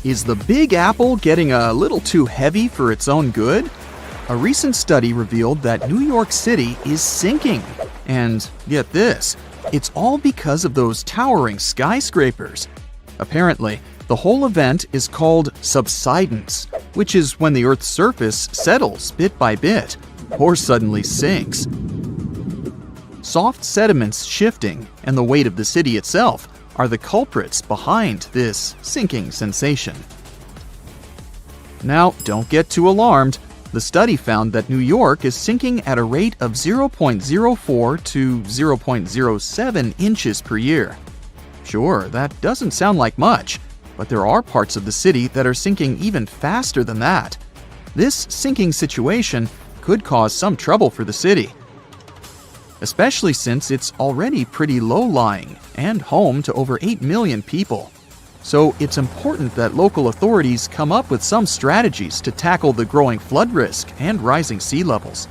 Is the Big Apple getting a little too heavy for its own good? A recent study revealed that New York City is sinking. And get this, it's all because of those towering skyscrapers. Apparently, the whole event is called subsidence, which is when the Earth's surface settles bit by bit, or suddenly sinks. Soft sediments shifting and the weight of the city itself are the culprits behind this sinking sensation. Now, don't get too alarmed. The study found that New York is sinking at a rate of 0.04 to 0.07 inches per year. Sure, that doesn't sound like much, but there are parts of the city that are sinking even faster than that. This sinking situation could cause some trouble for the city, especially since it's already pretty low-lying and home to over 8 million people. So it's important that local authorities come up with some strategies to tackle the growing flood risk and rising sea levels.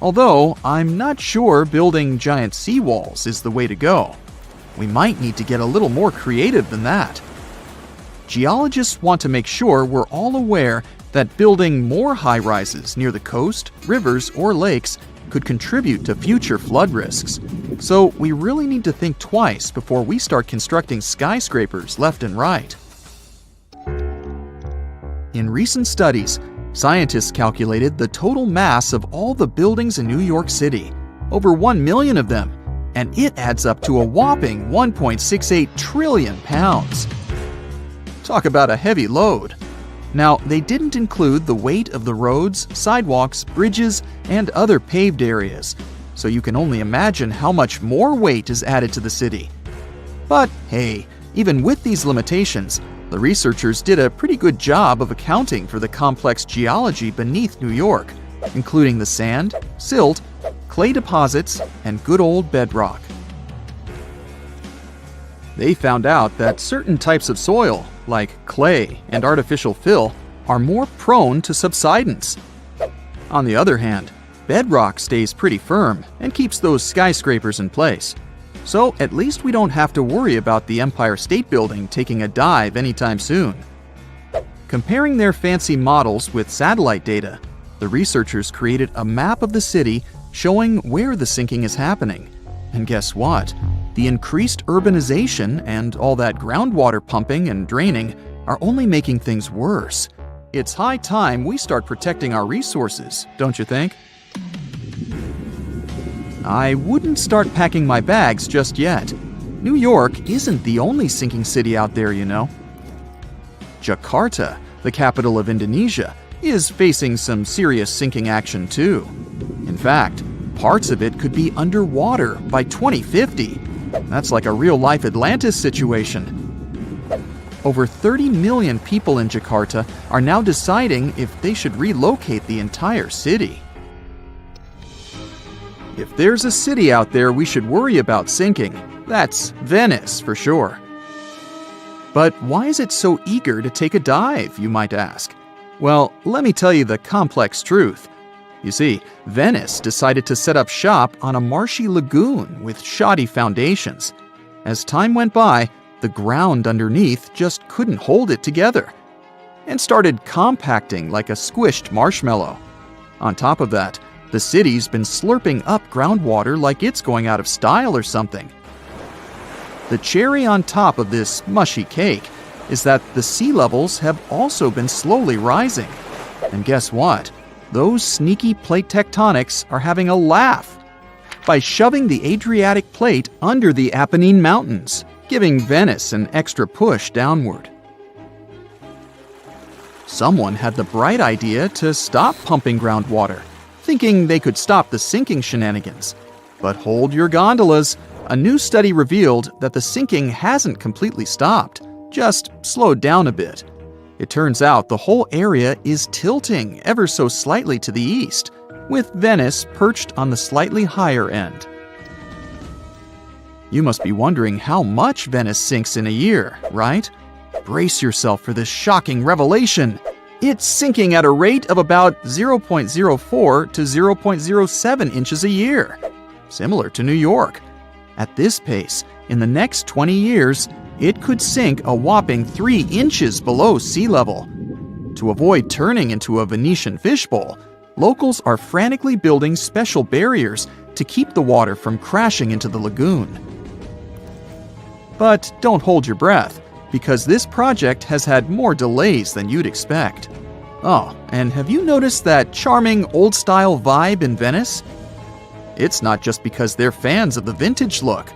Although, I'm not sure building giant seawalls is the way to go. We might need to get a little more creative than that. Geologists want to make sure we're all aware that building more high-rises near the coast, rivers, or lakes could contribute to future flood risks. So we really need to think twice before we start constructing skyscrapers left and right. In recent studies, scientists calculated the total mass of all the buildings in New York City, over 1 million of them, and it adds up to a whopping 1.68 trillion pounds. Talk about a heavy load. Now, they didn't include the weight of the roads, sidewalks, bridges, and other paved areas, so you can only imagine how much more weight is added to the city. But hey, even with these limitations, the researchers did a pretty good job of accounting for the complex geology beneath New York, including the sand, silt, clay deposits, and good old bedrock. They found out that certain types of soil, like clay and artificial fill, are more prone to subsidence. On the other hand, bedrock stays pretty firm and keeps those skyscrapers in place. So at least we don't have to worry about the Empire State Building taking a dive anytime soon. Comparing their fancy models with satellite data, the researchers created a map of the city showing where the sinking is happening. And guess what? The increased urbanization and all that groundwater pumping and draining are only making things worse. It's high time we start protecting our resources, don't you think? I wouldn't start packing my bags just yet. New York isn't the only sinking city out there, you know. Jakarta, the capital of Indonesia, is facing some serious sinking action too. In fact, parts of it could be underwater by 2050. That's like a real-life Atlantis situation. Over 30 million people in Jakarta are now deciding if they should relocate the entire city. If there's a city out there we should worry about sinking, that's Venice for sure. But why is it so eager to take a dive, you might ask? Well, let me tell you the complex truth. You see, Venice decided to set up shop on a marshy lagoon with shoddy foundations. As time went by, the ground underneath just couldn't hold it together and started compacting like a squished marshmallow. On top of that, the city's been slurping up groundwater like it's going out of style or something. The cherry on top of this mushy cake is that the sea levels have also been slowly rising. And guess what? Those sneaky plate tectonics are having a laugh by shoving the Adriatic plate under the Apennine Mountains, giving Venice an extra push downward. Someone had the bright idea to stop pumping groundwater, thinking they could stop the sinking shenanigans. But hold your gondolas. A new study revealed that the sinking hasn't completely stopped, just slowed down a bit. It turns out the whole area is tilting ever so slightly to the east, with Venice perched on the slightly higher end. You must be wondering how much Venice sinks in a year, right? Brace yourself for this shocking revelation. It's sinking at a rate of about 0.04 to 0.07 inches a year, similar to New York. At this pace, in the next 20 years, it could sink a whopping 3 inches below sea level. To avoid turning into a Venetian fishbowl, locals are frantically building special barriers to keep the water from crashing into the lagoon. But don't hold your breath, because this project has had more delays than you'd expect. Oh, and have you noticed that charming old-style vibe in Venice? It's not just because they're fans of the vintage look.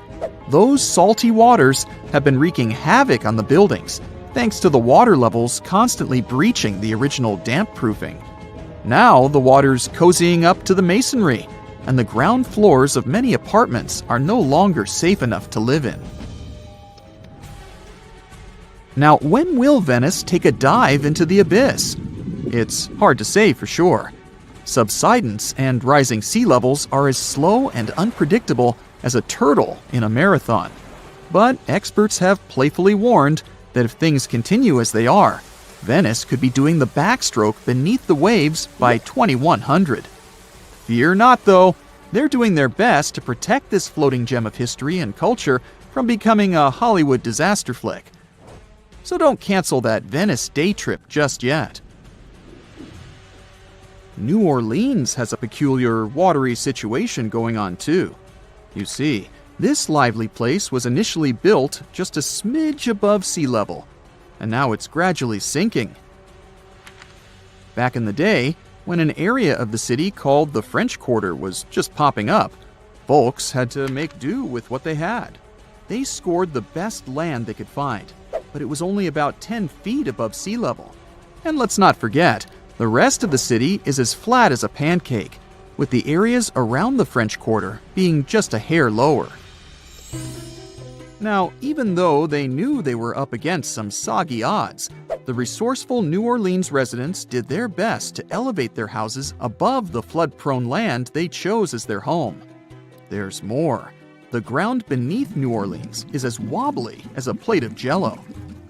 Those salty waters have been wreaking havoc on the buildings, thanks to the water levels constantly breaching the original damp-proofing. Now the water's cozying up to the masonry, and the ground floors of many apartments are no longer safe enough to live in. Now, when will Venice take a dive into the abyss? It's hard to say for sure. Subsidence and rising sea levels are as slow and unpredictable as a turtle in a marathon. But experts have playfully warned that if things continue as they are, Venice could be doing the backstroke beneath the waves by 2100. Fear not, though. They're doing their best to protect this floating gem of history and culture from becoming a Hollywood disaster flick. So don't cancel that Venice day trip just yet. New Orleans has a peculiar watery situation going on too. You see, this lively place was initially built just a smidge above sea level, and now it's gradually sinking. Back in the day, when an area of the city called the French Quarter was just popping up, folks had to make do with what they had. They scored the best land they could find, but it was only about 10 feet above sea level. And let's not forget, the rest of the city is as flat as a pancake, with the areas around the French Quarter being just a hair lower. Now, even though they knew they were up against some soggy odds, the resourceful New Orleans residents did their best to elevate their houses above the flood-prone land they chose as their home. There's more. The ground beneath New Orleans is as wobbly as a plate of Jell-O.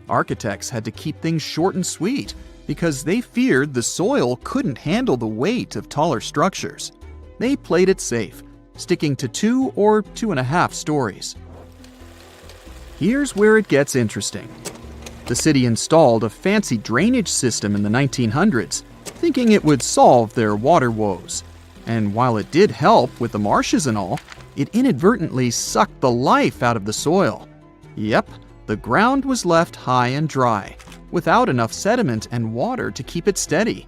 Architects had to keep things short and sweet because they feared the soil couldn't handle the weight of taller structures. They played it safe, sticking to 2 or 2.5 stories. Here's where it gets interesting. The city installed a fancy drainage system in the 1900s, thinking it would solve their water woes. And while it did help with the marshes and all, it inadvertently sucked the life out of the soil. Yep, the ground was left high and dry, without enough sediment and water to keep it steady.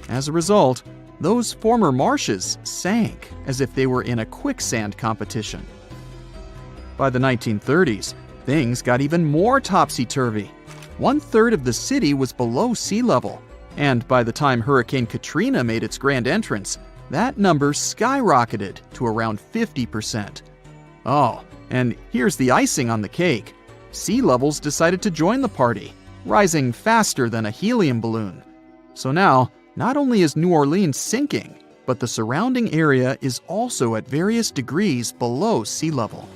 As a result, those former marshes sank as if they were in a quicksand competition. By the 1930s, things got even more topsy-turvy. 1/3 of the city was below sea level, and by the time Hurricane Katrina made its grand entrance, that number skyrocketed to around 50%. Oh, and here's the icing on the cake. Sea levels decided to join the party, rising faster than a helium balloon. So now, not only is New Orleans sinking, but the surrounding area is also at various degrees below sea level.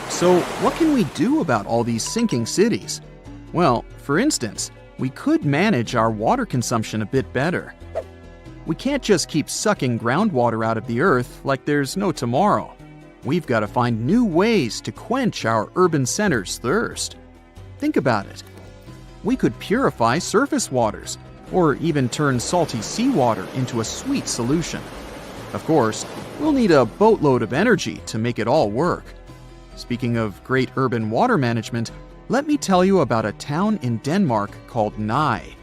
So what can we do about all these sinking cities? Well, for instance, we could manage our water consumption a bit better. We can't just keep sucking groundwater out of the earth like there's no tomorrow. We've got to find new ways to quench our urban centers' thirst. Think about it. We could purify surface waters, or even turn salty seawater into a sweet solution. Of course, we'll need a boatload of energy to make it all work. Speaking of great urban water management, let me tell you about a town in Denmark called Nye.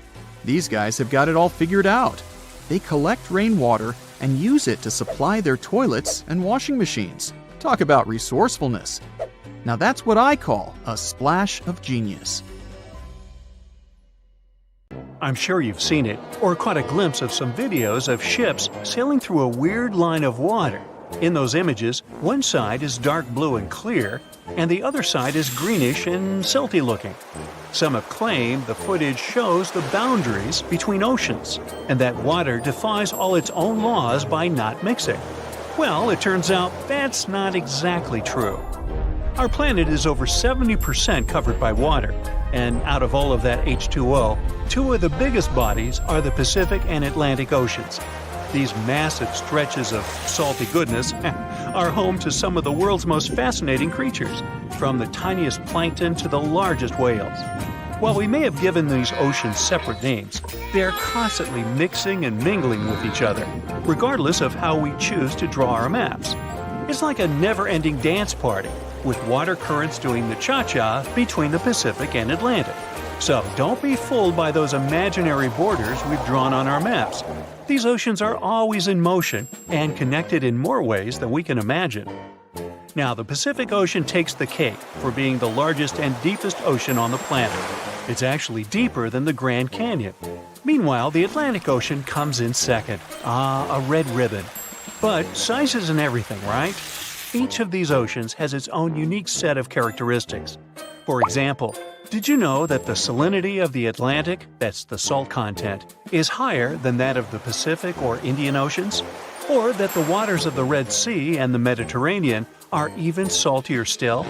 These guys have got it all figured out. They collect rainwater and use it to supply their toilets and washing machines. Talk about resourcefulness. Now that's what I call a splash of genius. I'm sure you've seen it, or caught a glimpse of some videos of ships sailing through a weird line of water. In those images, one side is dark blue and clear, and the other side is greenish and silty looking. Some have claimed the footage shows the boundaries between oceans, and that water defies all its own laws by not mixing. Well, it turns out that's not exactly true. Our planet is over 70% covered by water, and out of all of that H2O, 2 of the biggest bodies are the Pacific and Atlantic Oceans. These massive stretches of salty goodness are home to some of the world's most fascinating creatures. from the tiniest plankton to the largest whales. While we may have given these oceans separate names, they are constantly mixing and mingling with each other, regardless of how we choose to draw our maps. It's like a never-ending dance party, with water currents doing the cha-cha between the Pacific and Atlantic. So don't be fooled by those imaginary borders we've drawn on our maps. These oceans are always in motion and connected in more ways than we can imagine. Now, the Pacific Ocean takes the cake for being the largest and deepest ocean on the planet. It's actually deeper than the Grand Canyon. Meanwhile, the Atlantic Ocean comes in second. A red ribbon. But size isn't everything, right? Each of these oceans has its own unique set of characteristics. For example, did you know that the salinity of the Atlantic, that's the salt content, is higher than that of the Pacific or Indian Oceans? Or that the waters of the Red Sea and the Mediterranean are even saltier still?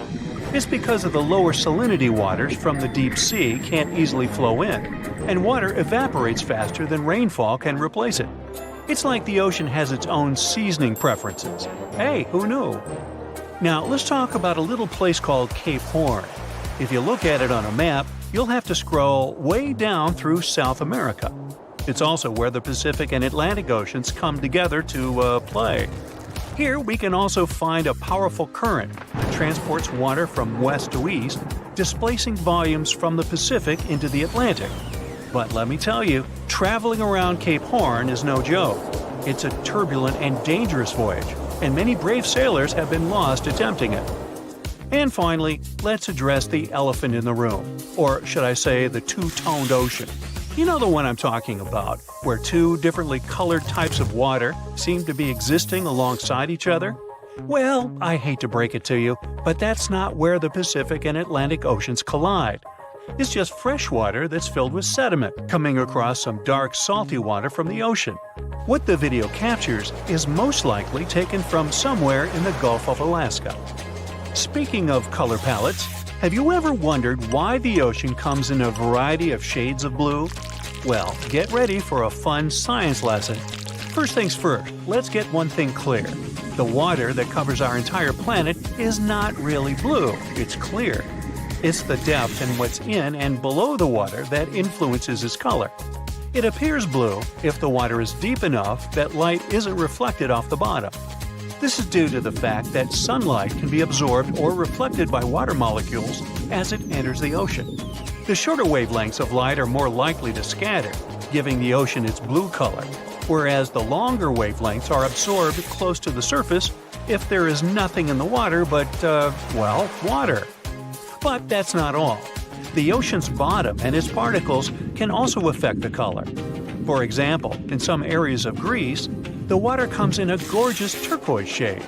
It's because of the lower salinity waters from the deep sea can't easily flow in, and water evaporates faster than rainfall can replace it. It's like the ocean has its own seasoning preferences. Hey, who knew? Now, let's talk about a little place called Cape Horn. If you look at it on a map, you'll have to scroll way down through South America. It's also where the Pacific and Atlantic Oceans come together to play. Here we can also find a powerful current that transports water from west to east, displacing volumes from the Pacific into the Atlantic. But let me tell you, traveling around Cape Horn is no joke. It's a turbulent and dangerous voyage, and many brave sailors have been lost attempting it. And finally, let's address the elephant in the room, or should I say the two-toned ocean. You know the one I'm talking about, where two differently colored types of water seem to be existing alongside each other? Well, I hate to break it to you, but that's not where the Pacific and Atlantic Oceans collide. It's just fresh water that's filled with sediment coming across some dark, salty water from the ocean. What the video captures is most likely taken from somewhere in the Gulf of Alaska. Speaking of color palettes, have you ever wondered why the ocean comes in a variety of shades of blue? Well, get ready for a fun science lesson. First things first, let's get one thing clear. The water that covers our entire planet is not really blue, it's clear. It's the depth and what's in and below the water that influences its color. It appears blue if the water is deep enough that light isn't reflected off the bottom. This is due to the fact that sunlight can be absorbed or reflected by water molecules as it enters the ocean. The shorter wavelengths of light are more likely to scatter, giving the ocean its blue color, whereas the longer wavelengths are absorbed close to the surface if there is nothing in the water but, water. But that's not all. The ocean's bottom and its particles can also affect the color. For example, in some areas of Greece, the water comes in a gorgeous turquoise shade.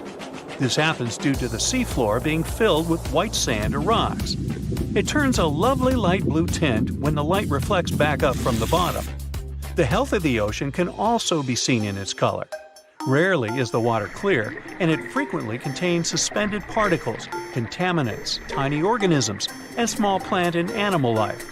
This happens due to the seafloor being filled with white sand or rocks. It turns a lovely light blue tint when the light reflects back up from the bottom. The health of the ocean can also be seen in its color. Rarely is the water clear, and it frequently contains suspended particles, contaminants, tiny organisms, and small plant and animal life.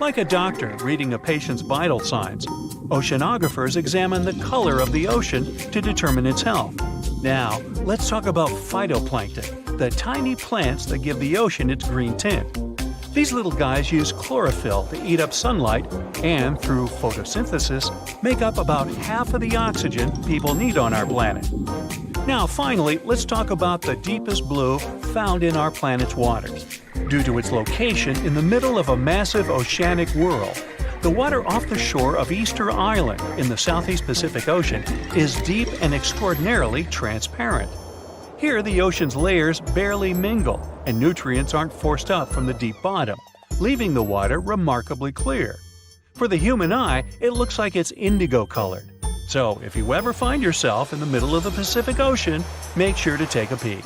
Like a doctor reading a patient's vital signs, oceanographers examine the color of the ocean to determine its health. Now, let's talk about phytoplankton, the tiny plants that give the ocean its green tint. These little guys use chlorophyll to eat up sunlight and, through photosynthesis, make up about half of the oxygen people need on our planet. Now, finally, let's talk about the deepest blue found in our planet's waters. Due to its location in the middle of a massive oceanic whirl, the water off the shore of Hvar Island in the Southeast Pacific Ocean is deep and extraordinarily transparent. Here, the ocean's layers barely mingle, and nutrients aren't forced up from the deep bottom, leaving the water remarkably clear. For the human eye, it looks like it's indigo-colored. So, if you ever find yourself in the middle of the Pacific Ocean, make sure to take a peek.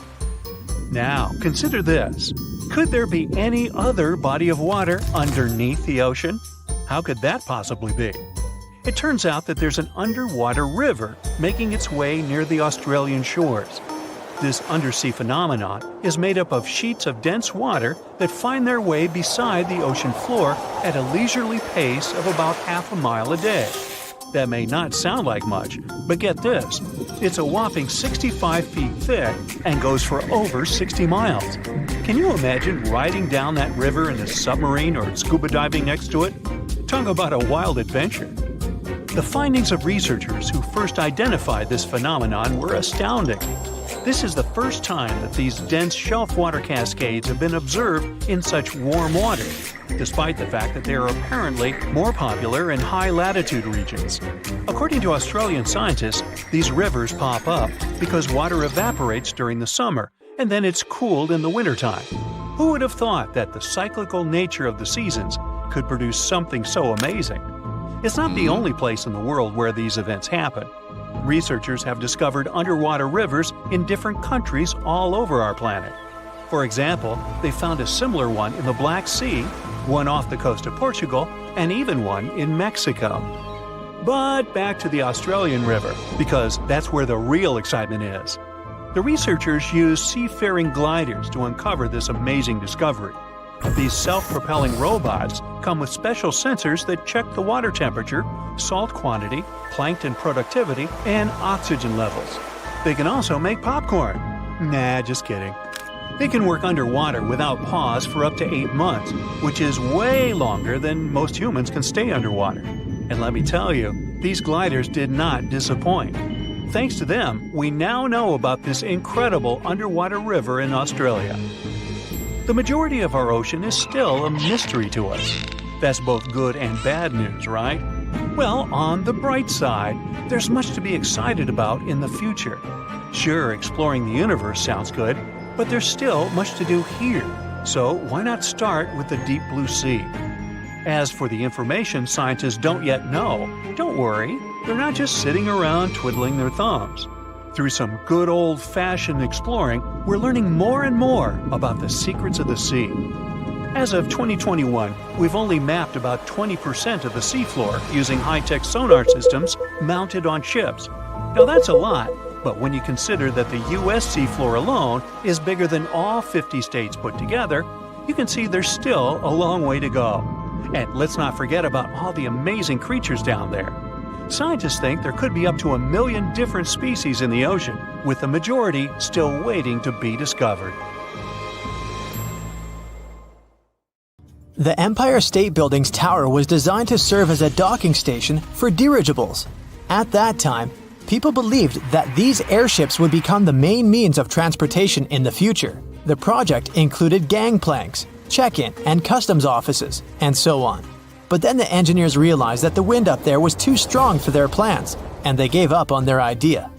Now, consider this. Could there be any other body of water underneath the ocean? How could that possibly be? It turns out that there's an underwater river making its way near the Australian shores. This undersea phenomenon is made up of sheets of dense water that find their way beside the ocean floor at a leisurely pace of about half a mile a day. That may not sound like much, but get this. It's a whopping 65 feet thick and goes for over 60 miles. Can you imagine riding down that river in a submarine or scuba diving next to it? Talk about a wild adventure. The findings of researchers who first identified this phenomenon were astounding. This is the first time that these dense shelf water cascades have been observed in such warm water, despite the fact that they are apparently more popular in high-latitude regions. According to Australian scientists, these rivers pop up because water evaporates during the summer, and then it's cooled in the wintertime. Who would have thought that the cyclical nature of the seasons could produce something so amazing? It's not the only place in the world where these events happen. Researchers have discovered underwater rivers in different countries all over our planet. For example, they found a similar one in the Black Sea, one off the coast of Portugal, and even one in Mexico. But back to the Australian River, because that's where the real excitement is. The researchers used seafaring gliders to uncover this amazing discovery. These self-propelling robots come with special sensors that check the water temperature, salt quantity, plankton productivity, and oxygen levels. They can also make popcorn. Nah, just kidding. They can work underwater without pause for up to 8 months, which is way longer than most humans can stay underwater. And let me tell you, these gliders did not disappoint. Thanks to them, we now know about this incredible underwater river in Australia. The majority of our ocean is still a mystery to us. That's both good and bad news, right? Well, on the bright side, there's much to be excited about in the future. Sure, exploring the universe sounds good, but there's still much to do here. So why not start with the deep blue sea? As for the information scientists don't yet know, don't worry, they're not just sitting around twiddling their thumbs. Through some good old-fashioned exploring, we're learning more and more about the secrets of the sea. As of 2021, we've only mapped about 20% of the seafloor using high-tech sonar systems mounted on ships. Now that's a lot, but when you consider that the U.S. seafloor alone is bigger than all 50 states put together, you can see there's still a long way to go. And let's not forget about all the amazing creatures down there. Scientists think there could be up to 1 million different species in the ocean, with the majority still waiting to be discovered. The Empire State Building's tower was designed to serve as a docking station for dirigibles. At that time, people believed that these airships would become the main means of transportation in the future. The project included gangplanks, check-in and customs offices, and so on. But then the engineers realized that the wind up there was too strong for their plans, and they gave up on their idea.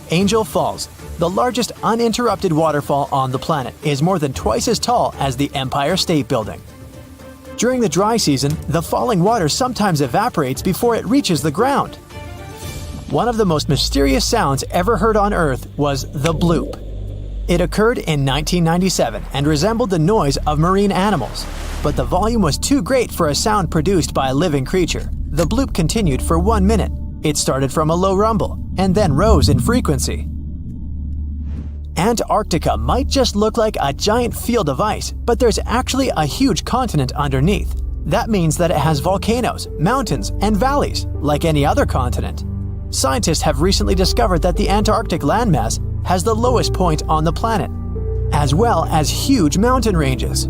Angel Falls, the largest uninterrupted waterfall on the planet, is more than twice as tall as the Empire State Building. During the dry season, the falling water sometimes evaporates before it reaches the ground. One of the most mysterious sounds ever heard on Earth was the bloop. It occurred in 1997 and resembled the noise of marine animals, but the volume was too great for a sound produced by a living creature. The bloop continued for 1 minute. It started from a low rumble and then rose in frequency. Antarctica might just look like a giant field of ice, but there's actually a huge continent underneath. That means that it has volcanoes, mountains, and valleys, like any other continent. Scientists have recently discovered that the Antarctic landmass has the lowest point on the planet, as well as huge mountain ranges.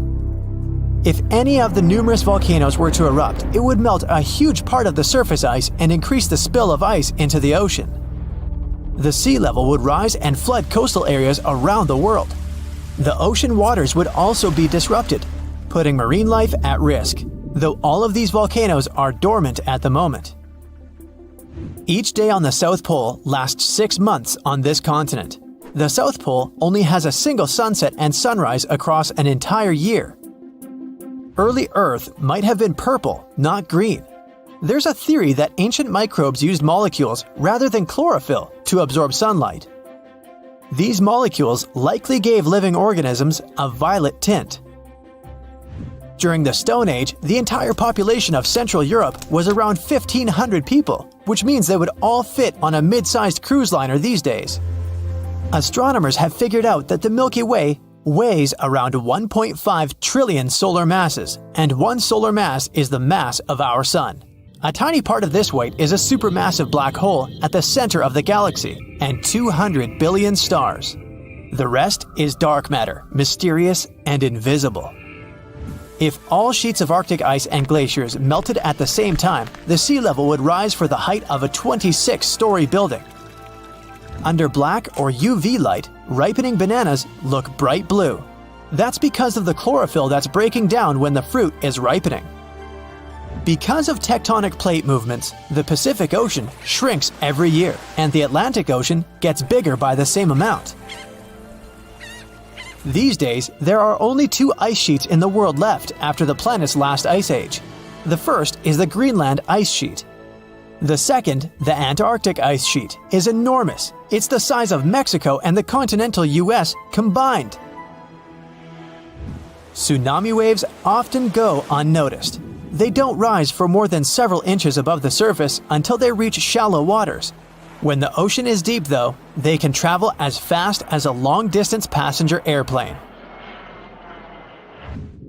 If any of the numerous volcanoes were to erupt, it would melt a huge part of the surface ice and increase the spill of ice into the ocean. The sea level would rise and flood coastal areas around the world. The ocean waters would also be disrupted, putting marine life at risk, though all of these volcanoes are dormant at the moment. Each day on the South Pole lasts 6 months on this continent. The South Pole only has a single sunset and sunrise across an entire year. Early Earth might have been purple, not green. There's a theory that ancient microbes used molecules rather than chlorophyll to absorb sunlight. These molecules likely gave living organisms a violet tint. During the Stone Age, the entire population of Central Europe was around 1,500 people, which means they would all fit on a mid-sized cruise liner these days. Astronomers have figured out that the Milky Way weighs around 1.5 trillion solar masses, and one solar mass is the mass of our Sun. A tiny part of this white is a supermassive black hole at the center of the galaxy and 200 billion stars. The rest is dark matter, mysterious and invisible. If all sheets of Arctic ice and glaciers melted at the same time, the sea level would rise for the height of a 26-story building. Under black or UV light, ripening bananas look bright blue. That's because of the chlorophyll that's breaking down when the fruit is ripening. Because of tectonic plate movements, the Pacific Ocean shrinks every year, and the Atlantic Ocean gets bigger by the same amount. These days, there are only 2 ice sheets in the world left after the planet's last ice age. The first is the Greenland ice sheet. The second, the Antarctic ice sheet, is enormous. It's the size of Mexico and the continental US combined. Tsunami waves often go unnoticed. They don't rise for more than several inches above the surface until they reach shallow waters. When the ocean is deep, though, they can travel as fast as a long-distance passenger airplane.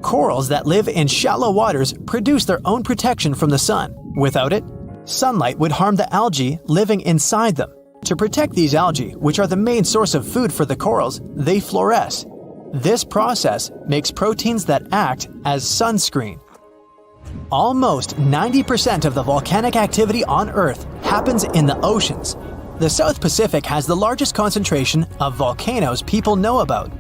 Corals that live in shallow waters produce their own protection from the sun. Without it, sunlight would harm the algae living inside them. To protect these algae, which are the main source of food for the corals, they fluoresce. This process makes proteins that act as sunscreen. Almost 90% of the volcanic activity on Earth happens in the oceans. The South Pacific has the largest concentration of volcanoes people know about.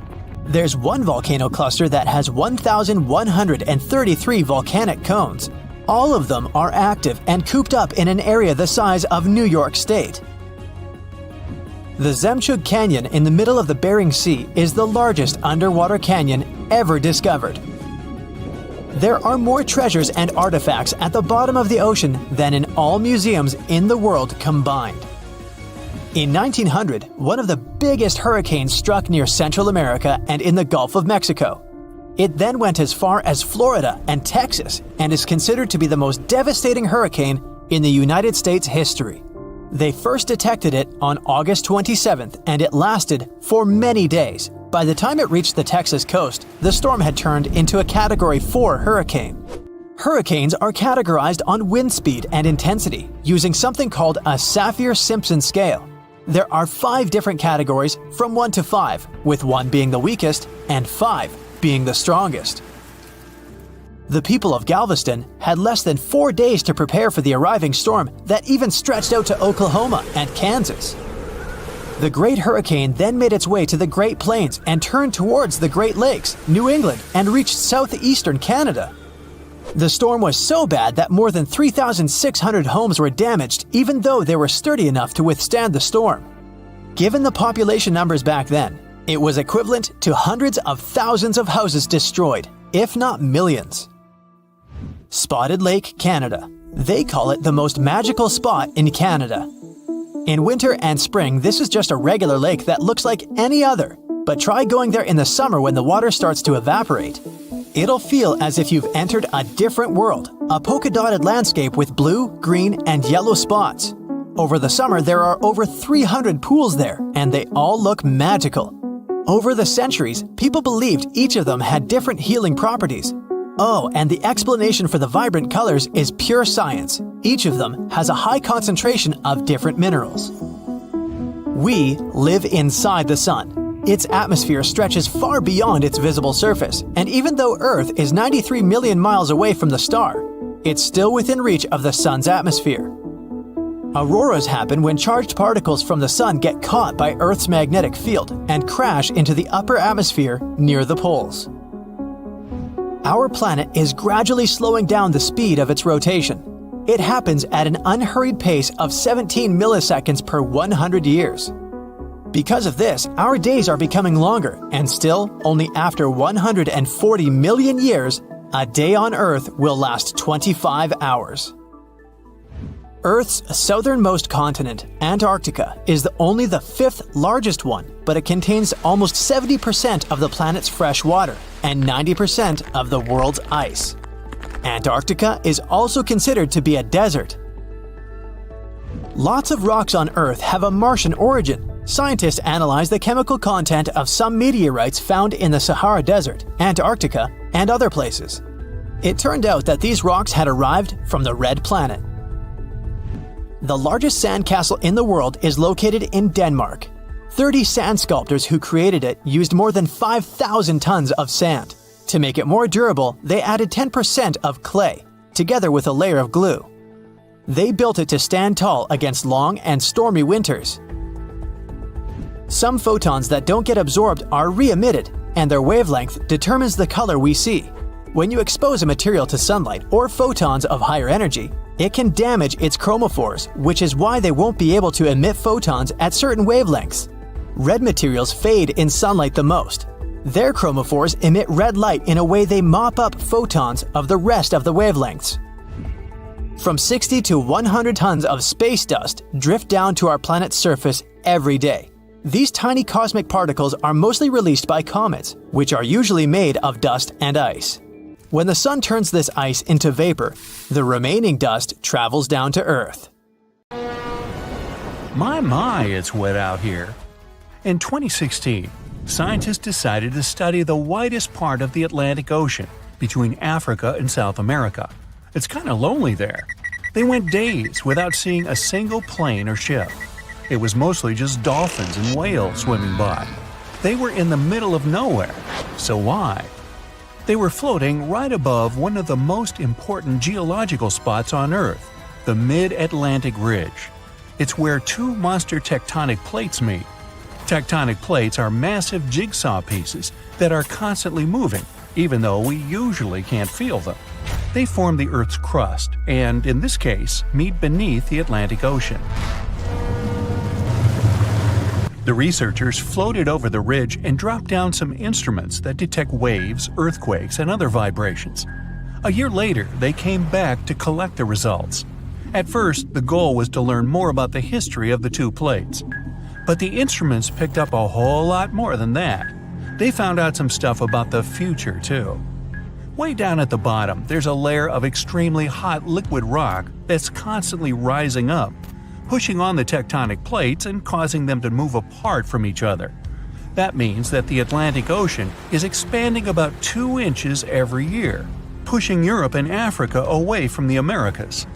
There's one volcano cluster that has 1,133 volcanic cones. All of them are active and cooped up in an area the size of New York State. The Jomsborg Canyon in the middle of the Bering Sea is the largest underwater canyon ever discovered. There are more treasures and artifacts at the bottom of the ocean than in all museums in the world combined. In 1900, one of the biggest hurricanes struck near Central America and in the Gulf of Mexico. It then went as far as Florida and Texas and is considered to be the most devastating hurricane in the United States history. They first detected it on August 27th, and it lasted for many days. By the time it reached the Texas coast, the storm had turned into a Category 4 hurricane. Hurricanes are categorized on wind speed and intensity using something called a Saffir-Simpson scale. There are 5 different categories from 1 to 5, with 1 being the weakest and 5 being the strongest. The people of Galveston had less than 4 days to prepare for the arriving storm that even stretched out to Oklahoma and Kansas. The Great Hurricane then made its way to the Great Plains and turned towards the Great Lakes, New England, and reached southeastern Canada. The storm was so bad that more than 3,600 homes were damaged, even though they were sturdy enough to withstand the storm. Given the population numbers back then, it was equivalent to hundreds of thousands of houses destroyed, if not millions. Spotted Lake, Canada. They call it the most magical spot in Canada. In winter and spring, this is just a regular lake that looks like any other, but try going there in the summer when the water starts to evaporate. It'll feel as if you've entered a different world, a polka-dotted landscape with blue, green, and yellow spots. Over the summer, there are over 300 pools there, and they all look magical. Over the centuries, people believed each of them had different healing properties. Oh, and the explanation for the vibrant colors is pure science. Each of them has a high concentration of different minerals. We live inside the sun. Its atmosphere stretches far beyond its visible surface, and even though Earth is 93 million miles away from the star, it's still within reach of the sun's atmosphere. Auroras happen when charged particles from the sun get caught by Earth's magnetic field and crash into the upper atmosphere near the poles. Our planet is gradually slowing down the speed of its rotation. It happens at an unhurried pace of 17 milliseconds per 100 years. Because of this, our days are becoming longer, and still, only after 140 million years, a day on Earth will last 25 hours. Earth's southernmost continent, Antarctica, is only the 5th largest one, but it contains almost 70% of the planet's fresh water and 90% of the world's ice. Antarctica is also considered to be a desert. Lots of rocks on Earth have a Martian origin. Scientists analyze the chemical content of some meteorites found in the Sahara Desert, Antarctica, and other places. It turned out that these rocks had arrived from the Red Planet. The largest sandcastle in the world is located in Denmark. 30 sand sculptors who created it used more than 5,000 tons of sand. To make it more durable, they added 10% of clay, together with a layer of glue. They built it to stand tall against long and stormy winters. Some photons that don't get absorbed are re-emitted, and their wavelength determines the color we see. When you expose a material to sunlight or photons of higher energy, it can damage its chromophores, which is why they won't be able to emit photons at certain wavelengths. Red materials fade in sunlight the most. Their chromophores emit red light in a way they mop up photons of the rest of the wavelengths. From 60 to 100 tons of space dust drift down to our planet's surface every day. These tiny cosmic particles are mostly released by comets, which are usually made of dust and ice. When the sun turns this ice into vapor, the remaining dust travels down to Earth. My, it's wet out here. In 2016, scientists decided to study the widest part of the Atlantic Ocean, between Africa and South America. It's kind of lonely there. They went days without seeing a single plane or ship. It was mostly just dolphins and whales swimming by. They were in the middle of nowhere. So why? They were floating right above one of the most important geological spots on Earth, the Mid-Atlantic Ridge. It's where two monster tectonic plates meet. Tectonic plates are massive jigsaw pieces that are constantly moving, even though we usually can't feel them. They form the Earth's crust and, in this case, meet beneath the Atlantic Ocean. The researchers floated over the ridge and dropped down some instruments that detect waves, earthquakes, and other vibrations. A year later, they came back to collect the results. At first, the goal was to learn more about the history of the two plates. But the instruments picked up a whole lot more than that. They found out some stuff about the future, too. Way down at the bottom, there's a layer of extremely hot liquid rock that's constantly rising up, pushing on the tectonic plates and causing them to move apart from each other. That means that the Atlantic Ocean is expanding about 2 inches every year, pushing Europe and Africa away from the Americas.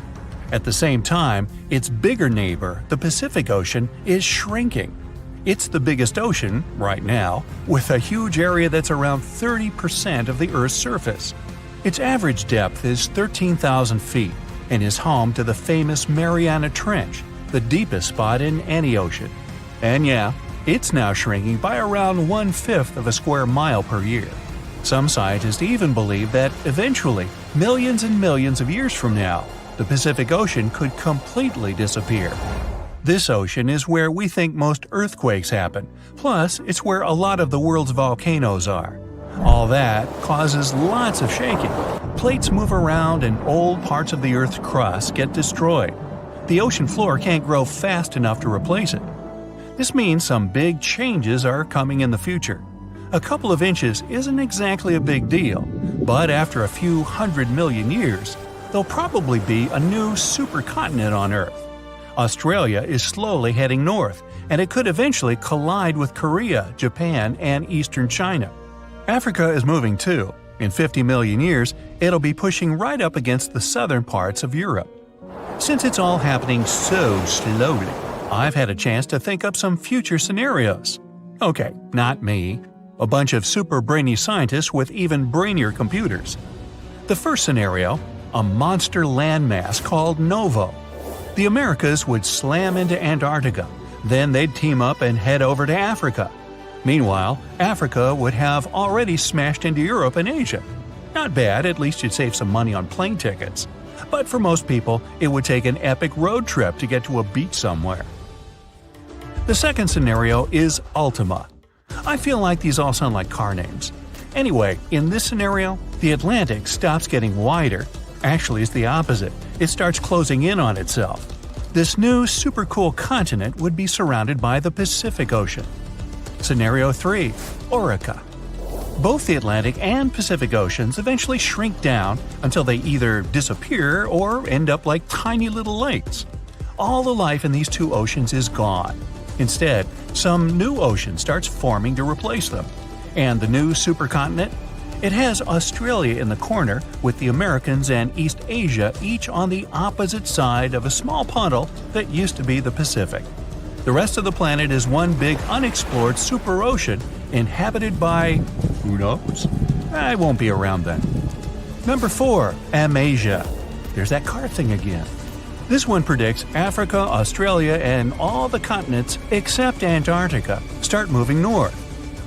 At the same time, its bigger neighbor, the Pacific Ocean, is shrinking. It's the biggest ocean, right now, with a huge area that's around 30% of the Earth's surface. Its average depth is 13,000 feet and is home to the famous Mariana Trench, the deepest spot in any ocean. And yeah, it's now shrinking by around 1/5 of a square mile per year. Some scientists even believe that eventually, millions and millions of years from now, the Pacific Ocean could completely disappear. This ocean is where we think most earthquakes happen, plus it's where a lot of the world's volcanoes are. All that causes lots of shaking. Plates move around and old parts of the Earth's crust get destroyed. The ocean floor can't grow fast enough to replace it. This means some big changes are coming in the future. A couple of inches isn't exactly a big deal, but after a few 100 million years, there'll probably be a new supercontinent on Earth. Australia is slowly heading north, and it could eventually collide with Korea, Japan, and eastern China. Africa is moving too. In 50 million years, it'll be pushing right up against the southern parts of Europe. Since it's all happening so slowly, I've had a chance to think up some future scenarios. Okay, not me. A bunch of super brainy scientists with even brainier computers. The first scenario, a monster landmass called Novo. The Americas would slam into Antarctica, then they'd team up and head over to Africa. Meanwhile, Africa would have already smashed into Europe and Asia. Not bad, at least you'd save some money on plane tickets. But for most people, it would take an epic road trip to get to a beach somewhere. The second scenario is Ultima. I feel like these all sound like car names. Anyway, in this scenario, the Atlantic stops getting wider. Actually, it's the opposite. It starts closing in on itself. This new super cool continent would be surrounded by the Pacific Ocean. Scenario 3. Orica. Both the Atlantic and Pacific Oceans eventually shrink down until they either disappear or end up like tiny little lakes. All the life in these two oceans is gone. Instead, some new ocean starts forming to replace them. And the new supercontinent? It has Australia in the corner, with the Americas and East Asia each on the opposite side of a small puddle that used to be the Pacific. The rest of the planet is one big unexplored superocean inhabited by… who knows? I won't be around then. Number 4. Amasia. There's that car thing again. This one predicts Africa, Australia, and all the continents except Antarctica start moving north.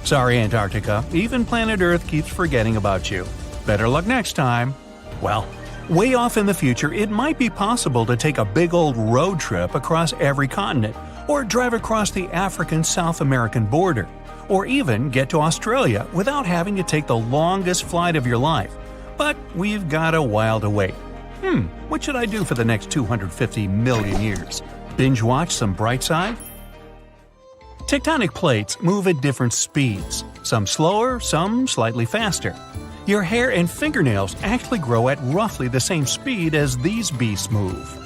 Sorry, Antarctica, even planet Earth keeps forgetting about you. Better luck next time. Well, way off in the future, it might be possible to take a big old road trip across every continent, or drive across the African-South American border, or even get to Australia without having to take the longest flight of your life. But we've got a while to wait. What should I do for the next 250 million years? Binge watch some Brightside? Tectonic plates move at different speeds, some slower, some slightly faster. Your hair and fingernails actually grow at roughly the same speed as these beasts move.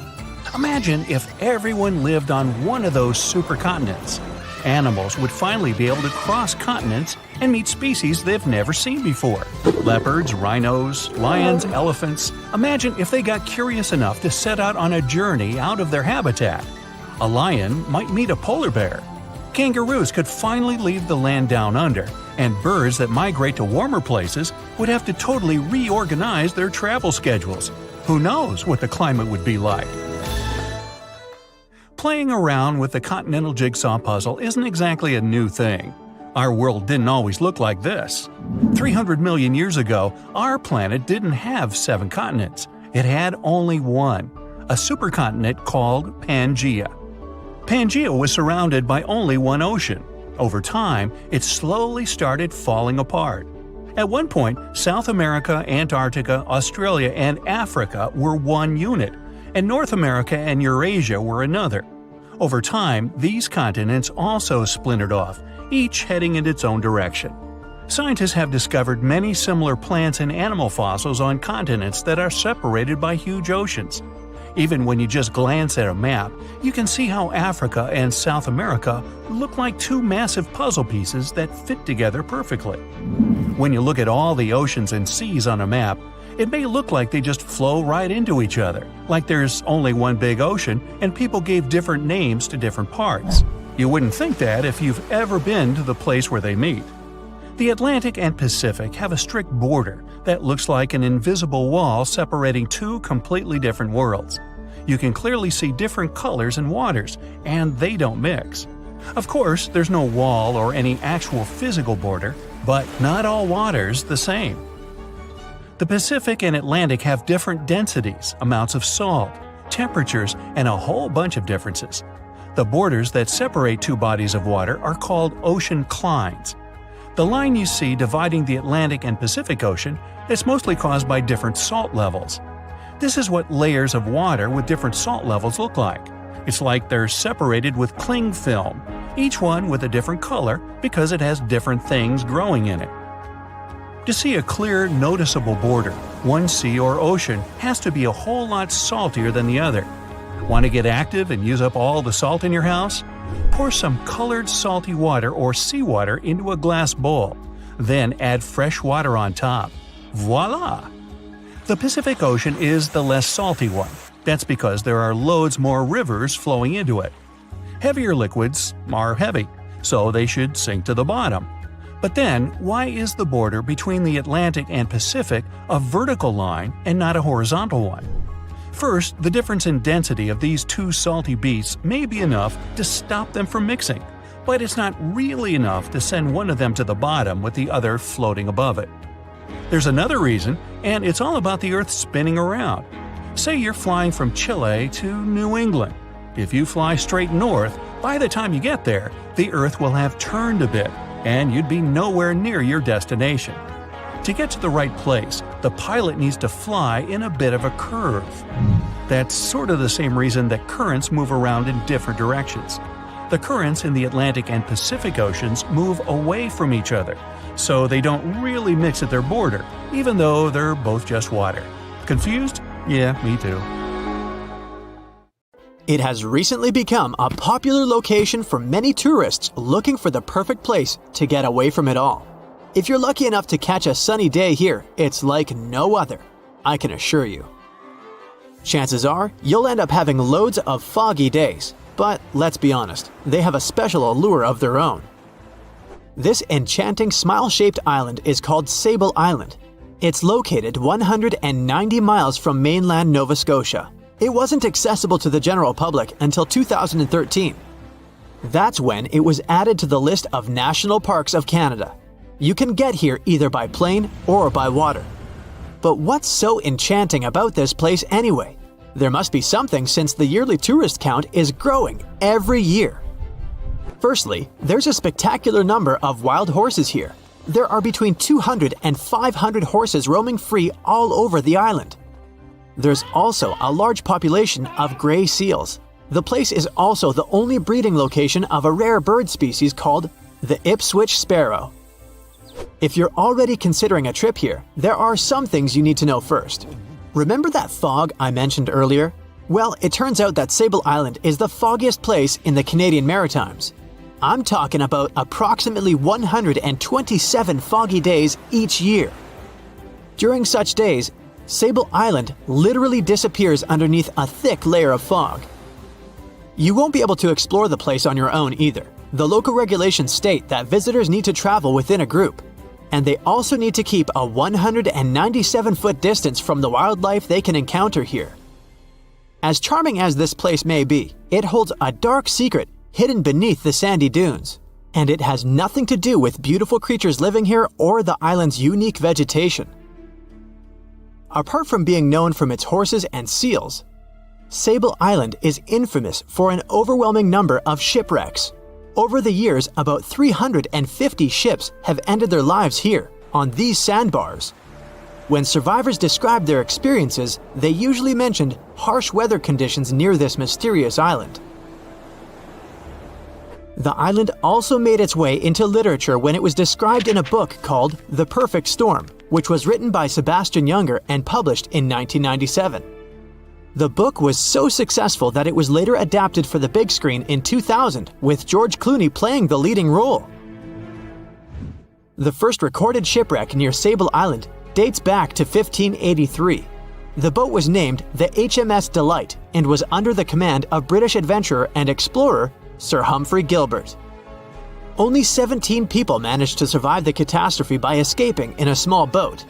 Imagine if everyone lived on one of those supercontinents. Animals would finally be able to cross continents and meet species they've never seen before. Leopards, rhinos, lions, elephants. Imagine if they got curious enough to set out on a journey out of their habitat. A lion might meet a polar bear. Kangaroos could finally leave the land down under, and birds that migrate to warmer places would have to totally reorganize their travel schedules. Who knows what the climate would be like? Playing around with the continental jigsaw puzzle isn't exactly a new thing. Our world didn't always look like this. 300 million years ago, our planet didn't have 7 continents. It had only one, a supercontinent called Pangaea. Pangaea was surrounded by only one ocean. Over time, it slowly started falling apart. At one point, South America, Antarctica, Australia, and Africa were one unit, and North America and Eurasia were another. Over time, these continents also splintered off, each heading in its own direction. Scientists have discovered many similar plants and animal fossils on continents that are separated by huge oceans. Even when you just glance at a map, you can see how Africa and South America look like two massive puzzle pieces that fit together perfectly. When you look at all the oceans and seas on a map, it may look like they just flow right into each other, like there's only one big ocean and people gave different names to different parts. You wouldn't think that if you've ever been to the place where they meet. The Atlantic and Pacific have a strict border that looks like an invisible wall separating two completely different worlds. You can clearly see different colors and waters, and they don't mix. Of course, there's no wall or any actual physical border, but not all water's the same. The Pacific and Atlantic have different densities, amounts of salt, temperatures, and a whole bunch of differences. The borders that separate two bodies of water are called ocean clines. The line you see dividing the Atlantic and Pacific Ocean is mostly caused by different salt levels. This is what layers of water with different salt levels look like. It's like they're separated with cling film, each one with a different color because it has different things growing in it. To see a clear, noticeable border, one sea or ocean has to be a whole lot saltier than the other. Want to get active and use up all the salt in your house? Pour some colored salty water or seawater into a glass bowl. Then add fresh water on top. Voila! The Pacific Ocean is the less salty one. That's because there are loads more rivers flowing into it. Heavier liquids are heavy, so they should sink to the bottom. But then, why is the border between the Atlantic and Pacific a vertical line and not a horizontal one? First, the difference in density of these two salty beasts may be enough to stop them from mixing, but it's not really enough to send one of them to the bottom with the other floating above it. There's another reason, and it's all about the Earth spinning around. Say you're flying from Chile to New England. If you fly straight north, by the time you get there, the Earth will have turned a bit, and you'd be nowhere near your destination. To get to the right place, the pilot needs to fly in a bit of a curve. That's sort of the same reason that currents move around in different directions. The currents in the Atlantic and Pacific Oceans move away from each other, so they don't really mix at their border, even though they're both just water. Confused? Yeah, me too. It has recently become a popular location for many tourists looking for the perfect place to get away from it all. If you're lucky enough to catch a sunny day here, it's like no other, I can assure you. Chances are, you'll end up having loads of foggy days, but let's be honest, they have a special allure of their own. This enchanting smile-shaped island is called Sable Island. It's located 190 miles from mainland Nova Scotia. It wasn't accessible to the general public until 2013. That's when it was added to the list of national parks of Canada. You can get here either by plane or by water. But what's so enchanting about this place anyway? There must be something since the yearly tourist count is growing every year. Firstly, there's a spectacular number of wild horses here. There are between 200 and 500 horses roaming free all over the island. There's also a large population of gray seals. The place is also the only breeding location of a rare bird species called the Ipswich sparrow. If you're already considering a trip here, there are some things you need to know first. Remember that fog I mentioned earlier? Well, it turns out that Sable Island is the foggiest place in the Canadian Maritimes. I'm talking about approximately 127 foggy days each year. During such days, Sable Island literally disappears underneath a thick layer of fog. You won't be able to explore the place on your own either. The local regulations state that visitors need to travel within a group, and they also need to keep a 197-foot distance from the wildlife they can encounter here. As charming as this place may be, it holds a dark secret hidden beneath the sandy dunes, and it has nothing to do with beautiful creatures living here or the island's unique vegetation. Apart from being known from its horses and seals, Sable Island is infamous for an overwhelming number of shipwrecks. Over the years, about 350 ships have ended their lives here, on these sandbars. When survivors described their experiences, they usually mentioned harsh weather conditions near this mysterious island. The island also made its way into literature when it was described in a book called The Perfect Storm, which was written by Sebastian Junger and published in 1997. The book was so successful that it was later adapted for the big screen in 2000, with George Clooney playing the leading role. The first recorded shipwreck near Sable Island dates back to 1583. The boat was named the HMS Delight and was under the command of British adventurer and explorer Sir Humphrey Gilbert. Only 17 people managed to survive the catastrophe by escaping in a small boat.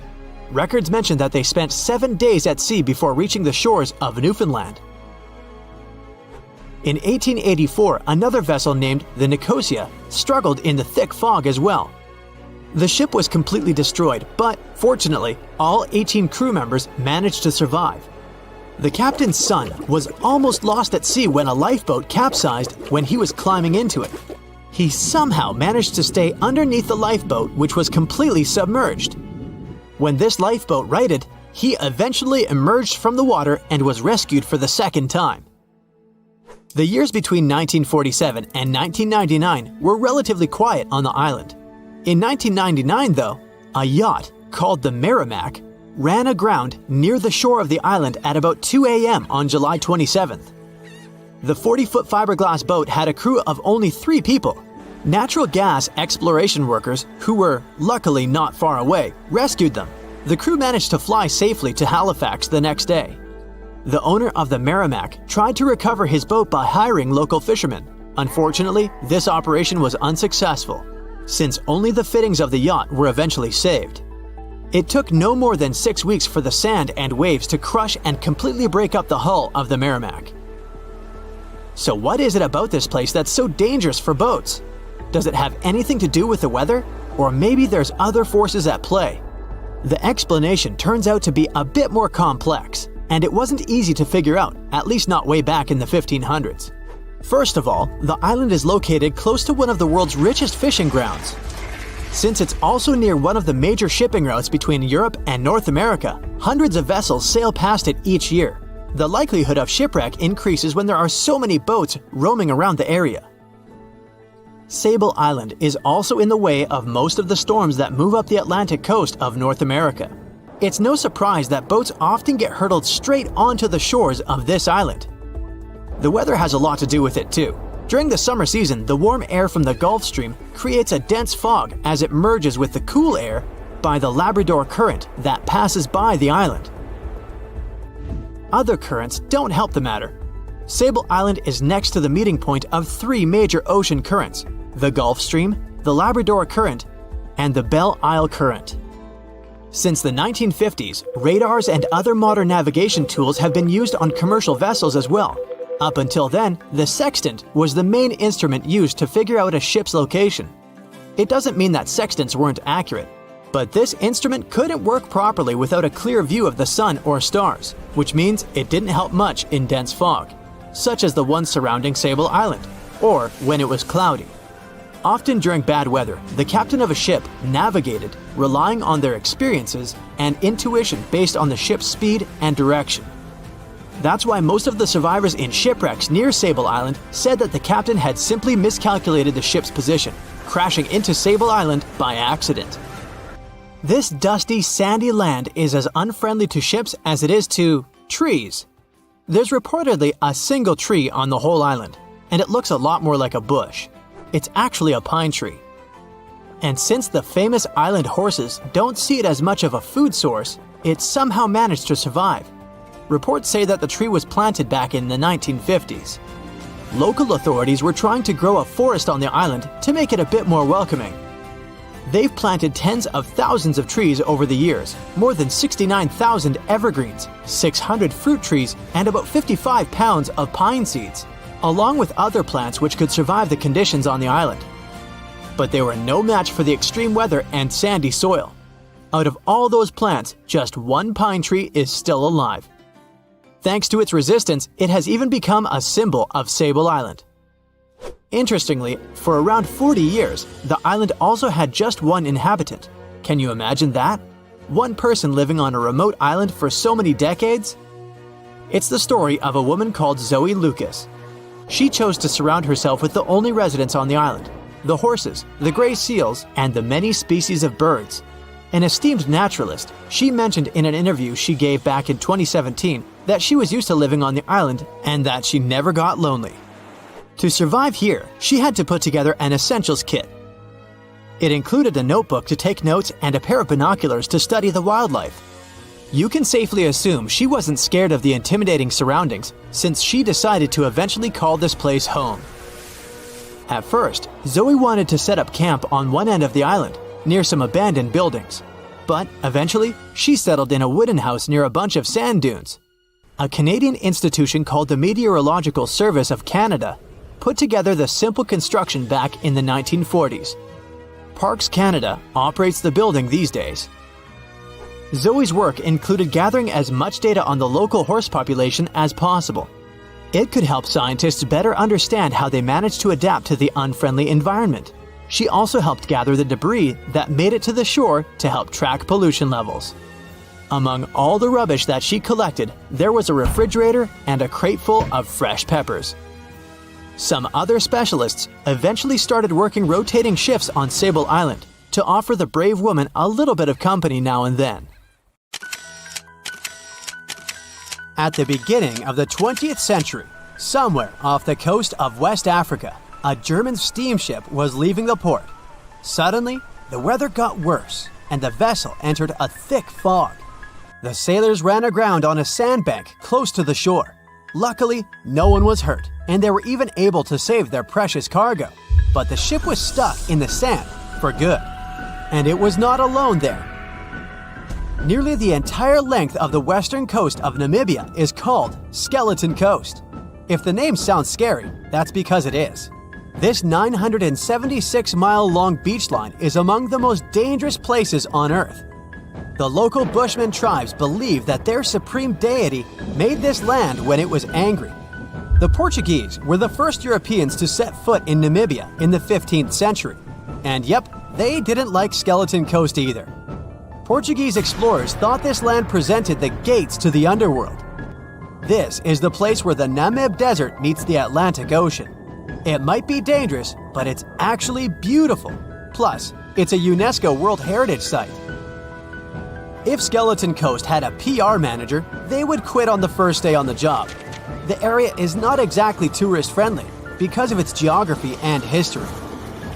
Records mention that they spent 7 days at sea before reaching the shores of Newfoundland. In 1884, another vessel named the Nicosia struggled in the thick fog as well. The ship was completely destroyed, but fortunately, all 18 crew members managed to survive. The captain's son was almost lost at sea when a lifeboat capsized when he was climbing into it. He somehow managed to stay underneath the lifeboat, which was completely submerged. When this lifeboat righted, he eventually emerged from the water and was rescued for the second time. The years between 1947 and 1999 were relatively quiet on the island. In 1999, though, a yacht called the Merrimack ran aground near the shore of the island at about 2 a.m. on July 27th. The 40-foot fiberglass boat had a crew of only 3 people. Natural gas exploration workers, who were luckily not far away, rescued them. The crew managed to fly safely to Halifax the next day. The owner of the Merrimack tried to recover his boat by hiring local fishermen. Unfortunately, this operation was unsuccessful, since only the fittings of the yacht were eventually saved. It took no more than 6 weeks for the sand and waves to crush and completely break up the hull of the Merrimack. So what is it about this place that's so dangerous for boats? Does it have anything to do with the weather? Or maybe there's other forces at play? The explanation turns out to be a bit more complex, and it wasn't easy to figure out, at least not way back in the 1500s. First of all, the island is located close to one of the world's richest fishing grounds. Since it's also near one of the major shipping routes between Europe and North America, hundreds of vessels sail past it each year. The likelihood of shipwreck increases when there are so many boats roaming around the area. Sable Island is also in the way of most of the storms that move up the Atlantic coast of North America. It's no surprise that boats often get hurtled straight onto the shores of this island. The weather has a lot to do with it too. During the summer season, the warm air from the Gulf Stream creates a dense fog as it merges with the cool air by the Labrador Current that passes by the island. Other currents don't help the matter. Sable Island is next to the meeting point of three major ocean currents: the Gulf Stream, the Labrador Current, and the Belle Isle Current. Since the 1950s, radars and other modern navigation tools have been used on commercial vessels as well. Up until then, the sextant was the main instrument used to figure out a ship's location. It doesn't mean that sextants weren't accurate, but this instrument couldn't work properly without a clear view of the sun or stars, which means it didn't help much in dense fog, such as the one surrounding Sable Island, or when it was cloudy. Often during bad weather, the captain of a ship navigated, relying on their experiences and intuition based on the ship's speed and direction. That's why most of the survivors in shipwrecks near Sable Island said that the captain had simply miscalculated the ship's position, crashing into Sable Island by accident. This dusty, sandy land is as unfriendly to ships as it is to trees. There's reportedly a single tree on the whole island, and it looks a lot more like a bush. It's actually a pine tree. And since the famous island horses don't see it as much of a food source, it somehow managed to survive. Reports say that the tree was planted back in the 1950s. Local authorities were trying to grow a forest on the island to make it a bit more welcoming. They've planted tens of thousands of trees over the years, more than 69,000 evergreens, 600 fruit trees, and about 55 pounds of pine seeds, along with other plants which could survive the conditions on the island. But they were no match for the extreme weather and sandy soil. Out of all those plants, just one pine tree is still alive. Thanks to its resistance, it has even become a symbol of Sable Island. Interestingly, for around 40 years, the island also had just one inhabitant. Can you imagine that? One person living on a remote island for so many decades? It's the story of a woman called Zoe Lucas. She chose to surround herself with the only residents on the island: the horses, the gray seals, and the many species of birds. An esteemed naturalist, she mentioned in an interview she gave back in 2017 that she was used to living on the island and that she never got lonely. To survive here, she had to put together an essentials kit. It included a notebook to take notes and a pair of binoculars to study the wildlife. You can safely assume she wasn't scared of the intimidating surroundings, since she decided to eventually call this place home. At first, Zoe wanted to set up camp on one end of the island, near some abandoned buildings. But eventually, she settled in a wooden house near a bunch of sand dunes. A Canadian institution called the Meteorological Service of Canada put together the simple construction back in the 1940s. Parks Canada operates the building these days. Zoe's work included gathering as much data on the local horse population as possible. It could help scientists better understand how they managed to adapt to the unfriendly environment. She also helped gather the debris that made it to the shore to help track pollution levels. Among all the rubbish that she collected, there was a refrigerator and a crate full of fresh peppers. Some other specialists eventually started working rotating shifts on Sable Island to offer the brave woman a little bit of company now and then. At the beginning of the 20th century, somewhere off the coast of West Africa, a German steamship was leaving the port. Suddenly, the weather got worse, and the vessel entered a thick fog. The sailors ran aground on a sandbank close to the shore. Luckily, no one was hurt, and they were even able to save their precious cargo. But the ship was stuck in the sand for good. And it was not alone there. Nearly the entire length of the western coast of Namibia is called Skeleton Coast. If the name sounds scary, that's because it is. This 976-mile-long beach line is among the most dangerous places on Earth. The local Bushman tribes believe that their supreme deity made this land when it was angry. The Portuguese were the first Europeans to set foot in Namibia in the 15th century. And yep, they didn't like Skeleton Coast either. Portuguese explorers thought this land presented the gates to the underworld. This is the place where the Namib Desert meets the Atlantic Ocean. It might be dangerous, but it's actually beautiful. Plus, it's a UNESCO World Heritage Site. If Skeleton Coast had a PR manager, they would quit on the first day on the job. The area is not exactly tourist-friendly, because of its geography and history.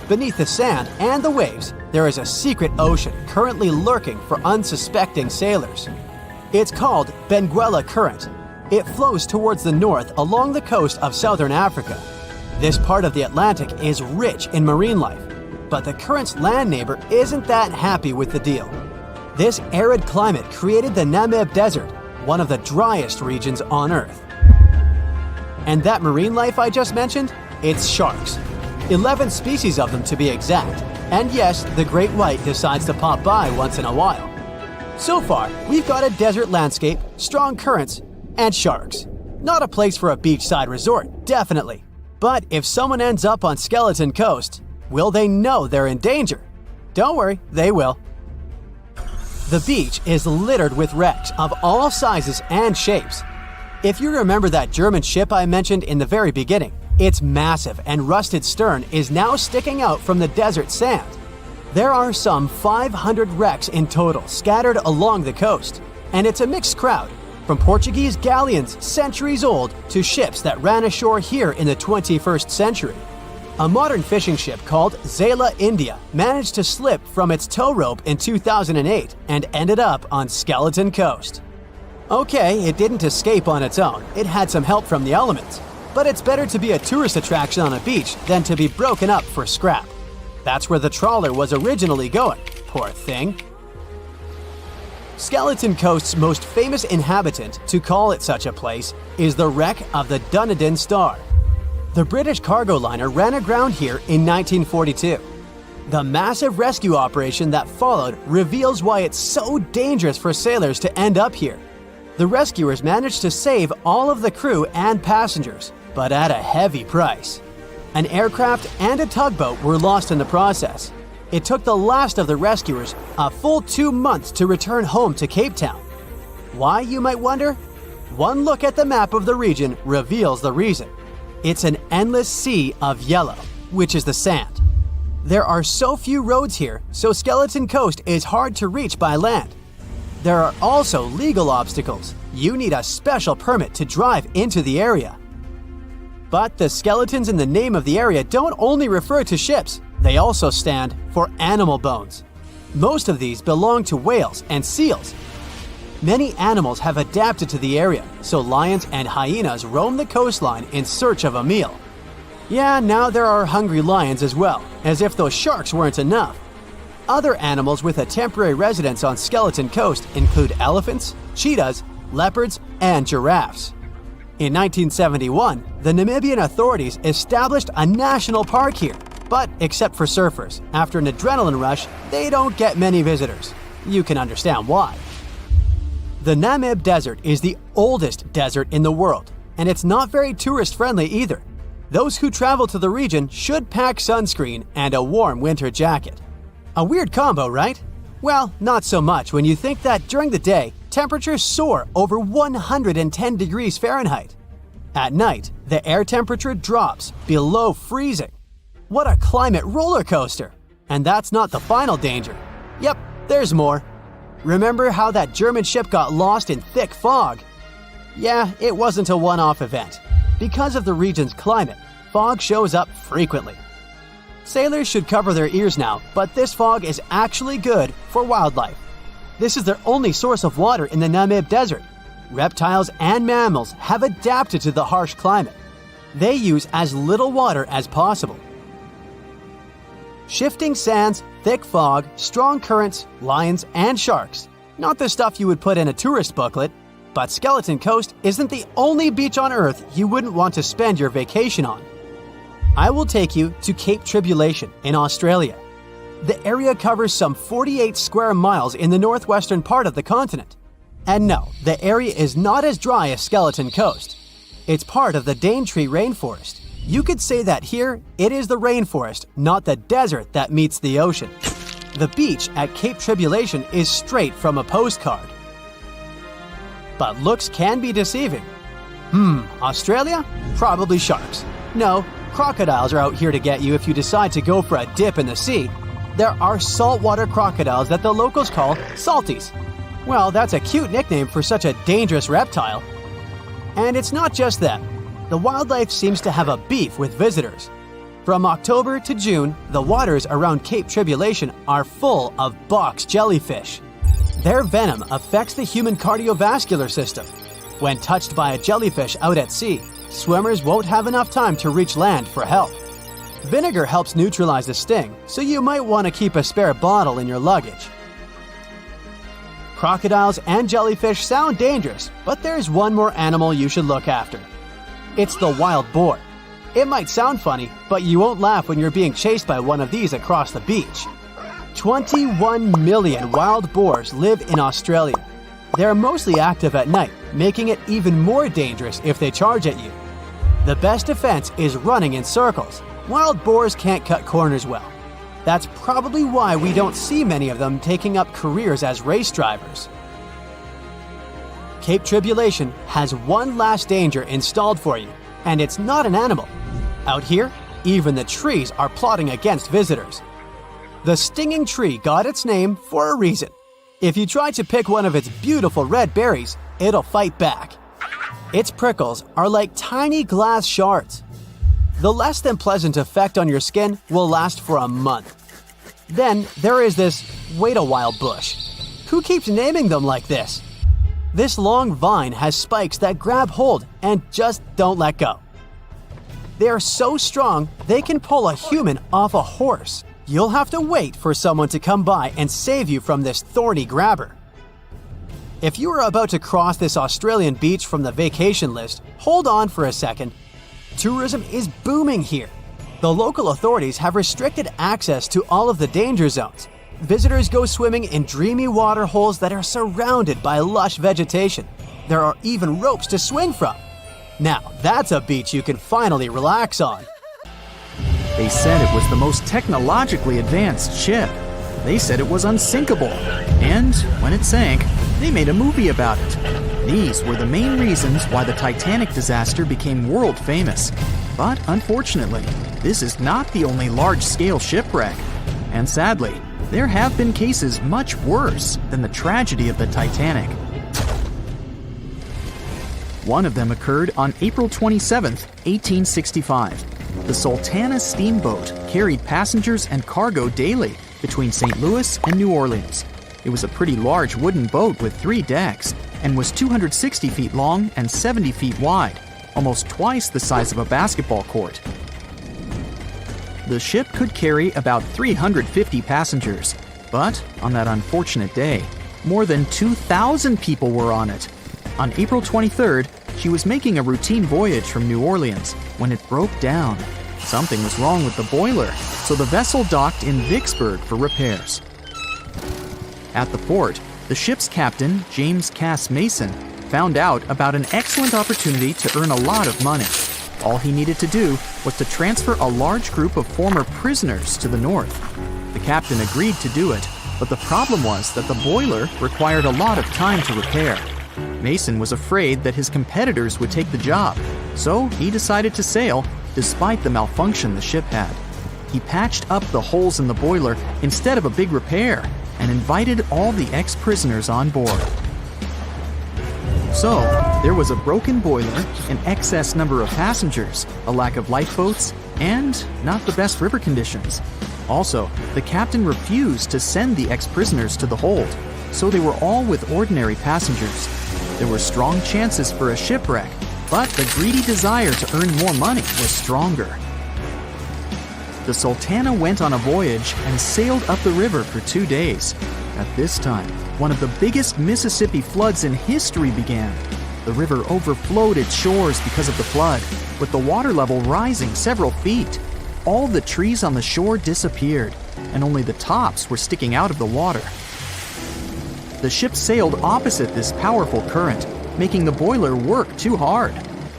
Beneath the sand and the waves, there is a secret ocean currently lurking for unsuspecting sailors. It's called Benguela Current. It flows towards the north along the coast of southern Africa. This part of the Atlantic is rich in marine life, but the current's land neighbor isn't that happy with the deal. This arid climate created the Namib Desert, one of the driest regions on Earth. And that marine life I just mentioned? It's sharks. 11 species of them to be exact. And yes, the great white decides to pop by once in a while. So far, we've got a desert landscape, strong currents, and sharks. Not a place for a beachside resort, definitely. But if someone ends up on Skeleton Coast, will they know they're in danger? Don't worry, they will. The beach is littered with wrecks of all sizes and shapes. If you remember that German ship I mentioned in the very beginning, its massive and rusted stern is now sticking out from the desert sand. There are some 500 wrecks in total scattered along the coast, and it's a mixed crowd, from Portuguese galleons centuries old to ships that ran ashore here in the 21st century. A modern fishing ship called Zela India managed to slip from its tow rope in 2008 and ended up on Skeleton Coast. Okay, it didn't escape on its own, it had some help from the elements, but it's better to be a tourist attraction on a beach than to be broken up for scrap. That's where the trawler was originally going, poor thing. Skeleton Coast's most famous inhabitant, to call it such a place, is the wreck of the Dunedin Star. The British cargo liner ran aground here in 1942. The massive rescue operation that followed reveals why it's so dangerous for sailors to end up here. The rescuers managed to save all of the crew and passengers, but at a heavy price. An aircraft and a tugboat were lost in the process. It took the last of the rescuers a full 2 months to return home to Cape Town. Why, you might wonder? One look at the map of the region reveals the reason. It's an endless sea of yellow, which is the sand. There are so few roads here, so Skeleton Coast is hard to reach by land. There are also legal obstacles. You need a special permit to drive into the area. But the skeletons in the name of the area don't only refer to ships, they also stand for animal bones. Most of these belong to whales and seals. Many animals have adapted to the area, so lions and hyenas roam the coastline in search of a meal. Yeah, now there are hungry lions as well, as if those sharks weren't enough. Other animals with a temporary residence on Skeleton Coast include elephants, cheetahs, leopards, and giraffes. In 1971, the Namibian authorities established a national park here, but except for surfers, after an adrenaline rush, they don't get many visitors. You can understand why. The Namib Desert is the oldest desert in the world, and it's not very tourist-friendly either. Those who travel to the region should pack sunscreen and a warm winter jacket. A weird combo, right? Well, not so much when you think that during the day, temperatures soar over 110 degrees Fahrenheit. At night, the air temperature drops below freezing. What a climate roller coaster! And that's not the final danger. Yep, there's more. Remember how that German ship got lost in thick fog? Yeah, it wasn't a one-off event. Because of the region's climate, fog shows up frequently. Sailors should cover their ears now, but this fog is actually good for wildlife. This is their only source of water in the Namib Desert. Reptiles and mammals have adapted to the harsh climate. They use as little water as possible. Shifting sands, thick fog, strong currents, lions, and sharks. Not the stuff you would put in a tourist booklet, but Skeleton Coast isn't the only beach on Earth you wouldn't want to spend your vacation on. I will take you to Cape Tribulation in Australia. The area covers some 48 square miles in the northwestern part of the continent. And no, the area is not as dry as Skeleton Coast. It's part of the Daintree rainforest. You could say that here, it is the rainforest, not the desert that meets the ocean. The beach at Cape Tribulation is straight from a postcard. But looks can be deceiving. Australia? Probably sharks. No, crocodiles are out here to get you if you decide to go for a dip in the sea. There are saltwater crocodiles that the locals call salties. Well, that's a cute nickname for such a dangerous reptile. And it's not just them. the wildlife seems to have a beef with visitors. From October to June, the waters around Cape Tribulation are full of box jellyfish. Their venom affects the human cardiovascular system. When touched by a jellyfish out at sea, swimmers won't have enough time to reach land for help. Vinegar helps neutralize the sting, so you might want to keep a spare bottle in your luggage. Crocodiles and jellyfish sound dangerous, but there's one more animal you should look after. It's the wild boar. It might sound funny, but you won't laugh when you're being chased by one of these across the beach. 21 million wild boars live in Australia. They're mostly active at night, making it even more dangerous if they charge at you. The best defense is running in circles. Wild boars can't cut corners well. That's probably why we don't see many of them taking up careers as race drivers. Cape Tribulation has one last danger installed for you, and it's not an animal. Out here, even the trees are plotting against visitors. The stinging tree got its name for a reason. If you try to pick one of its beautiful red berries, it'll fight back. Its prickles are like tiny glass shards. The less than pleasant effect on your skin will last for a month. Then there is this wait-a-while bush. Who keeps naming them like this? This long vine has spikes that grab hold and just don't let go. They are so strong, they can pull a human off a horse. You'll have to wait for someone to come by and save you from this thorny grabber. If you are about to cross this Australian beach from the vacation list, hold on for a second. Tourism is booming here. The local authorities have restricted access to all of the danger zones. Visitors go swimming in dreamy water holes that are surrounded by lush vegetation. There are even ropes to swing from. Now, that's a beach you can finally relax on. They said it was the most technologically advanced ship. They said it was unsinkable. And when it sank, they made a movie about it. These were the main reasons why the Titanic disaster became world famous. But unfortunately, this is not the only large-scale shipwreck. And sadly, there have been cases much worse than the tragedy of the Titanic. One of them occurred on April 27, 1865. The Sultana steamboat carried passengers and cargo daily between St. Louis and New Orleans. It was a pretty large wooden boat with 3 decks and was 260 feet long and 70 feet wide, almost twice the size of a basketball court. The ship could carry about 350 passengers, but on that unfortunate day, more than 2,000 people were on it. On April 23rd, she was making a routine voyage from New Orleans when it broke down. Something was wrong with the boiler, so the vessel docked in Vicksburg for repairs. At the port, the ship's captain, James Cass Mason, found out about an excellent opportunity to earn a lot of money. All he needed to do was to transfer a large group of former prisoners to the north. The captain agreed to do it, but the problem was that the boiler required a lot of time to repair. Mason was afraid that his competitors would take the job, so he decided to sail despite the malfunction the ship had. He patched up the holes in the boiler instead of a big repair and invited all the ex-prisoners on board. So, there was a broken boiler, an excess number of passengers, a lack of lifeboats, and not the best river conditions. Also, the captain refused to send the ex-prisoners to the hold, so they were all with ordinary passengers. There were strong chances for a shipwreck, but the greedy desire to earn more money was stronger. The Sultana went on a voyage and sailed up the river for 2 days. At this time, one of the biggest Mississippi floods in history began. The river overflowed its shores because of the flood, with the water level rising several feet. All the trees on the shore disappeared, and only the tops were sticking out of the water. The ship sailed opposite this powerful current, making the boiler work too hard.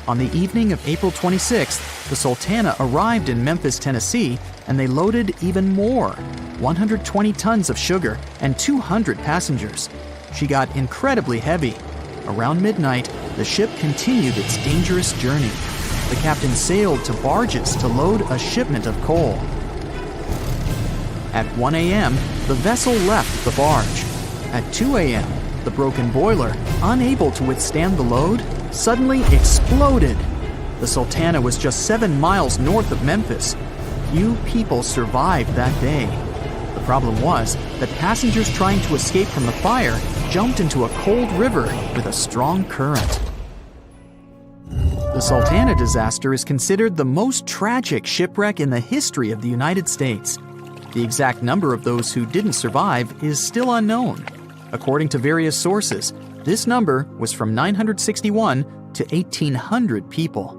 On the evening of April 26th, the Sultana arrived in Memphis, Tennessee, and they loaded even more, 120 tons of sugar and 200 passengers. She got incredibly heavy. Around midnight, the ship continued its dangerous journey. The captain sailed to barges to load a shipment of coal. At 1 a.m., the vessel left the barge. At 2 a.m., the broken boiler, unable to withstand the load, suddenly exploded. The Sultana was just 7 miles north of Memphis. Few people survived that day. The problem was that passengers trying to escape from the fire jumped into a cold river with a strong current. The Sultana disaster is considered the most tragic shipwreck in the history of the United States. The exact number of those who didn't survive is still unknown. According to various sources, this number was from 961 to 1,800 people.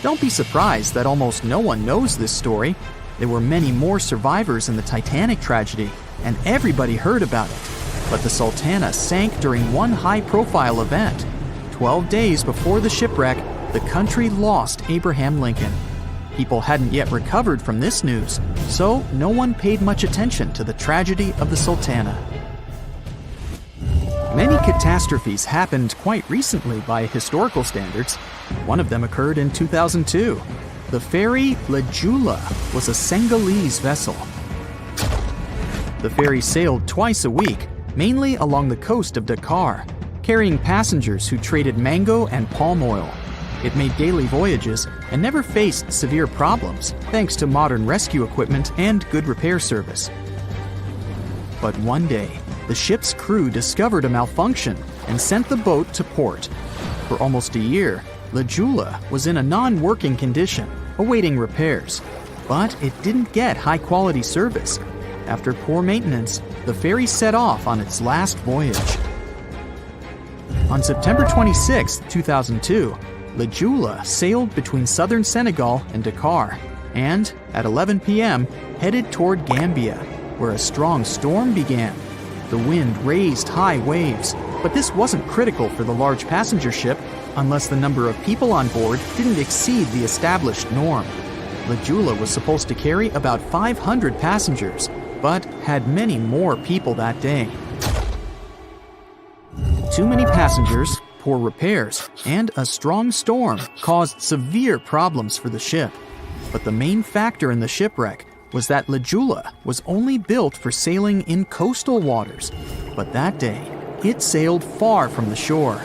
Don't be surprised that almost no one knows this story. There were many more survivors in the Titanic tragedy, and everybody heard about it. But the Sultana sank during one high-profile event. 12 days before the shipwreck, the country lost Abraham Lincoln. People hadn't yet recovered from this news, so no one paid much attention to the tragedy of the Sultana. Many catastrophes happened quite recently by historical standards. One of them occurred in 2002. The ferry La Jula was a Senegalese vessel. The ferry sailed twice a week, mainly along the coast of Dakar, carrying passengers who traded mango and palm oil. It made daily voyages and never faced severe problems thanks to modern rescue equipment and good repair service. But one day, the ship's crew discovered a malfunction and sent the boat to port. For almost a year, La Jula was in a non-working condition, awaiting repairs. But it didn't get high-quality service. After poor maintenance, the ferry set off on its last voyage. On September 26, 2002, La Jula sailed between southern Senegal and Dakar, and at 11 p.m. headed toward Gambia, where a strong storm began. The wind raised high waves, but this wasn't critical for the large passenger ship unless the number of people on board didn't exceed the established norm. La Jula was supposed to carry about 500 passengers, but had many more people that day. Too many passengers, poor repairs, and a strong storm caused severe problems for the ship. But the main factor in the shipwreck was that La Jula was only built for sailing in coastal waters, but that day, it sailed far from the shore.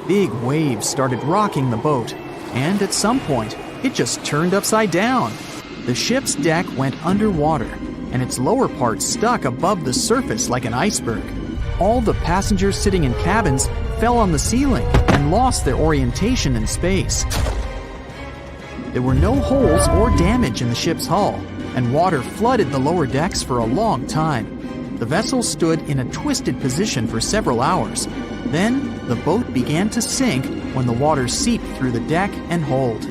Big waves started rocking the boat, and at some point, it just turned upside down. The ship's deck went underwater, and its lower part stuck above the surface like an iceberg. All the passengers sitting in cabins fell on the ceiling and lost their orientation in space. There were no holes or damage in the ship's hull, and water flooded the lower decks for a long time. The vessel stood in a twisted position for several hours. Then, the boat began to sink when the water seeped through the deck and hold.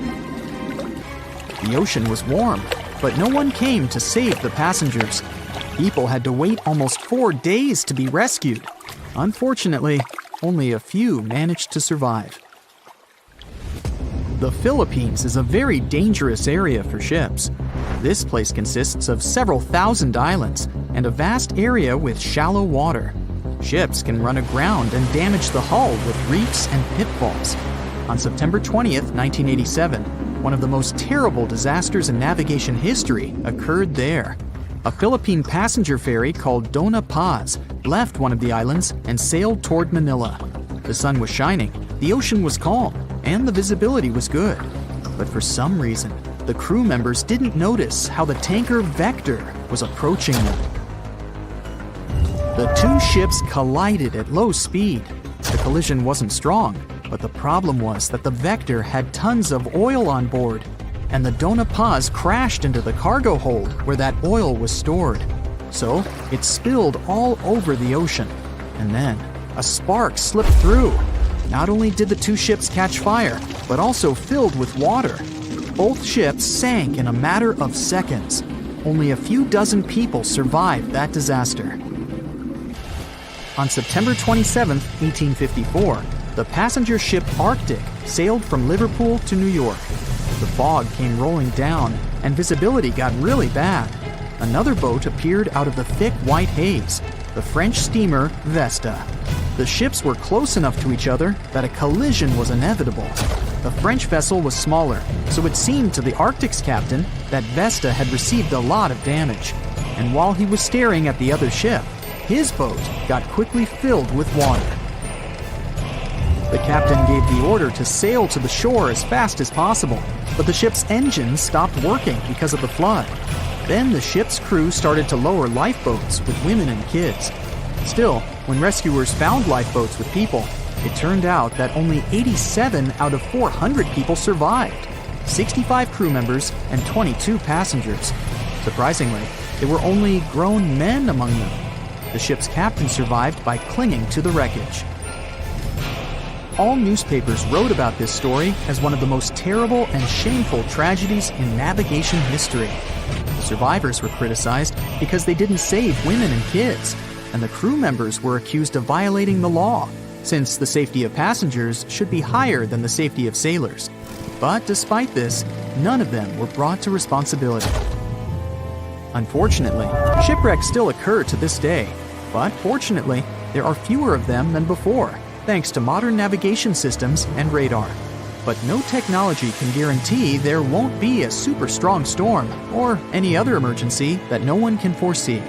The ocean was warm, but no one came to save the passengers. People had to wait almost 4 days to be rescued. Unfortunately, only a few managed to survive. The Philippines is a very dangerous area for ships. This place consists of several thousand islands and a vast area with shallow water. Ships can run aground and damage the hull with reefs and pitfalls. On September 20th, 1987, one of the most terrible disasters in navigation history occurred there. A Philippine passenger ferry called Dona Paz left one of the islands and sailed toward Manila. The sun was shining, the ocean was calm, and the visibility was good. But for some reason, the crew members didn't notice how the tanker Vector was approaching them. The two ships collided at low speed. The collision wasn't strong, but the problem was that the Vector had tons of oil on board, and the Dona Paz crashed into the cargo hold where that oil was stored. So it spilled all over the ocean, and then a spark slipped through. Not only did the two ships catch fire, but also filled with water. Both ships sank in a matter of seconds. Only a few dozen people survived that disaster. On September 27, 1854, the passenger ship Arctic sailed from Liverpool to New York. The fog came rolling down, and visibility got really bad. Another boat appeared out of the thick white haze, the French steamer Vesta. The ships were close enough to each other that a collision was inevitable. The French vessel was smaller, so it seemed to the Arctic's captain that Vesta had received a lot of damage. And while he was staring at the other ship, his boat got quickly filled with water. The captain gave the order to sail to the shore as fast as possible, but the ship's engines stopped working because of the flood. Then the ship's crew started to lower lifeboats with women and kids. Still, when rescuers found lifeboats with people, it turned out that only 87 out of 400 people survived, 65 crew members and 22 passengers. Surprisingly, there were only grown men among them. The ship's captain survived by clinging to the wreckage. All newspapers wrote about this story as one of the most terrible and shameful tragedies in navigation history. The survivors were criticized because they didn't save women and kids, and the crew members were accused of violating the law, since the safety of passengers should be higher than the safety of sailors. But despite this, none of them were brought to responsibility. Unfortunately, shipwrecks still occur to this day, but fortunately, there are fewer of them than before, thanks to modern navigation systems and radar. But no technology can guarantee there won't be a super strong storm or any other emergency that no one can foresee.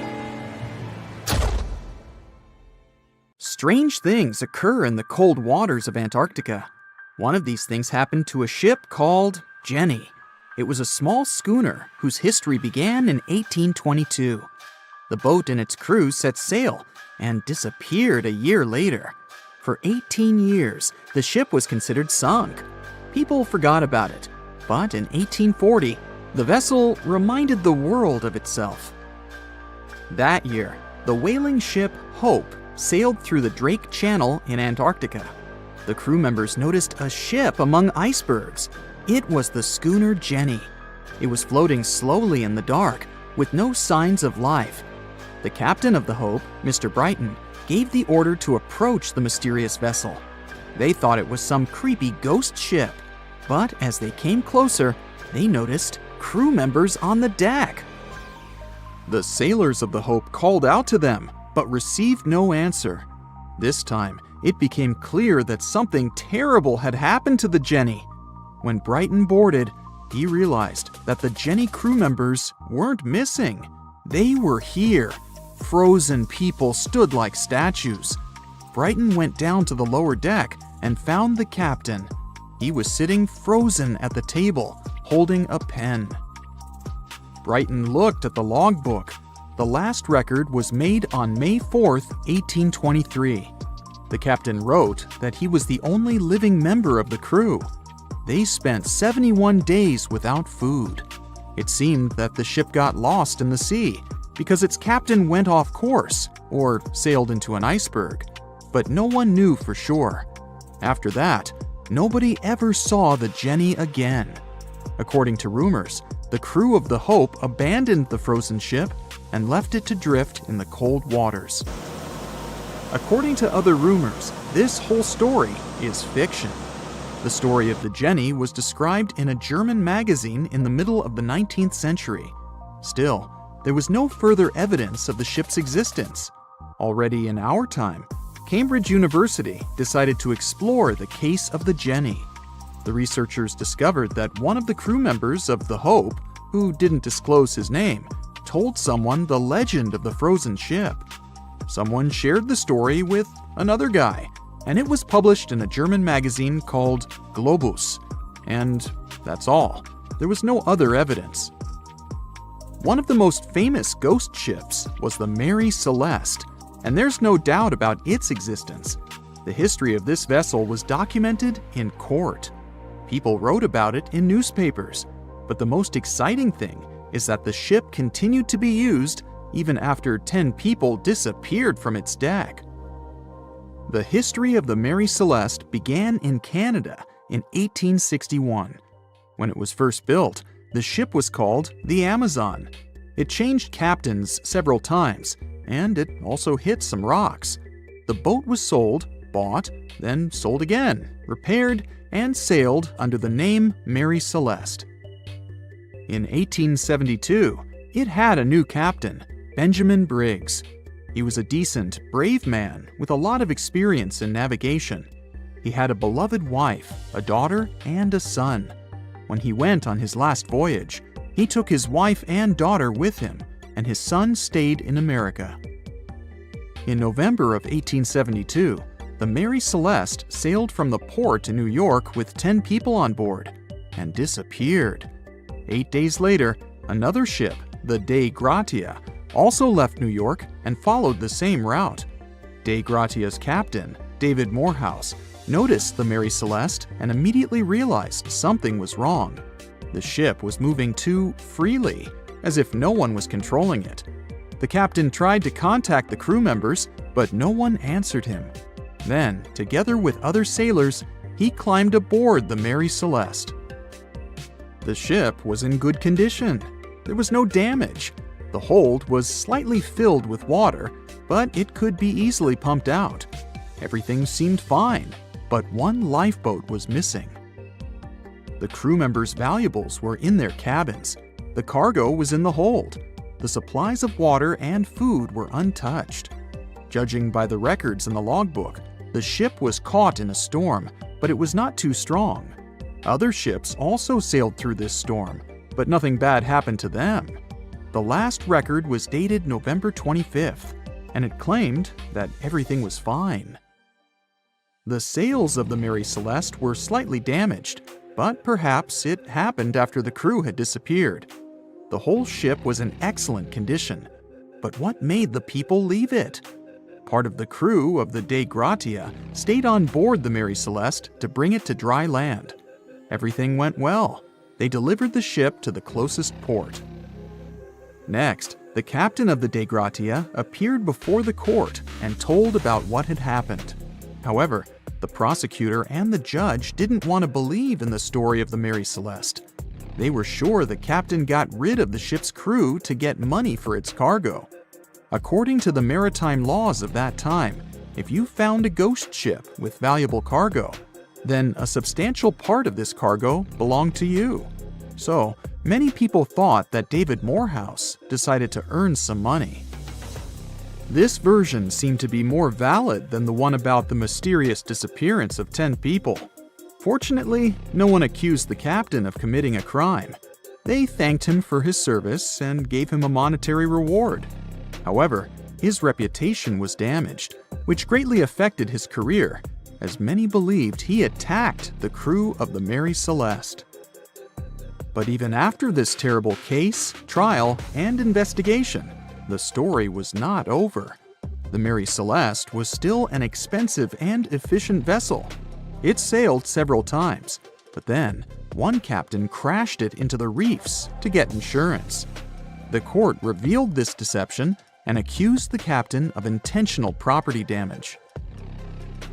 Strange things occur in the cold waters of Antarctica. One of these things happened to a ship called Jenny. It was a small schooner whose history began in 1822. The boat and its crew set sail and disappeared a year later. For 18 years, the ship was considered sunk. People forgot about it, but in 1840, the vessel reminded the world of itself. That year, the whaling ship Hope sailed through the Drake Channel in Antarctica. The crew members noticed a ship among icebergs. It was the schooner Jenny. It was floating slowly in the dark, with no signs of life. The captain of the Hope, Mr. Brighton, gave the order to approach the mysterious vessel. They thought it was some creepy ghost ship, but as they came closer, they noticed crew members on the deck. The sailors of the Hope called out to them, but received no answer. This time, it became clear that something terrible had happened to the Jenny. When Brighton boarded, he realized that the Jenny crew members weren't missing. They were here. Frozen people stood like statues. Brighton went down to the lower deck and found the captain. He was sitting frozen at the table, holding a pen. Brighton looked at the logbook. The last record was made on May 4th, 1823. The captain wrote that he was the only living member of the crew. They spent 71 days without food. It seemed that the ship got lost in the sea because its captain went off course or sailed into an iceberg, but no one knew for sure. After that, nobody ever saw the Jenny again. According to rumors, the crew of the Hope abandoned the frozen ship and left it to drift in the cold waters. According to other rumors, this whole story is fiction. The story of the Jenny was described in a German magazine in the middle of the 19th century. Still, there was no further evidence of the ship's existence. Already in our time, Cambridge University decided to explore the case of the Jenny. The researchers discovered that one of the crew members of the Hope, who didn't disclose his name, told someone the legend of the frozen ship. Someone shared the story with another guy, and it was published in a German magazine called Globus. And that's all. There was no other evidence. One of the most famous ghost ships was the Mary Celeste, and there's no doubt about its existence. The history of this vessel was documented in court. People wrote about it in newspapers, but the most exciting thing is that the ship continued to be used even after 10 people disappeared from its deck. The history of the Mary Celeste began in Canada in 1861. When it was first built, the ship was called the Amazon. It changed captains several times, and it also hit some rocks. The boat was sold, bought, then sold again, repaired, and sailed under the name Mary Celeste. In 1872, it had a new captain, Benjamin Briggs. He was a decent, brave man with a lot of experience in navigation. He had a beloved wife, a daughter, and a son. When he went on his last voyage, he took his wife and daughter with him, and his son stayed in America. In November of 1872, the Mary Celeste sailed from the port in New York with 10 people on board and disappeared. 8 days later, another ship, the Dei Gratia, also left New York and followed the same route. Dei Gratia's captain, David Morehouse, noticed the Mary Celeste and immediately realized something was wrong. The ship was moving too freely, as if no one was controlling it. The captain tried to contact the crew members, but no one answered him. Then, together with other sailors, he climbed aboard the Mary Celeste. The ship was in good condition. There was no damage. The hold was slightly filled with water, but it could be easily pumped out. Everything seemed fine, but one lifeboat was missing. The crew members' valuables were in their cabins. The cargo was in the hold. The supplies of water and food were untouched. Judging by the records in the logbook, the ship was caught in a storm, but it was not too strong. Other ships also sailed through this storm, but nothing bad happened to them. The last record was dated November 25th, and it claimed that everything was fine. The sails of the Mary Celeste were slightly damaged, but perhaps it happened after the crew had disappeared. The whole ship was in excellent condition, but what made the people leave it? Part of the crew of the Dei Gratia stayed on board the Mary Celeste to bring it to dry land. Everything went well. They delivered the ship to the closest port. Next, the captain of the Dei Gratia appeared before the court and told about what had happened. However, the prosecutor and the judge didn't want to believe in the story of the Mary Celeste. They were sure the captain got rid of the ship's crew to get money for its cargo. According to the maritime laws of that time, if you found a ghost ship with valuable cargo, then a substantial part of this cargo belonged to you. So, many people thought that David Morehouse decided to earn some money. This version seemed to be more valid than the one about the mysterious disappearance of 10 people. Fortunately, no one accused the captain of committing a crime. They thanked him for his service and gave him a monetary reward. However, his reputation was damaged, which greatly affected his career, as many believed he attacked the crew of the Mary Celeste. But even after this terrible case, trial, and investigation, the story was not over. The Mary Celeste was still an expensive and efficient vessel. It sailed several times, but then one captain crashed it into the reefs to get insurance. The court revealed this deception and accused the captain of intentional property damage.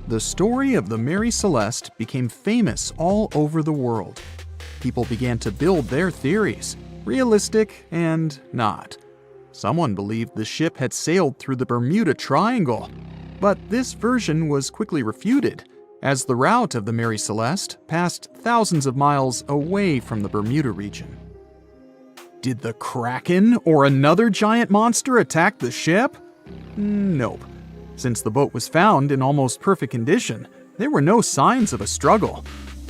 The story of the Mary Celeste became famous all over the world. People began to build their theories, realistic and not. Someone believed the ship had sailed through the Bermuda Triangle, but this version was quickly refuted, as the route of the Mary Celeste passed thousands of miles away from the Bermuda region. Did the Kraken or another giant monster attack the ship? Nope. Since the boat was found in almost perfect condition, there were no signs of a struggle.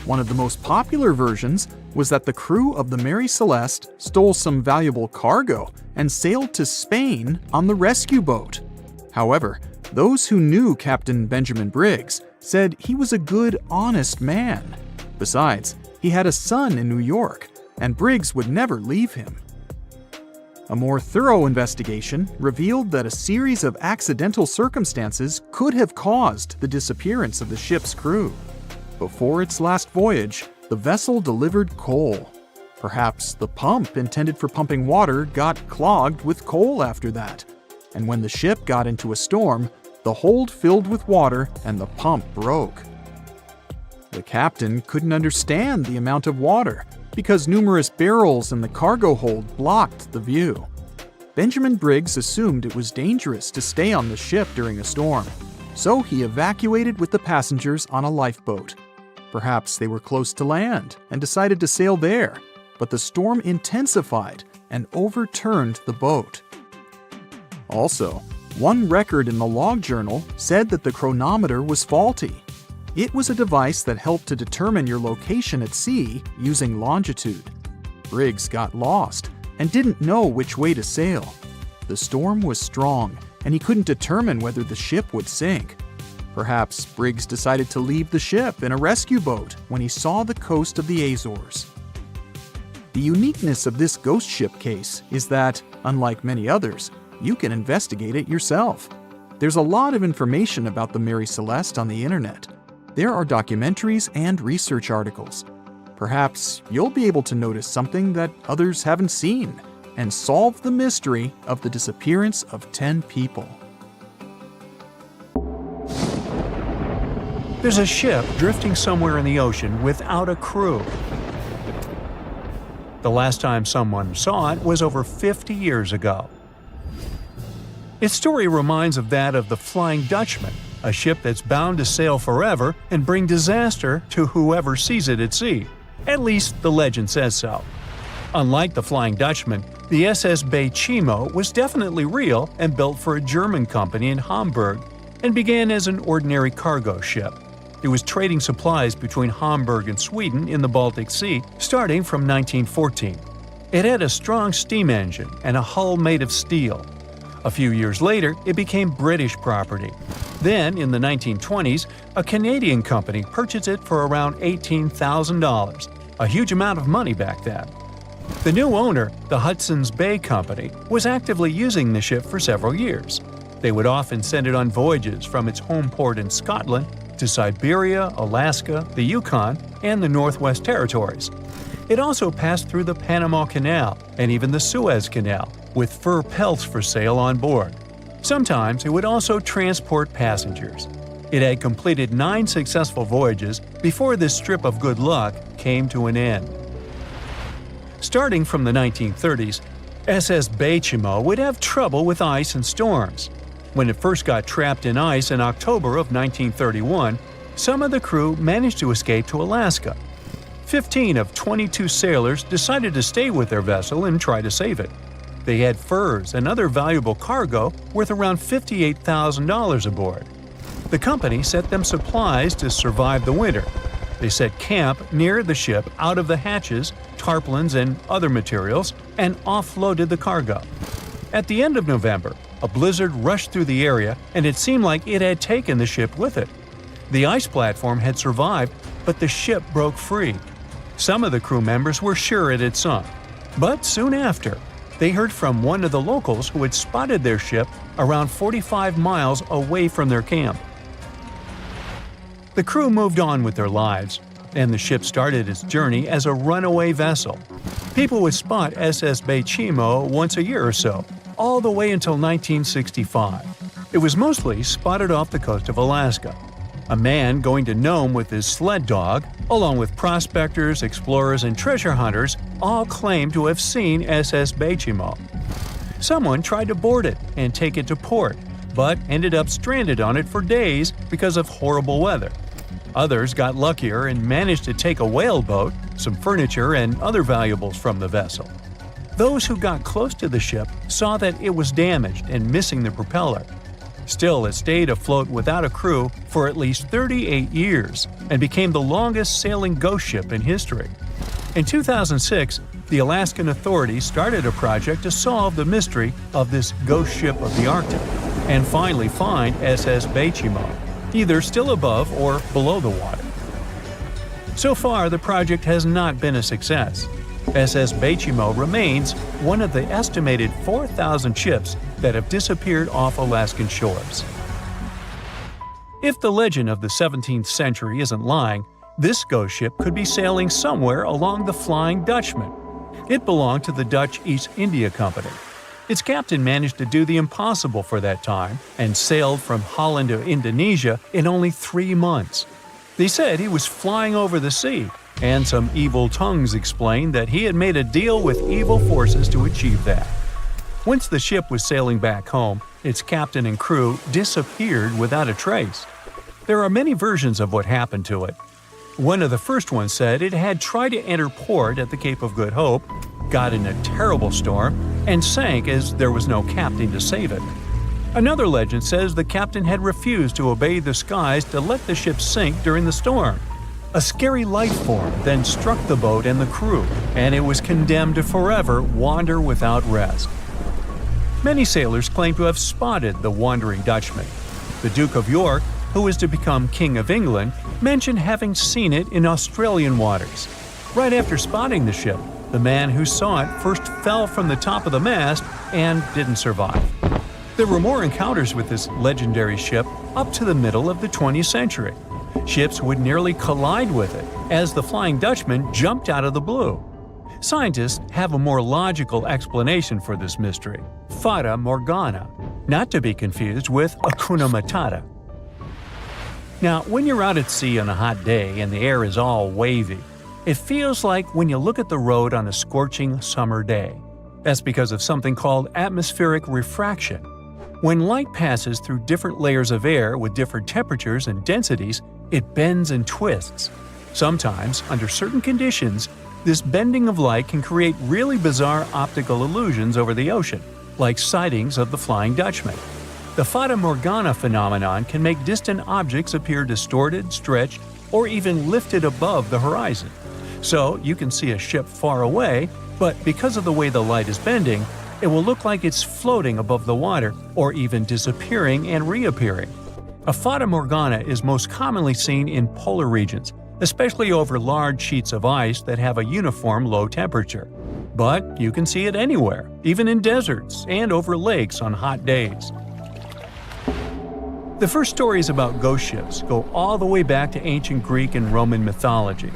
One of the most popular versions was that the crew of the Mary Celeste stole some valuable cargo and sailed to Spain on the rescue boat. However, those who knew Captain Benjamin Briggs said he was a good, honest man. Besides, he had a son in New York, and Briggs would never leave him. A more thorough investigation revealed that a series of accidental circumstances could have caused the disappearance of the ship's crew. Before its last voyage, the vessel delivered coal. Perhaps the pump intended for pumping water got clogged with coal after that, and when the ship got into a storm, the hold filled with water and the pump broke. The captain couldn't understand the amount of water because numerous barrels in the cargo hold blocked the view. Benjamin Briggs assumed it was dangerous to stay on the ship during a storm, so he evacuated with the passengers on a lifeboat. Perhaps they were close to land and decided to sail there, but the storm intensified and overturned the boat. Also, one record in the log journal said that the chronometer was faulty. It was a device that helped to determine your location at sea using longitude. Briggs got lost and didn't know which way to sail. The storm was strong, and he couldn't determine whether the ship would sink. Perhaps Briggs decided to leave the ship in a rescue boat when he saw the coast of the Azores. The uniqueness of this ghost ship case is that, unlike many others, you can investigate it yourself. There's a lot of information about the Mary Celeste on the internet. There are documentaries and research articles. Perhaps you'll be able to notice something that others haven't seen and solve the mystery of the disappearance of 10 people. There's a ship drifting somewhere in the ocean without a crew. The last time someone saw it was over 50 years ago. Its story reminds of that of the Flying Dutchman, a ship that's bound to sail forever and bring disaster to whoever sees it at sea. At least the legend says so. Unlike the Flying Dutchman, the SS Bay Chimo was definitely real and built for a German company in Hamburg and began as an ordinary cargo ship. It was trading supplies between Hamburg and Sweden in the Baltic Sea starting from 1914. It had a strong steam engine and a hull made of steel. A few years later, it became British property. Then, in the 1920s, a Canadian company purchased it for around $18,000, a huge amount of money back then. The new owner, the Hudson's Bay Company, was actively using the ship for several years. They would often send it on voyages from its home port in Scotland to Siberia, Alaska, the Yukon, and the Northwest Territories. It also passed through the Panama Canal and even the Suez Canal, with fur pelts for sale on board. Sometimes it would also transport passengers. It had completed 9 successful voyages before this strip of good luck came to an end. Starting from the 1930s, SS Bachimo would have trouble with ice and storms. When it first got trapped in ice in October of 1931, some of the crew managed to escape to Alaska. 15 of 22 sailors decided to stay with their vessel and try to save it. They had furs and other valuable cargo worth around $58,000 aboard. The company sent them supplies to survive the winter. They set camp near the ship out of the hatches, tarpaulins, and other materials, and offloaded the cargo. At the end of November, a blizzard rushed through the area, and it seemed like it had taken the ship with it. The ice platform had survived, but the ship broke free. Some of the crew members were sure it had sunk. But soon after, they heard from one of the locals who had spotted their ship around 45 miles away from their camp. The crew moved on with their lives, and the ship started its journey as a runaway vessel. People would spot SS Bachimo once a year or so, all the way until 1965. It was mostly spotted off the coast of Alaska. A man going to Nome with his sled dog, along with prospectors, explorers, and treasure hunters, all claimed to have seen SS Bachimo. Someone tried to board it and take it to port, but ended up stranded on it for days because of horrible weather. Others got luckier and managed to take a whaleboat, some furniture, and other valuables from the vessel. Those who got close to the ship saw that it was damaged and missing the propeller. Still, it stayed afloat without a crew for at least 38 years and became the longest sailing ghost ship in history. In 2006, the Alaskan authorities started a project to solve the mystery of this ghost ship of the Arctic and finally find SS Bachimo, either still above or below the water. So far, the project has not been a success. SS Bachimo remains one of the estimated 4,000 ships that have disappeared off Alaskan shores. If the legend of the 17th century isn't lying, this ghost ship could be sailing somewhere along the Flying Dutchman. It belonged to the Dutch East India Company. Its captain managed to do the impossible for that time and sailed from Holland to Indonesia in only 3 months. They said he was flying over the sea, and some evil tongues explained that he had made a deal with evil forces to achieve that. Once the ship was sailing back home, its captain and crew disappeared without a trace. There are many versions of what happened to it. One of the first ones said it had tried to enter port at the Cape of Good Hope, got in a terrible storm, and sank as there was no captain to save it. Another legend says the captain had refused to obey the skies to let the ship sink during the storm. A scary life form then struck the boat and the crew, and it was condemned to forever wander without rest. Many sailors claim to have spotted the Wandering Dutchman. The Duke of York, who was to become King of England, mentioned having seen it in Australian waters. Right after spotting the ship, the man who saw it first fell from the top of the mast and didn't survive. There were more encounters with this legendary ship up to the middle of the 20th century. Ships would nearly collide with it as the Flying Dutchman jumped out of the blue. Scientists have a more logical explanation for this mystery: Fata Morgana, not to be confused with Hakuna Matata. Now, when you're out at sea on a hot day and the air is all wavy, it feels like when you look at the road on a scorching summer day. That's because of something called atmospheric refraction. When light passes through different layers of air with different temperatures and densities, it bends and twists. Sometimes, under certain conditions, this bending of light can create really bizarre optical illusions over the ocean, like sightings of the Flying Dutchman. The Fata Morgana phenomenon can make distant objects appear distorted, stretched, or even lifted above the horizon. So you can see a ship far away, but because of the way the light is bending, it will look like it's floating above the water or even disappearing and reappearing. A Fata Morgana is most commonly seen in polar regions, especially over large sheets of ice that have a uniform low temperature. But you can see it anywhere, even in deserts and over lakes on hot days. The first stories about ghost ships go all the way back to ancient Greek and Roman mythology.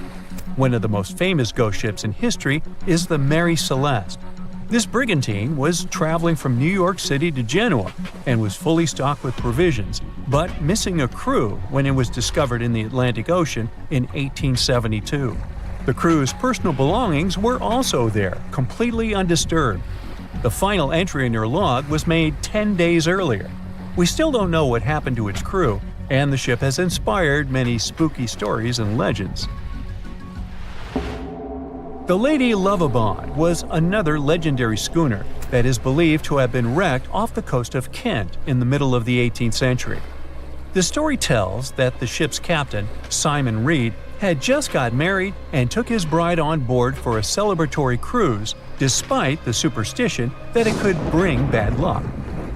One of the most famous ghost ships in history is the Mary Celeste. This brigantine was traveling from New York City to Genoa and was fully stocked with provisions, but missing a crew when it was discovered in the Atlantic Ocean in 1872. The crew's personal belongings were also there, completely undisturbed. The final entry in their log was made 10 days earlier. We still don't know what happened to its crew, and the ship has inspired many spooky stories and legends. The Lady Lovibond was another legendary schooner that is believed to have been wrecked off the coast of Kent in the middle of the 18th century. The story tells that the ship's captain, Simon Reed, had just got married and took his bride on board for a celebratory cruise, despite the superstition that it could bring bad luck.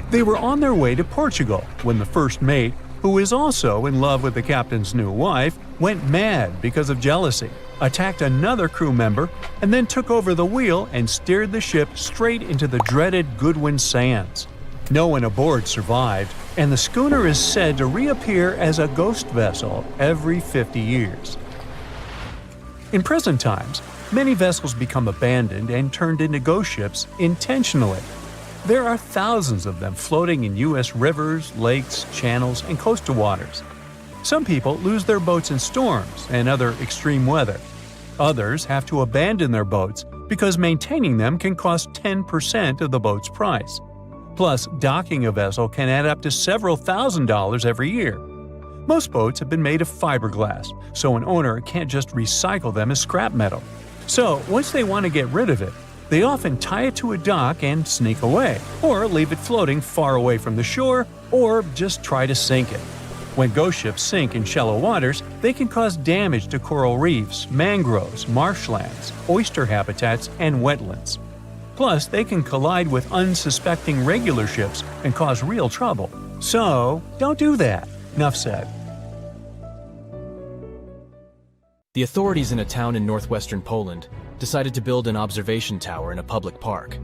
They were on their way to Portugal when the first mate, who is also in love with the captain's new wife, went mad because of jealousy, attacked another crew member, and then took over the wheel and steered the ship straight into the dreaded Goodwin Sands. No one aboard survived, and the schooner is said to reappear as a ghost vessel every 50 years. In present times, many vessels become abandoned and turned into ghost ships intentionally. There are thousands of them floating in U.S. rivers, lakes, channels, and coastal waters. Some people lose their boats in storms and other extreme weather. Others have to abandon their boats because maintaining them can cost 10% of the boat's price. Plus, docking a vessel can add up to several $1,000s every year. Most boats have been made of fiberglass, so an owner can't just recycle them as scrap metal. So, once they want to get rid of it, they often tie it to a dock and sneak away, or leave it floating far away from the shore, or just try to sink it. When ghost ships sink in shallow waters, they can cause damage to coral reefs, mangroves, marshlands, oyster habitats, and wetlands. Plus, they can collide with unsuspecting regular ships and cause real trouble. So, don't do that. Enough said. The authorities in a town in northwestern Poland decided to build an observation tower in a public park.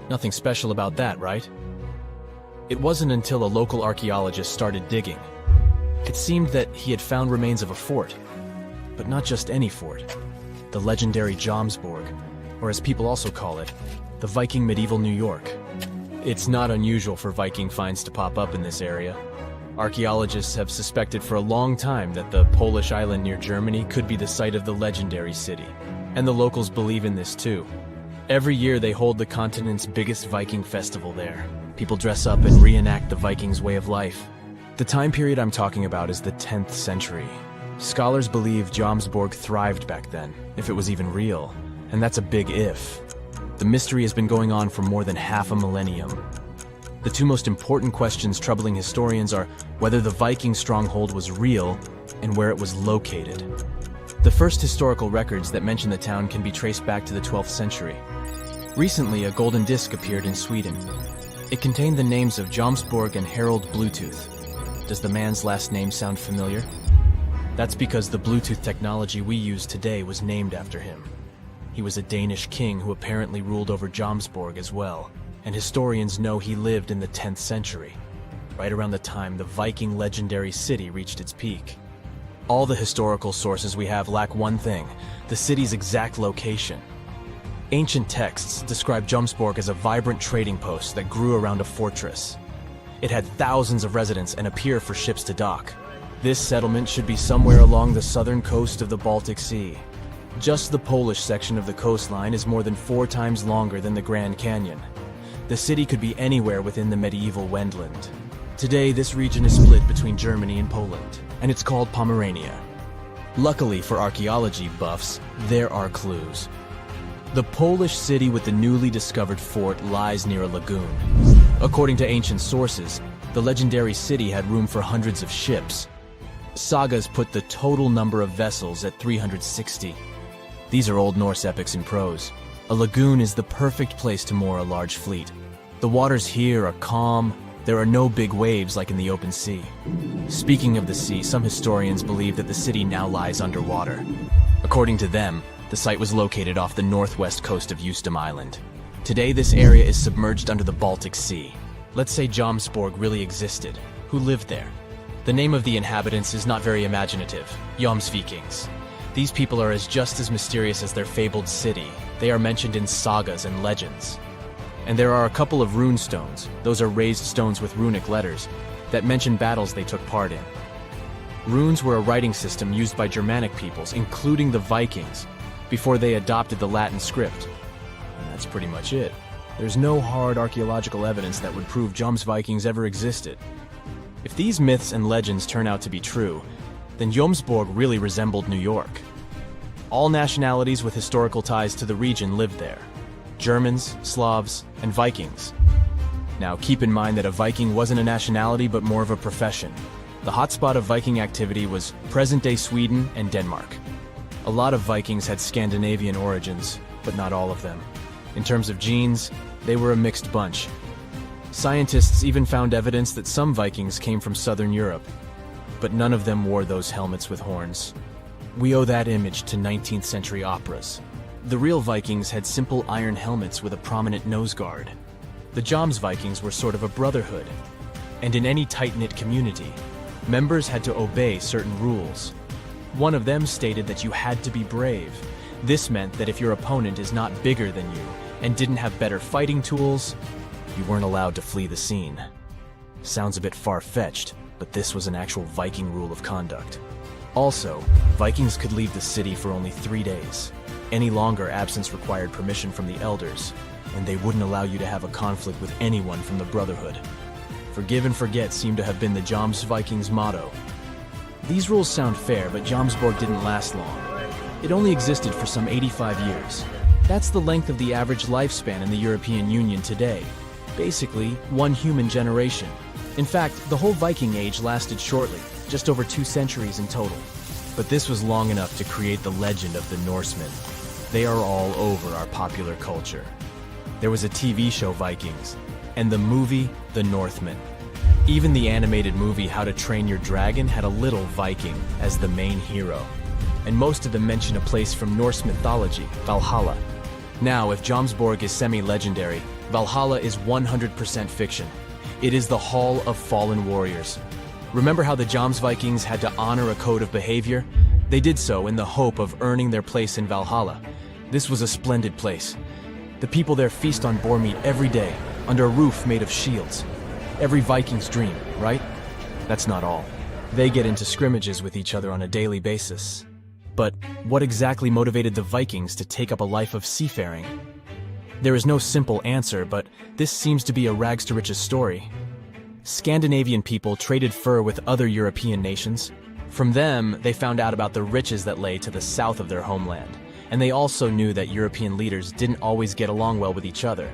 Nothing special about that, right? It wasn't until a local archaeologist started digging. It seemed that he had found remains of a fort, but not just any fort. The legendary Jomsborg, or as people also call it, the Viking medieval New York. It's not unusual for Viking finds to pop up in this area. Archaeologists have suspected for a long time that the Polish island near Germany could be the site of the legendary city, and the locals believe in this too. Every year they hold the continent's biggest Viking festival there. People dress up and reenact the Vikings' way of life. The time period I'm talking about is the 10th century. Scholars believe Jomsborg thrived back then, if it was even real, and that's a big if. The mystery has been going on for more than half a millennium. The two most important questions troubling historians are whether the Viking stronghold was real and where it was located. The first historical records that mention the town can be traced back to the 12th century. Recently, a golden disc appeared in Sweden. It contained the names of Jomsborg and Harold Bluetooth. Does the man's last name sound familiar? That's because the Bluetooth technology we use today was named after him. He was a Danish king who apparently ruled over Jomsborg as well, and historians know he lived in the 10th century, right around the time the Viking legendary city reached its peak. All the historical sources we have lack one thing: the city's exact location. Ancient texts describe Jomsborg as a vibrant trading post that grew around a fortress. It had thousands of residents and a pier for ships to dock. This settlement should be somewhere along the southern coast of the Baltic Sea. Just the Polish section of the coastline is more than 4 times longer than the Grand Canyon. The city could be anywhere within the medieval Wendland. Today, this region is split between Germany and Poland, and it's called Pomerania. Luckily for archaeology buffs, there are clues. The Polish city with the newly discovered fort lies near a lagoon. According to ancient sources, the legendary city had room for hundreds of ships. Sagas put the total number of vessels at 360. These are Old Norse epics in prose. A lagoon is the perfect place to moor a large fleet. The waters here are calm. There are no big waves like in the open sea. Speaking of the sea, some historians believe that the city now lies underwater. According to them, the site was located off the northwest coast of Eustom Island. Today, this area is submerged under the Baltic Sea. Let's say Jomsborg really existed. Who lived there? The name of the inhabitants is not very imaginative: Jomsvikings. These people are just as mysterious as their fabled city. They are mentioned in sagas and legends. And there are a couple of rune stones, those are raised stones with runic letters, that mention battles they took part in. Runes were a writing system used by Germanic peoples, including the Vikings, before they adopted the Latin script. And that's pretty much it. There's no hard archaeological evidence that would prove Jomsvikings ever existed. If these myths and legends turn out to be true, then Jomsborg really resembled New York. All nationalities with historical ties to the region lived there: Germans, Slavs, and Vikings. Now keep in mind that a Viking wasn't a nationality but more of a profession. The hotspot of Viking activity was present-day Sweden and Denmark. A lot of Vikings had Scandinavian origins, but not all of them. In terms of genes, they were a mixed bunch. Scientists even found evidence that some Vikings came from southern Europe, but none of them wore those helmets with horns. We owe that image to 19th century operas. The real Vikings had simple iron helmets with a prominent nose guard. The Jomsvikings were sort of a brotherhood, and in any tight-knit community, members had to obey certain rules. One of them stated that you had to be brave. This meant that if your opponent is not bigger than you and didn't have better fighting tools, you weren't allowed to flee the scene. Sounds a bit far-fetched, but this was an actual Viking rule of conduct. Also, Vikings could leave the city for only 3 days. Any longer, absence required permission from the elders, and they wouldn't allow you to have a conflict with anyone from the Brotherhood. Forgive and forget seemed to have been the Jomsvikings' motto. These rules sound fair, but Jomsborg didn't last long. It only existed for some 85 years. That's the length of the average lifespan in the European Union today. Basically, 1 human generation. In fact, the whole Viking Age lasted shortly, just over 2 centuries in total. But this was long enough to create the legend of the Norsemen. They are all over our popular culture. There was a TV show, Vikings, and the movie, The Northman. Even the animated movie How to Train Your Dragon had a little Viking as the main hero. And most of them mention a place from Norse mythology, Valhalla. Now, if Jomsborg is semi-legendary, Valhalla is 100% fiction. It is the Hall of Fallen Warriors. Remember how the Jomsvikings had to honor a code of behavior? They did so in the hope of earning their place in Valhalla. This was a splendid place. The people there feast on boar meat every day, under a roof made of shields. Every Viking's dream, right? That's not all. They get into scrimmages with each other on a daily basis. But what exactly motivated the Vikings to take up a life of seafaring? There is no simple answer, but this seems to be a rags to riches story. Scandinavian people traded fur with other European nations. From them, they found out about the riches that lay to the south of their homeland. And they also knew that European leaders didn't always get along well with each other.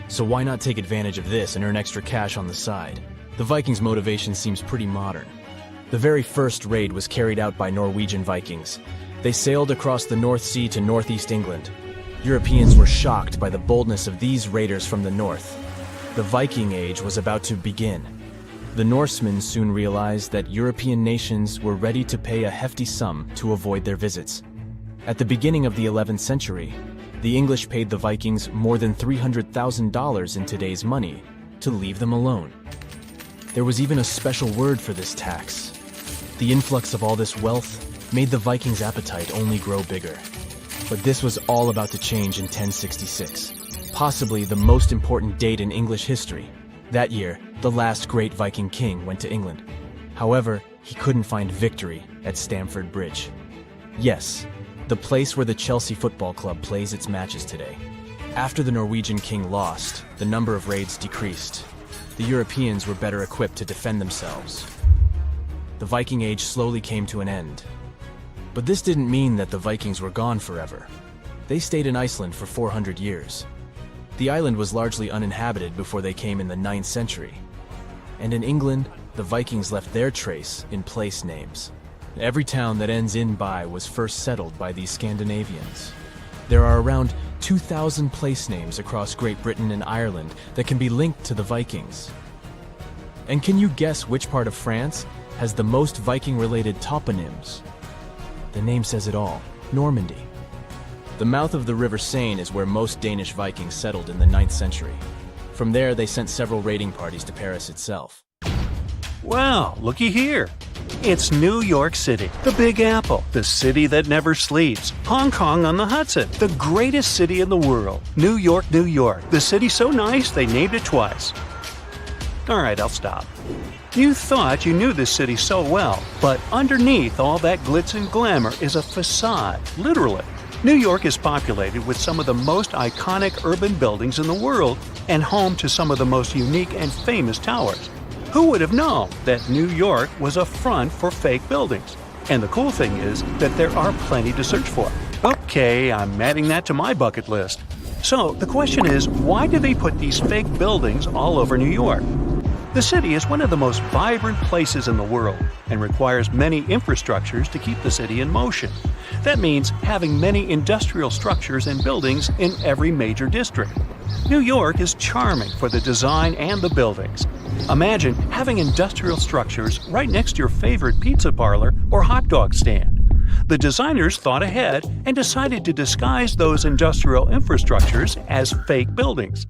So why not take advantage of this and earn extra cash on the side? The Vikings' motivation seems pretty modern. The very first raid was carried out by Norwegian Vikings. They sailed across the North Sea to northeast England. Europeans were shocked by the boldness of these raiders from the north. The Viking Age was about to begin. The Norsemen soon realized that European nations were ready to pay a hefty sum to avoid their visits. At the beginning of the 11th century, the English paid the Vikings more than $300,000 in today's money to leave them alone. There was even a special word for this tax. The influx of all this wealth made the Vikings' appetite only grow bigger. But this was all about to change in 1066, possibly the most important date in English history. That year, the last great Viking king went to England. However, he couldn't find victory at Stamford Bridge. Yes, the place where the Chelsea Football Club plays its matches today. After the Norwegian king lost, the number of raids decreased. The Europeans were better equipped to defend themselves. The Viking Age slowly came to an end. But this didn't mean that the Vikings were gone forever. They stayed in Iceland for 400 years. The island was largely uninhabited before they came in the 9th century. And in England, the Vikings left their trace in place names. Every town that ends in "by" was first settled by these Scandinavians. There are around 2,000 place names across Great Britain and Ireland that can be linked to the Vikings. And can you guess which part of France has the most Viking-related toponyms? The name says it all: Normandy. The mouth of the River Seine is where most Danish Vikings settled in the 9th century. From there, they sent several raiding parties to Paris itself. Wow, looky here. It's New York City, the Big Apple, the city that never sleeps. Hong Kong on the Hudson, the greatest city in the world. New York, New York, the city so nice they named it twice. All right, I'll stop. You thought you knew this city so well, but underneath all that glitz and glamour is a facade, literally. New York is populated with some of the most iconic urban buildings in the world and home to some of the most unique and famous towers. Who would have known that New York was a front for fake buildings? And the cool thing is that there are plenty to search for. Okay, I'm adding that to my bucket list. So the question is, why do they put these fake buildings all over New York? The city is one of the most vibrant places in the world and requires many infrastructures to keep the city in motion. That means having many industrial structures and buildings in every major district. New York is charming for the design and the buildings. Imagine having industrial structures right next to your favorite pizza parlor or hot dog stand. The designers thought ahead and decided to disguise those industrial infrastructures as fake buildings.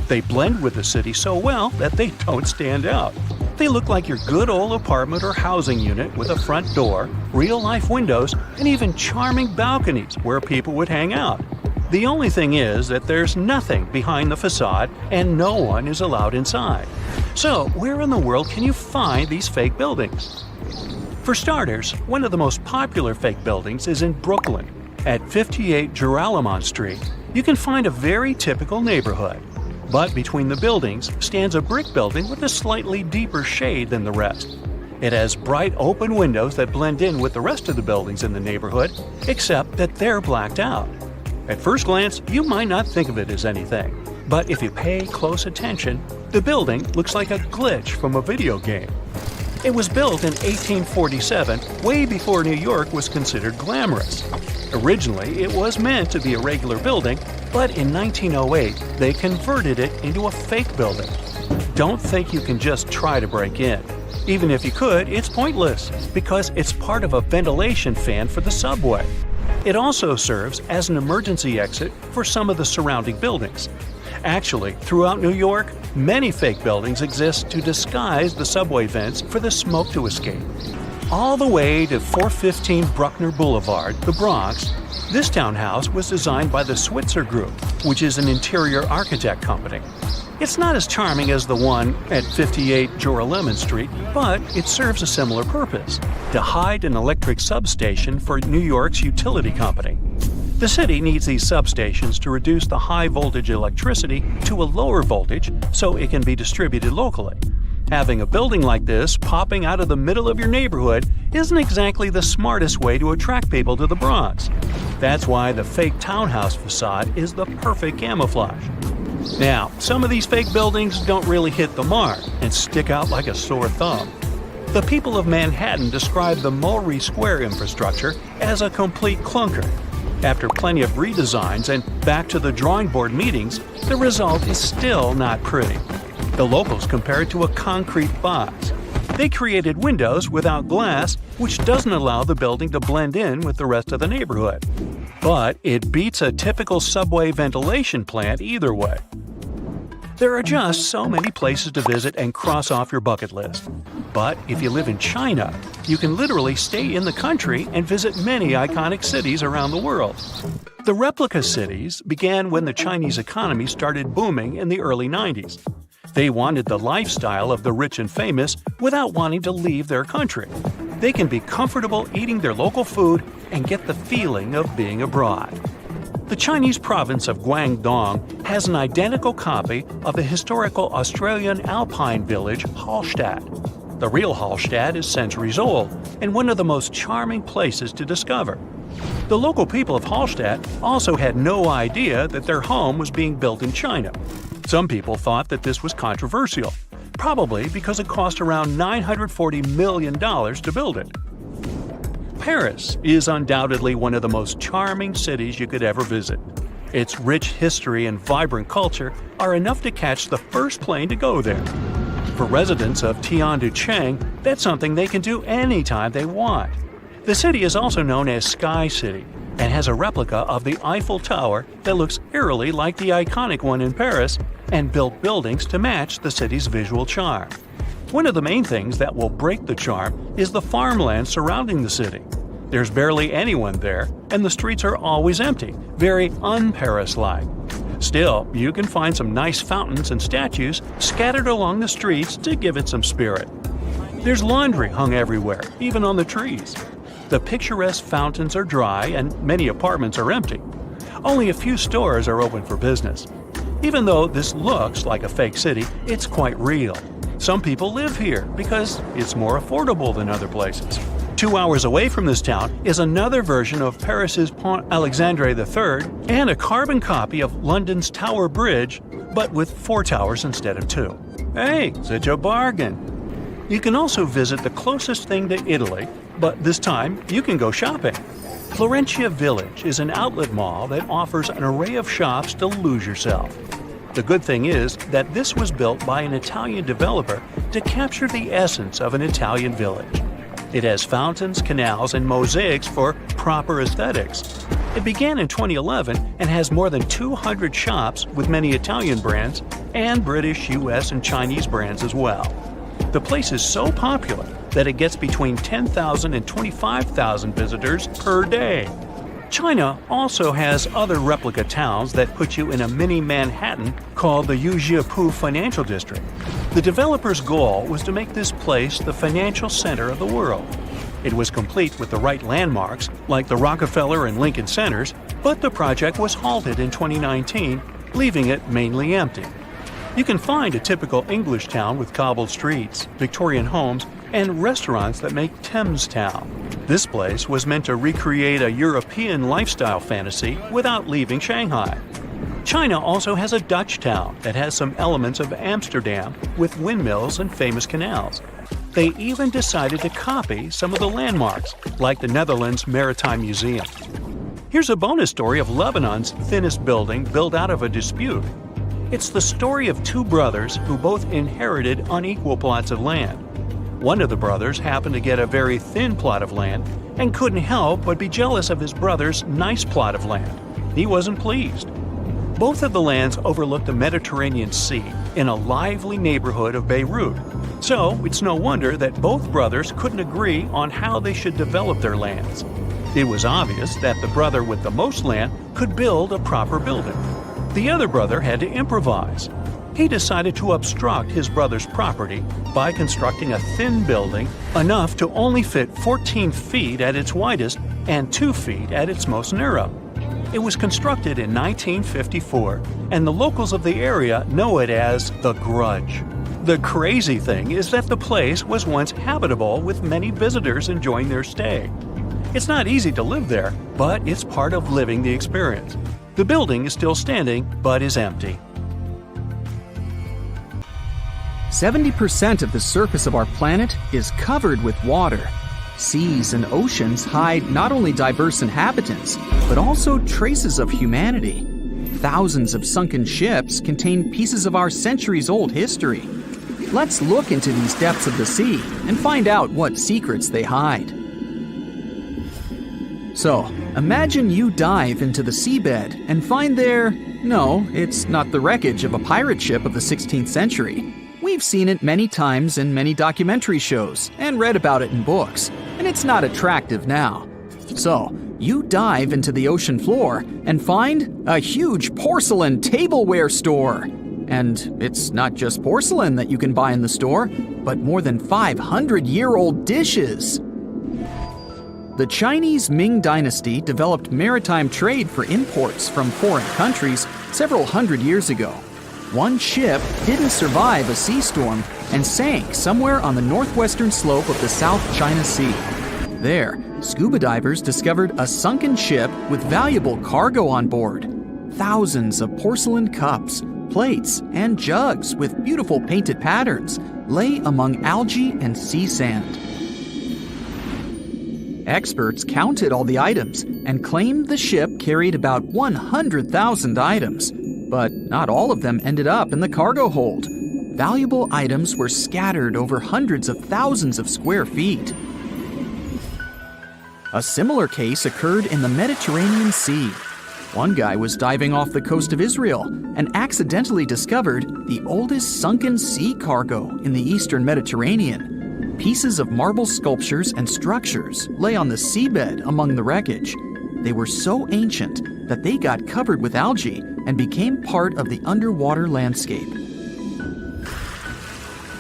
They blend with the city so well that they don't stand out. They look like your good old apartment or housing unit with a front door, real-life windows, and even charming balconies where people would hang out. The only thing is that there's nothing behind the facade and no one is allowed inside. So, where in the world can you find these fake buildings? For starters, one of the most popular fake buildings is in Brooklyn. At 58 Joralemon Street, you can find a very typical neighborhood. But between the buildings stands a brick building with a slightly deeper shade than the rest. It has bright open windows that blend in with the rest of the buildings in the neighborhood, except that they're blacked out. At first glance, you might not think of it as anything, but if you pay close attention, the building looks like a glitch from a video game. It was built in 1847, way before New York was considered glamorous. Originally, it was meant to be a regular building, but in 1908, they converted it into a fake building. Don't think you can just try to break in. Even if you could, it's pointless, because it's part of a ventilation fan for the subway. It also serves as an emergency exit for some of the surrounding buildings. Actually, throughout New York, many fake buildings exist to disguise the subway vents for the smoke to escape. All the way to 415 Bruckner Boulevard, the Bronx, this townhouse was designed by the Switzer Group, which is an interior architect company. It's not as charming as the one at 58 Joralemon Street, but it serves a similar purpose: to hide an electric substation for New York's utility company. The city needs these substations to reduce the high voltage electricity to a lower voltage so it can be distributed locally. Having a building like this popping out of the middle of your neighborhood isn't exactly the smartest way to attract people to the Bronx. That's why the fake townhouse facade is the perfect camouflage. Now, some of these fake buildings don't really hit the mark and stick out like a sore thumb. The people of Manhattan describe the Mulberry Square infrastructure as a complete clunker. After plenty of redesigns and back to the drawing board meetings, the result is still not pretty. The locals compare it to a concrete box. They created windows without glass, which doesn't allow the building to blend in with the rest of the neighborhood. But it beats a typical subway ventilation plant either way. There are just so many places to visit and cross off your bucket list. But if you live in China, you can literally stay in the country and visit many iconic cities around the world. The replica cities began when the Chinese economy started booming in the early 90s. They wanted the lifestyle of the rich and famous without wanting to leave their country. They can be comfortable eating their local food and get the feeling of being abroad. The Chinese province of Guangdong has an identical copy of the historical Australian alpine village Hallstatt. The real Hallstatt is centuries old and one of the most charming places to discover. The local people of Hallstatt also had no idea that their home was being built in China. Some people thought that this was controversial, probably because it cost around $940 million to build it. Paris is undoubtedly one of the most charming cities you could ever visit. Its rich history and vibrant culture are enough to catch the first plane to go there. For residents of Tianducheng, that's something they can do anytime they want. The city is also known as Sky City and has a replica of the Eiffel Tower that looks eerily like the iconic one in Paris and built buildings to match the city's visual charm. One of the main things that will break the charm is the farmland surrounding the city. There's barely anyone there, and the streets are always empty, very un-Paris-like. Still, you can find some nice fountains and statues scattered along the streets to give it some spirit. There's laundry hung everywhere, even on the trees. The picturesque fountains are dry and many apartments are empty. Only a few stores are open for business. Even though this looks like a fake city, it's quite real. Some people live here because it's more affordable than other places. 2 hours away from this town is another version of Paris's Pont Alexandre III and a carbon copy of London's Tower Bridge, but with 4 towers instead of 2. Hey, such a bargain! You can also visit the closest thing to Italy, but this time you can go shopping. Florentia Village is an outlet mall that offers an array of shops to lose yourself. The good thing is that this was built by an Italian developer to capture the essence of an Italian village. It has fountains, canals, and mosaics for proper aesthetics. It began in 2011 and has more than 200 shops with many Italian brands and British, US, and Chinese brands as well. The place is so popular that it gets between 10,000 and 25,000 visitors per day. China also has other replica towns that put you in a mini Manhattan called the Yujiapu Financial District. The developer's goal was to make this place the financial center of the world. It was complete with the right landmarks, like the Rockefeller and Lincoln Centers, but the project was halted in 2019, leaving it mainly empty. You can find a typical English town with cobbled streets, Victorian homes, and restaurants that make Thames Town. This place was meant to recreate a European lifestyle fantasy without leaving Shanghai. China also has a Dutch town that has some elements of Amsterdam with windmills and famous canals. They even decided to copy some of the landmarks, like the Netherlands Maritime Museum. Here's a bonus story of Lebanon's thinnest building built out of a dispute. It's the story of 2 brothers who both inherited unequal plots of land. One of the brothers happened to get a very thin plot of land and couldn't help but be jealous of his brother's nice plot of land. He wasn't pleased. Both of the lands overlooked the Mediterranean Sea in a lively neighborhood of Beirut. So it's no wonder that both brothers couldn't agree on how they should develop their lands. It was obvious that the brother with the most land could build a proper building. The other brother had to improvise. He decided to obstruct his brother's property by constructing a thin building enough to only fit 14 feet at its widest and 2 feet at its most narrow. It was constructed in 1954, and the locals of the area know it as the Grudge. The crazy thing is that the place was once habitable with many visitors enjoying their stay. It's not easy to live there, but it's part of living the experience. The building is still standing, but is empty. 70% of the surface of our planet is covered with water. Seas and oceans hide not only diverse inhabitants, but also traces of humanity. Thousands of sunken ships contain pieces of our centuries-old history. Let's look into these depths of the sea and find out what secrets they hide. So, imagine you dive into the seabed and find there, no, it's not the wreckage of a pirate ship of the 16th century. We've seen it many times in many documentary shows and read about it in books, and it's not attractive now. So, you dive into the ocean floor and find a huge porcelain tableware store. And it's not just porcelain that you can buy in the store, but more than 500-year-old dishes. The Chinese Ming Dynasty developed maritime trade for imports from foreign countries several hundred years ago. One ship didn't survive a sea storm and sank somewhere on the northwestern slope of the South China Sea. There, scuba divers discovered a sunken ship with valuable cargo on board. Thousands of porcelain cups, plates, and jugs with beautiful painted patterns lay among algae and sea sand. Experts counted all the items and claimed the ship carried about 100,000 items, but not all of them ended up in the cargo hold. Valuable items were scattered over hundreds of thousands of square feet. A similar case occurred in the Mediterranean Sea. One guy was diving off the coast of Israel and accidentally discovered the oldest sunken sea cargo in the eastern Mediterranean. Pieces of marble sculptures and structures lay on the seabed among the wreckage. They were so ancient that they got covered with algae and became part of the underwater landscape.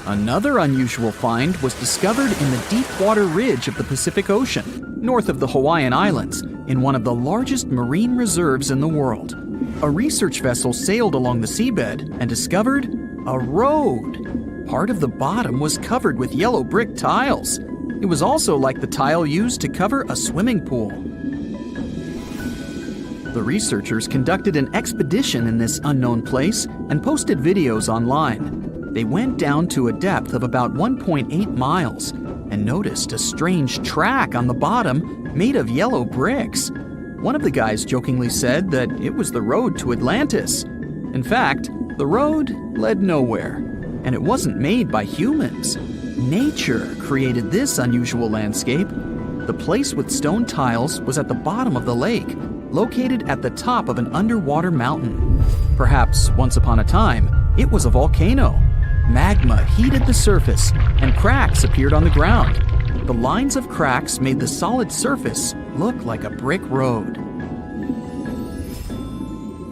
Another unusual find was discovered in the deep water ridge of the Pacific Ocean, north of the Hawaiian Islands, in one of the largest marine reserves in the world. A research vessel sailed along the seabed and discovered a road. Part of the bottom was covered with yellow brick tiles. It was also like the tile used to cover a swimming pool. The researchers conducted an expedition in this unknown place and posted videos online. They went down to a depth of about 1.8 miles and noticed a strange track on the bottom made of yellow bricks. One of the guys jokingly said that it was the road to Atlantis. In fact, the road led nowhere, and it wasn't made by humans. Nature created this unusual landscape. The place with stone tiles was at the bottom of the lake, located at the top of an underwater mountain. Perhaps once upon a time, it was a volcano. Magma heated the surface, and cracks appeared on the ground. The lines of cracks made the solid surface look like a brick road.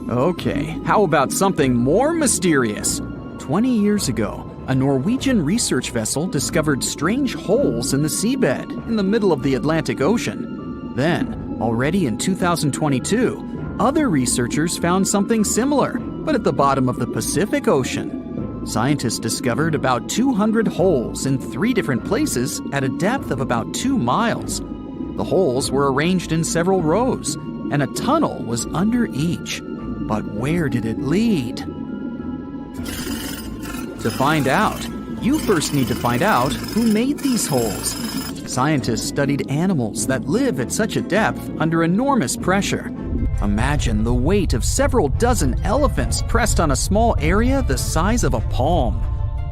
Okay, how about something more mysterious? 20 years ago, a Norwegian research vessel discovered strange holes in the seabed in the middle of the Atlantic Ocean. Then, already in 2022, other researchers found something similar, but at the bottom of the Pacific Ocean. Scientists discovered about 200 holes in 3 different places at a depth of about 2 miles. The holes were arranged in several rows, and a tunnel was under each. But where did it lead? To find out, you first need to find out who made these holes. Scientists studied animals that live at such a depth under enormous pressure. Imagine the weight of several dozen elephants pressed on a small area the size of a palm.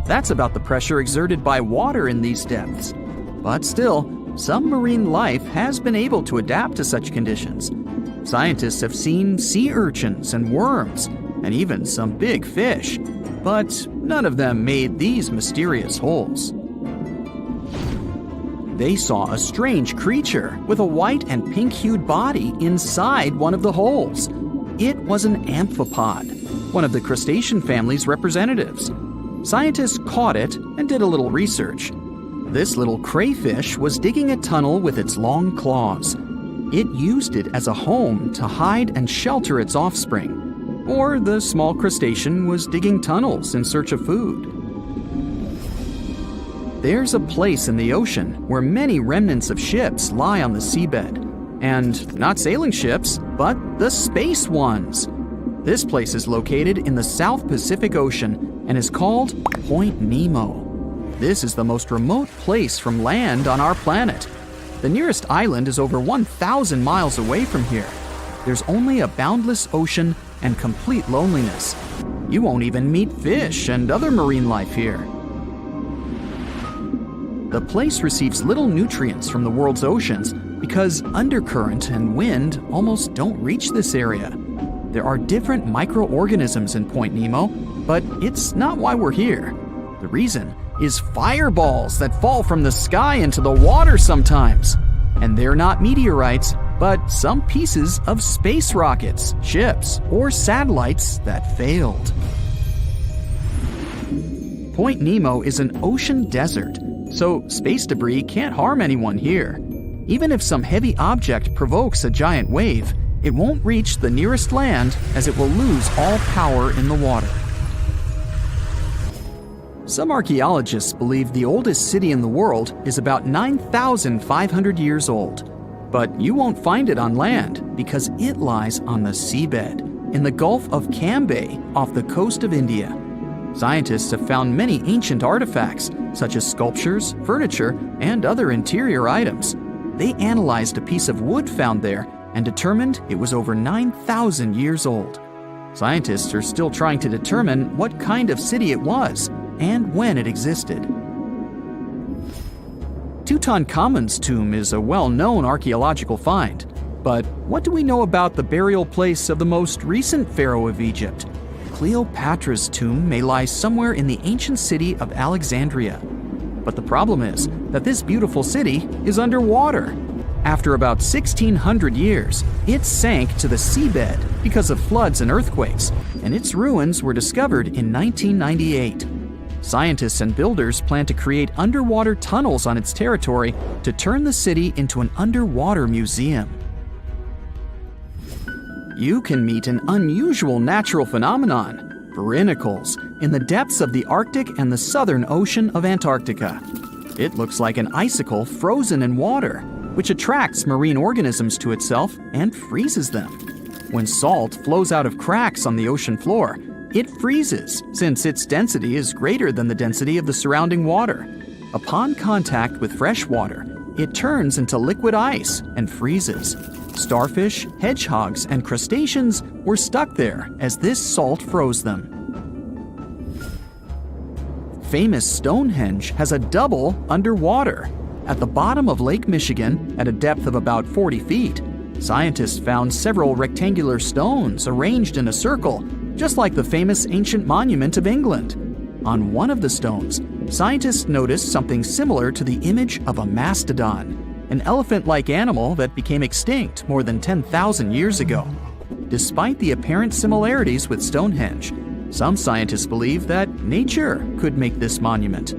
That's about the pressure exerted by water in these depths. But still, some marine life has been able to adapt to such conditions. Scientists have seen sea urchins and worms, and even some big fish. But none of them made these mysterious holes. They saw a strange creature with a white and pink-hued body inside one of the holes. It was an amphipod, one of the crustacean family's representatives. Scientists caught it and did a little research. This little crayfish was digging a tunnel with its long claws. It used it as a home to hide and shelter its offspring. Or the small crustacean was digging tunnels in search of food. There's a place in the ocean where many remnants of ships lie on the seabed. And not sailing ships, but the space ones. This place is located in the South Pacific Ocean and is called Point Nemo. This is the most remote place from land on our planet. The nearest island is over 1,000 miles away from here. there's only a boundless ocean and complete loneliness. You won't even meet fish and other marine life here. The place receives little nutrients from the world's oceans because undercurrent and wind almost don't reach this area. There are different microorganisms in Point Nemo, but it's not why we're here. The reason is fireballs that fall from the sky into the water sometimes. And they're not meteorites, but some pieces of space rockets, ships, or satellites that failed. Point Nemo is an ocean desert, so space debris can't harm anyone here. Even if some heavy object provokes a giant wave, it won't reach the nearest land as it will lose all power in the water. Some archaeologists believe the oldest city in the world is about 9,500 years old. But you won't find it on land because it lies on the seabed in the Gulf of Cambay off the coast of India. Scientists have found many ancient artifacts, such as sculptures, furniture, and other interior items. They analyzed a piece of wood found there and determined it was over 9,000 years old. Scientists are still trying to determine what kind of city it was and when it existed. Tutankhamun's tomb is a well-known archaeological find, but what do we know about the burial place of the most recent pharaoh of Egypt? Cleopatra's tomb may lie somewhere in the ancient city of Alexandria. But the problem is that this beautiful city is underwater. After about 1,600 years, it sank to the seabed because of floods and earthquakes, and its ruins were discovered in 1998. Scientists and builders plan to create underwater tunnels on its territory to turn the city into an underwater museum. You can meet an unusual natural phenomenon, barnacles, in the depths of the Arctic and the southern ocean of Antarctica. It looks like an icicle frozen in water, which attracts marine organisms to itself and freezes them. When salt flows out of cracks on the ocean floor, it freezes since its density is greater than the density of the surrounding water. Upon contact with fresh water, it turns into liquid ice and freezes. Starfish, hedgehogs, and crustaceans were stuck there as this salt froze them. Famous Stonehenge has a double underwater. At the bottom of Lake Michigan, at a depth of about 40 feet, scientists found several rectangular stones arranged in a circle, just like the famous ancient monument of England. On one of the stones, scientists noticed something similar to the image of a mastodon, an elephant-like animal that became extinct more than 10,000 years ago. Despite the apparent similarities with Stonehenge, some scientists believe that nature could make this monument.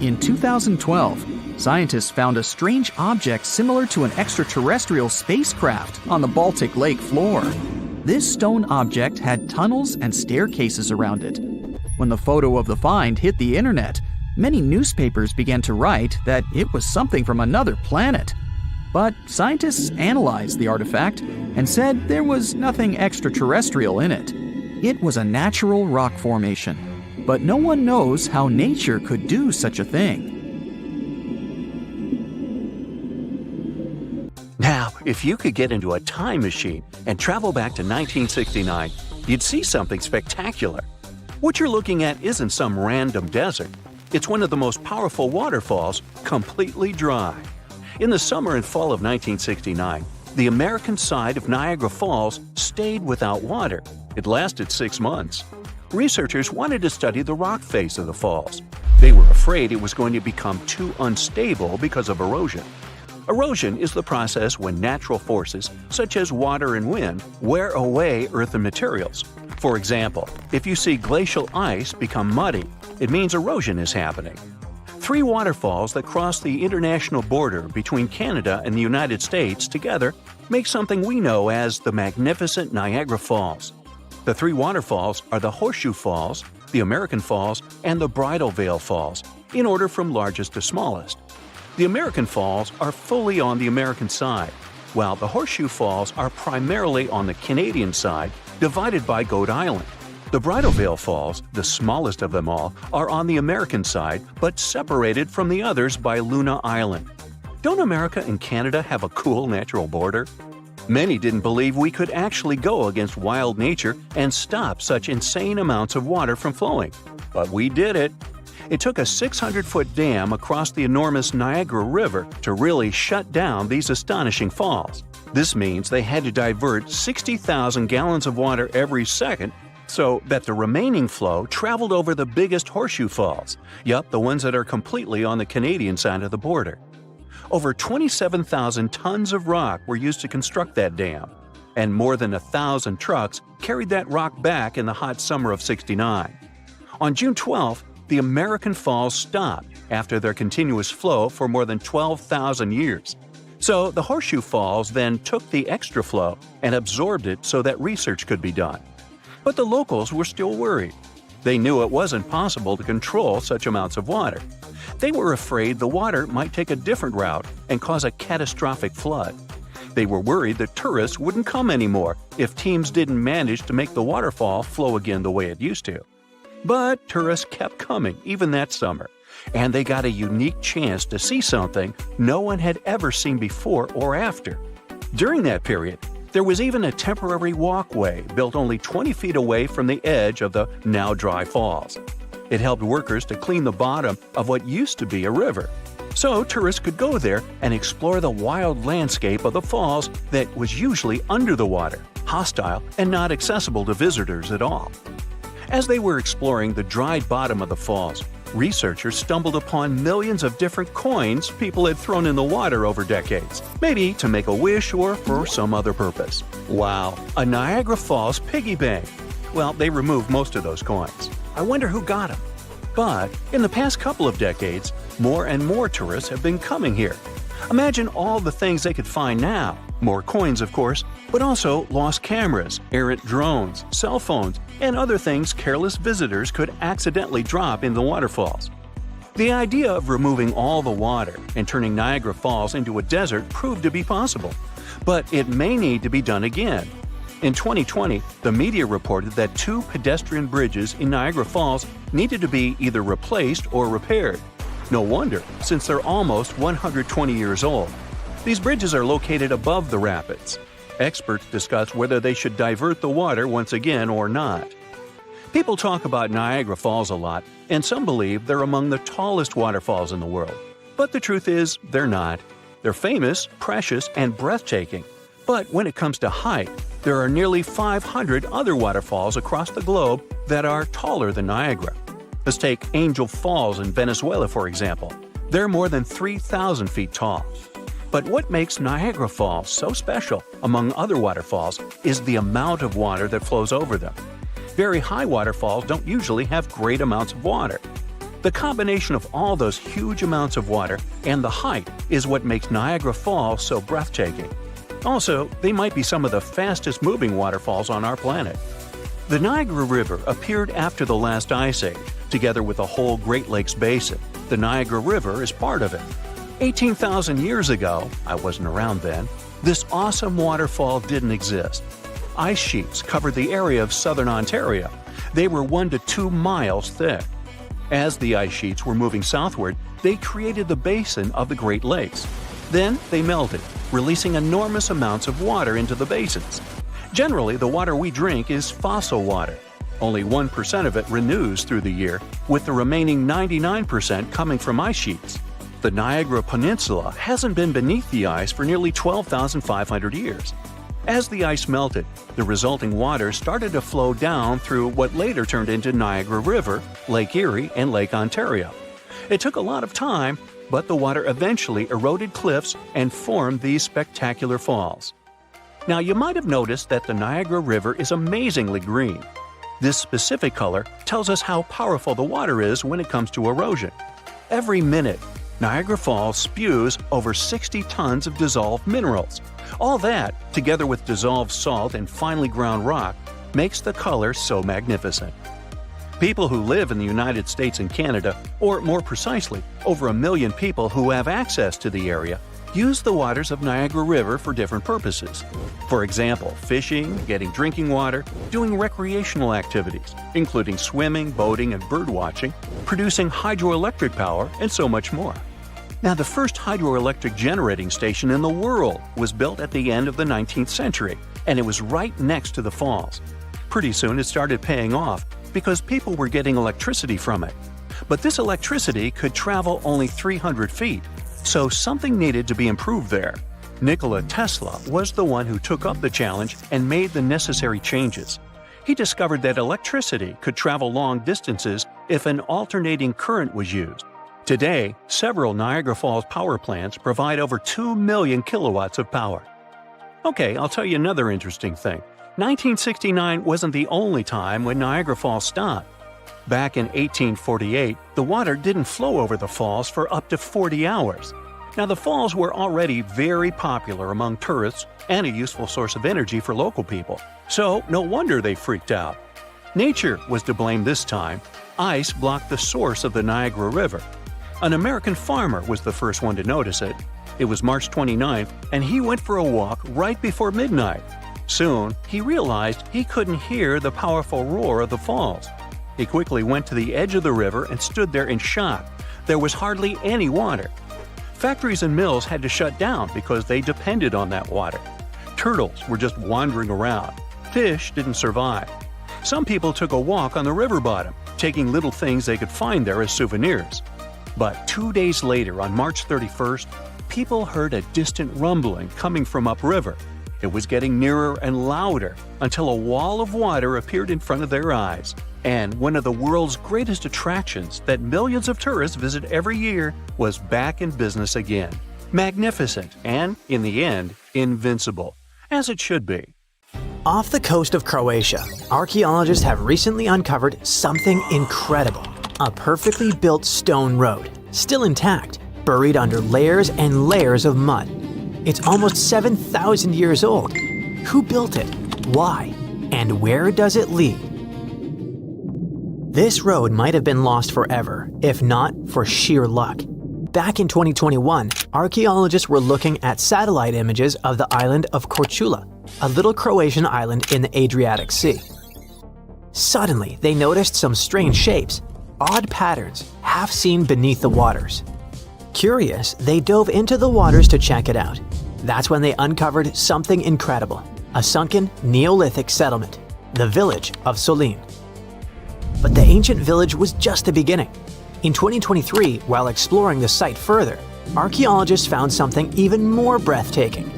In 2012, scientists found a strange object similar to an extraterrestrial spacecraft on the Baltic Lake floor. This stone object had tunnels and staircases around it. When the photo of the find hit the internet, many newspapers began to write that it was something from another planet. But scientists analyzed the artifact and said there was nothing extraterrestrial in it. It was a natural rock formation, but no one knows how nature could do such a thing. Now, if you could get into a time machine and travel back to 1969, you'd see something spectacular. What you're looking at isn't some random desert. It's one of the most powerful waterfalls, completely dry. In the summer and fall of 1969, the American side of Niagara Falls stayed without water. It lasted 6 months. Researchers wanted to study the rock face of the falls. They were afraid it was going to become too unstable because of erosion. Erosion is the process when natural forces, such as water and wind, wear away earthen materials. For example, if you see glacial ice become muddy, it means erosion is happening. 3 waterfalls that cross the international border between Canada and the United States together make something we know as the magnificent Niagara Falls. The 3 waterfalls are the Horseshoe Falls, the American Falls, and the Bridal Veil Falls, in order from largest to smallest. The American Falls are fully on the American side, while the Horseshoe Falls are primarily on the Canadian side, divided by Goat Island. The Bridal Veil Falls, the smallest of them all, are on the American side, but separated from the others by Luna Island. Don't America and Canada have a cool natural border? Many didn't believe we could actually go against wild nature and stop such insane amounts of water from flowing. But we did it. It took a 600-foot dam across the enormous Niagara River to really shut down these astonishing falls. This means they had to divert 60,000 gallons of water every second so that the remaining flow traveled over the biggest horseshoe falls. Yup, the ones that are completely on the Canadian side of the border. Over 27,000 tons of rock were used to construct that dam, and more than 1,000 trucks carried that rock back in the hot summer of '69. On June 12th, the American Falls stopped after their continuous flow for more than 12,000 years. So the Horseshoe Falls then took the extra flow and absorbed it so that research could be done. But the locals were still worried. They knew it wasn't possible to control such amounts of water. They were afraid the water might take a different route and cause a catastrophic flood. They were worried that tourists wouldn't come anymore if teams didn't manage to make the waterfall flow again the way it used to. But tourists kept coming even that summer, and they got a unique chance to see something no one had ever seen before or after. During that period, there was even a temporary walkway built only 20 feet away from the edge of the now dry falls. It helped workers to clean the bottom of what used to be a river, so tourists could go there and explore the wild landscape of the falls that was usually under the water, hostile and not accessible to visitors at all. As they were exploring the dried bottom of the falls, researchers stumbled upon millions of different coins people had thrown in the water over decades, maybe to make a wish or for some other purpose. Wow, a Niagara Falls piggy bank! Well, they removed most of those coins. I wonder who got them. But in the past couple of decades, more and more tourists have been coming here. Imagine all the things they could find now. More coins, of course, but also lost cameras, errant drones, cell phones, and other things careless visitors could accidentally drop in the waterfalls. The idea of removing all the water and turning Niagara Falls into a desert proved to be possible, but it may need to be done again. In 2020, the media reported that 2 pedestrian bridges in Niagara Falls needed to be either replaced or repaired. No wonder, since they're almost 120 years old. These bridges are located above the rapids. Experts discuss whether they should divert the water once again or not. People talk about Niagara Falls a lot, and some believe they're among the tallest waterfalls in the world. But the truth is, they're not. They're famous, precious, and breathtaking. But when it comes to height, there are nearly 500 other waterfalls across the globe that are taller than Niagara. Let's take Angel Falls in Venezuela, for example. They're more than 3,000 feet tall. But what makes Niagara Falls so special, among other waterfalls, is the amount of water that flows over them. Very high waterfalls don't usually have great amounts of water. The combination of all those huge amounts of water and the height is what makes Niagara Falls so breathtaking. Also, they might be some of the fastest moving waterfalls on our planet. The Niagara River appeared after the last ice age, together with the whole Great Lakes basin. The Niagara River is part of it. 18,000 years ago, I wasn't around then, this awesome waterfall didn't exist. Ice sheets covered the area of southern Ontario. They were 1 to 2 miles thick. As the ice sheets were moving southward, they created the basin of the Great Lakes. Then they melted, releasing enormous amounts of water into the basins. Generally, the water we drink is fossil water. Only 1% of it renews through the year, with the remaining 99% coming from ice sheets. The Niagara Peninsula hasn't been beneath the ice for nearly 12,500 years. As the ice melted, the resulting water started to flow down through what later turned into Niagara River, Lake Erie, and Lake Ontario. It took a lot of time, but the water eventually eroded cliffs and formed these spectacular falls. Now, you might have noticed that the Niagara River is amazingly green. This specific color tells us how powerful the water is when it comes to erosion. Every minute, Niagara Falls spews over 60 tons of dissolved minerals. All that, together with dissolved salt and finely ground rock, makes the color so magnificent. People who live in the United States and Canada, or more precisely, over 1 million people who have access to the area, use the waters of Niagara River for different purposes. For example, fishing, getting drinking water, doing recreational activities, including swimming, boating, and birdwatching, producing hydroelectric power, and so much more. Now, the first hydroelectric generating station in the world was built at the end of the 19th century, and it was right next to the falls. Pretty soon it started paying off because people were getting electricity from it. But this electricity could travel only 300 feet, so something needed to be improved there. Nikola Tesla was the one who took up the challenge and made the necessary changes. He discovered that electricity could travel long distances if an alternating current was used. Today, several Niagara Falls power plants provide over 2 million kilowatts of power. Okay, I'll tell you another interesting thing. 1969 wasn't the only time when Niagara Falls stopped. Back in 1848, the water didn't flow over the falls for up to 40 hours. Now, the falls were already very popular among tourists and a useful source of energy for local people, so no wonder they freaked out. Nature was to blame this time. Ice blocked the source of the Niagara River. An American farmer was the first one to notice it. It was March 29th, and he went for a walk right before midnight. Soon, he realized he couldn't hear the powerful roar of the falls. He quickly went to the edge of the river and stood there in shock. There was hardly any water. Factories and mills had to shut down because they depended on that water. Turtles were just wandering around. Fish didn't survive. Some people took a walk on the river bottom, taking little things they could find there as souvenirs. But 2 days later, on March 31st, people heard a distant rumbling coming from upriver. It was getting nearer and louder until a wall of water appeared in front of their eyes. And one of the world's greatest attractions that millions of tourists visit every year was back in business again. Magnificent and, in the end, invincible. As it should be. Off the coast of Croatia, archaeologists have recently uncovered something incredible. A perfectly built stone road, still intact, buried under layers and layers of mud. It's almost 7,000 years old. Who built it? Why? And where does it lead? This road might have been lost forever, if not for sheer luck. Back in 2021, archaeologists were looking at satellite images of the island of Korčula, a little Croatian island in the Adriatic Sea. Suddenly, they noticed some strange shapes, odd patterns, half seen beneath the waters. Curious, they dove into the waters to check it out. That's when they uncovered something incredible, a sunken Neolithic settlement, the village of Solin. But the ancient village was just the beginning. In 2023, while exploring the site further, archaeologists found something even more breathtaking.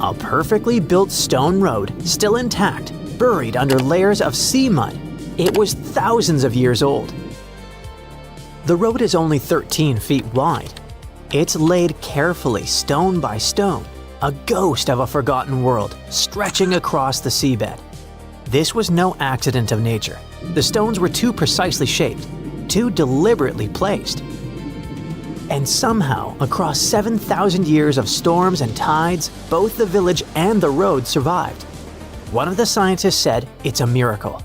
A perfectly built stone road, still intact, buried under layers of sea mud. It was thousands of years old. The road is only 13 feet wide. It's laid carefully, stone by stone, a ghost of a forgotten world stretching across the seabed. This was no accident of nature. The stones were too precisely shaped, too deliberately placed. And somehow, across 7,000 years of storms and tides, both the village and the road survived. One of the scientists said it's a miracle.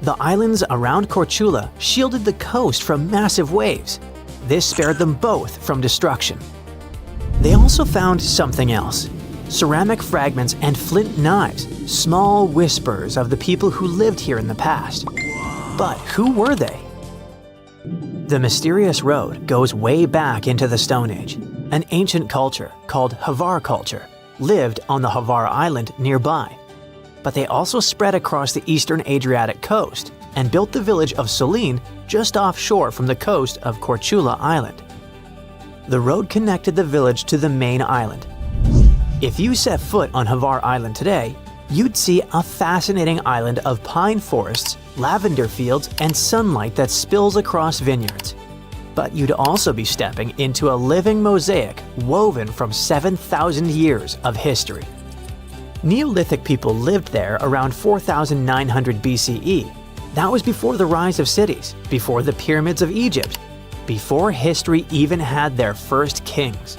The islands around Korčula shielded the coast from massive waves. This spared them both from destruction. They also found something else. Ceramic fragments and flint knives, small whispers of the people who lived here in the past. But who were they? The mysterious road goes way back into the Stone Age. An ancient culture called Hvar culture lived on the Hvar Island nearby. But they also spread across the eastern Adriatic coast and built the village of Solin just offshore from the coast of Korčula Island. The road connected the village to the main island. If you set foot on Hvar Island today, you'd see a fascinating island of pine forests, lavender fields, and sunlight that spills across vineyards. But you'd also be stepping into a living mosaic woven from 7,000 years of history. Neolithic people lived there around 4,900 BCE. That was before the rise of cities, before the pyramids of Egypt, before history even had their first kings.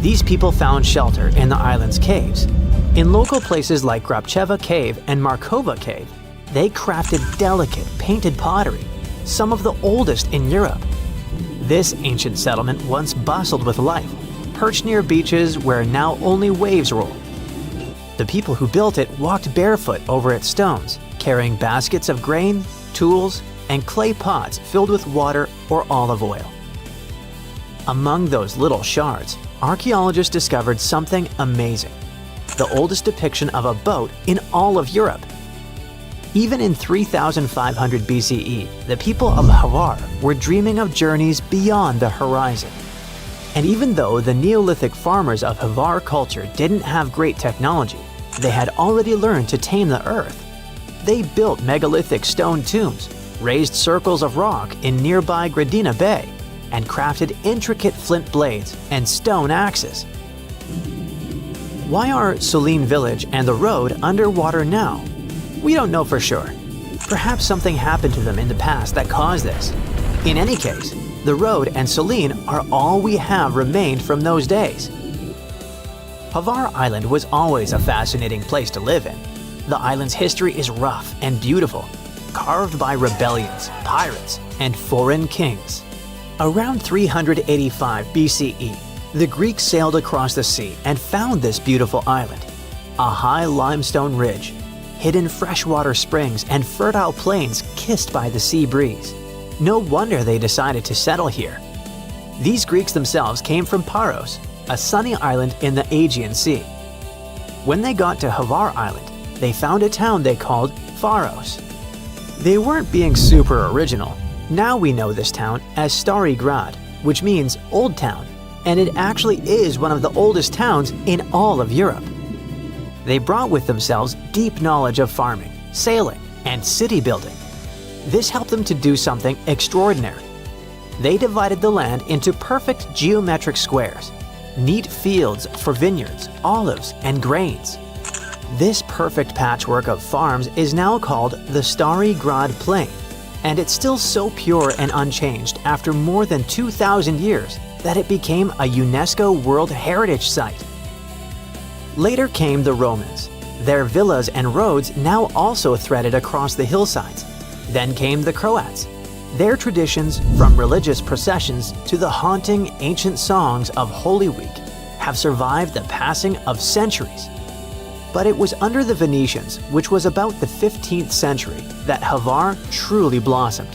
These people found shelter in the island's caves. In local places like Grabcheva Cave and Markova Cave, they crafted delicate painted pottery, some of the oldest in Europe. This ancient settlement once bustled with life, perched near beaches where now only waves roll. The people who built it walked barefoot over its stones, carrying baskets of grain, tools, and clay pots filled with water or olive oil. Among those little shards, archaeologists discovered something amazing: the oldest depiction of a boat in all of Europe. Even in 3500 BCE, the people of Hvar were dreaming of journeys beyond the horizon. And even though the Neolithic farmers of Hvar culture didn't have great technology, they had already learned to tame the earth. They built megalithic stone tombs, raised circles of rock in nearby Gradina Bay, and crafted intricate flint blades and stone axes. Why are Solin village and the road underwater now? We don't know for sure. Perhaps something happened to them in the past that caused this. In any case, the road and Solin are all we have remained from those days. Hvar Island was always a fascinating place to live in. The island's history is rough and beautiful, carved by rebellions, pirates, and foreign kings. Around 385 BCE, the Greeks sailed across the sea and found this beautiful island, a high limestone ridge, hidden freshwater springs, and fertile plains kissed by the sea breeze. No wonder they decided to settle here. These Greeks themselves came from Paros, a sunny island in the Aegean Sea. When they got to Hvar Island, they found a town they called Faros. They weren't being super original. Now we know this town as Stari Grad, which means Old Town, and it actually is one of the oldest towns in all of Europe. They brought with themselves deep knowledge of farming, sailing, and city building. This helped them to do something extraordinary. They divided the land into perfect geometric squares, neat fields for vineyards, olives, and grains. This perfect patchwork of farms is now called the Stari Grad Plain, and it's still so pure and unchanged after more than 2,000 years that it became a UNESCO World Heritage Site. Later came the Romans. Their villas and roads now also threaded across the hillsides. Then came the Croats. Their traditions, from religious processions to the haunting ancient songs of Holy Week, have survived the passing of centuries. But it was under the Venetians, which was about the 15th century, that Hvar truly blossomed.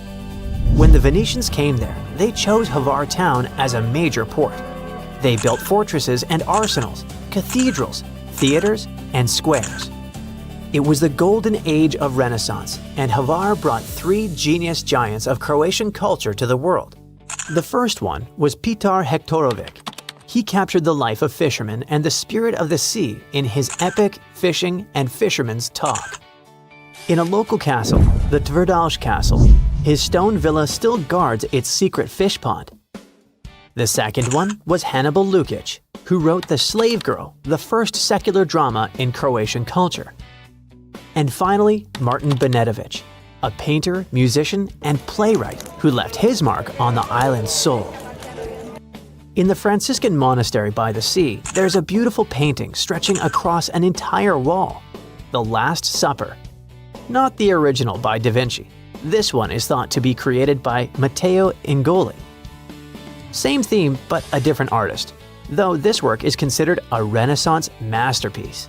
When the Venetians came there, they chose Hvar town as a major port. They built fortresses and arsenals, cathedrals, theaters, and squares. It was the golden age of Renaissance, and Hvar brought three genius giants of Croatian culture to the world. The first one was Petar Hektorovic. He captured the life of fishermen and the spirit of the sea in his epic Fishing and Fisherman's Talk. In a local castle, the Tverdalsh Castle, his stone villa still guards its secret fish pond. The second one was Hannibal Lukic, who wrote The Slave Girl, the first secular drama in Croatian culture. And finally, Martin Benetovic, a painter, musician, and playwright who left his mark on the island's soul. In the Franciscan monastery by the sea, there's a beautiful painting stretching across an entire wall, The Last Supper. Not the original by Da Vinci. This one is thought to be created by Matteo Ingoli. Same theme, but a different artist, though this work is considered a Renaissance masterpiece.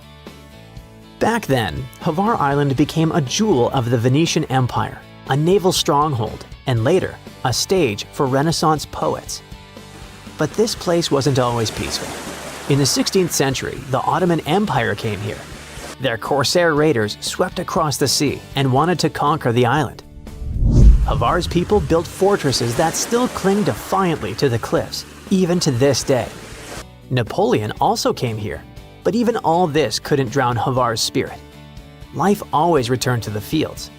Back then, Hvar Island became a jewel of the Venetian Empire, a naval stronghold, and later, a stage for Renaissance poets. But this place wasn't always peaceful. In the 16th century, the Ottoman Empire came here. Their corsair raiders swept across the sea and wanted to conquer the island. Hvar's people built fortresses that still cling defiantly to the cliffs, even to this day. Napoleon also came here, but even all this couldn't drown Hvar's spirit. Life always returned to the fields.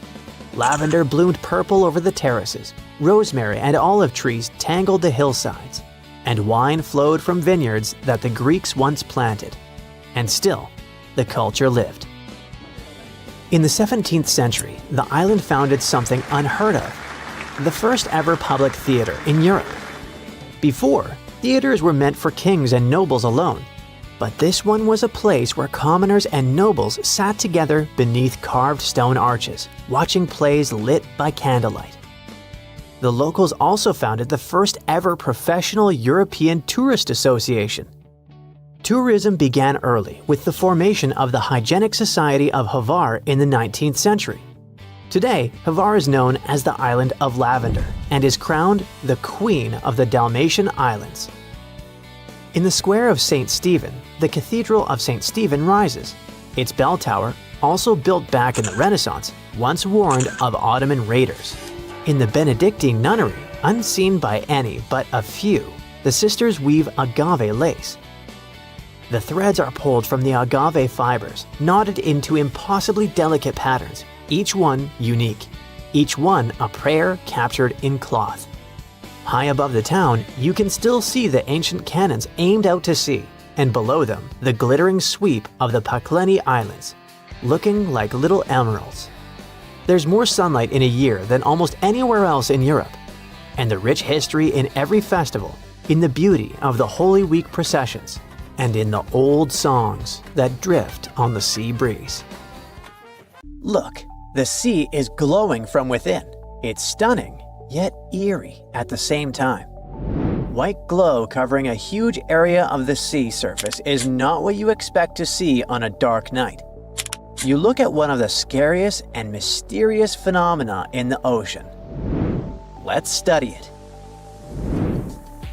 Lavender bloomed purple over the terraces, rosemary and olive trees tangled the hillsides, and wine flowed from vineyards that the Greeks once planted. And still, the culture lived. In the 17th century, the island founded something unheard of: the first ever public theater in Europe. Before, theaters were meant for kings and nobles alone, but this one was a place where commoners and nobles sat together beneath carved stone arches, watching plays lit by candlelight. The locals also founded the first ever professional European Tourist Association. Tourism began early with the formation of the Hygienic Society of Hvar in the 19th century. Today, Hvar is known as the Island of Lavender and is crowned the Queen of the Dalmatian Islands. In the square of St. Stephen, the Cathedral of St. Stephen rises. Its bell tower, also built back in the Renaissance, once warned of Ottoman raiders. In the Benedictine nunnery, unseen by any but a few, the sisters weave agave lace. The threads are pulled from the agave fibers, knotted into impossibly delicate patterns, each one unique, each one a prayer captured in cloth. High above the town, you can still see the ancient cannons aimed out to sea, and below them, the glittering sweep of the Pakleni Islands, looking like little emeralds. There's more sunlight in a year than almost anywhere else in Europe, and the rich history in every festival, in the beauty of the Holy Week processions, and in the old songs that drift on the sea breeze. Look, the sea is glowing from within. It's stunning, yet eerie at the same time. White glow covering a huge area of the sea surface is not what you expect to see on a dark night. You look at one of the scariest and mysterious phenomena in the ocean. Let's study it.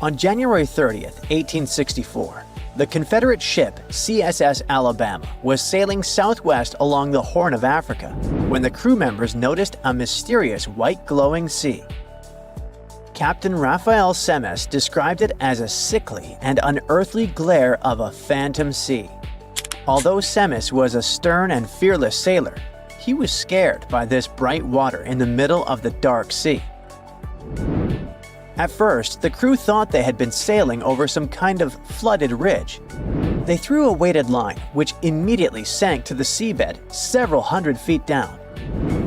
On January 30th, 1864, the Confederate ship CSS Alabama was sailing southwest along the Horn of Africa when the crew members noticed a mysterious white glowing sea. Captain Raphael Semmes described it as a sickly and unearthly glare of a phantom sea. Although Semmes was a stern and fearless sailor, he was scared by this bright water in the middle of the dark sea. At first, the crew thought they had been sailing over some kind of flooded ridge. They threw a weighted line, which immediately sank to the seabed several hundred feet down.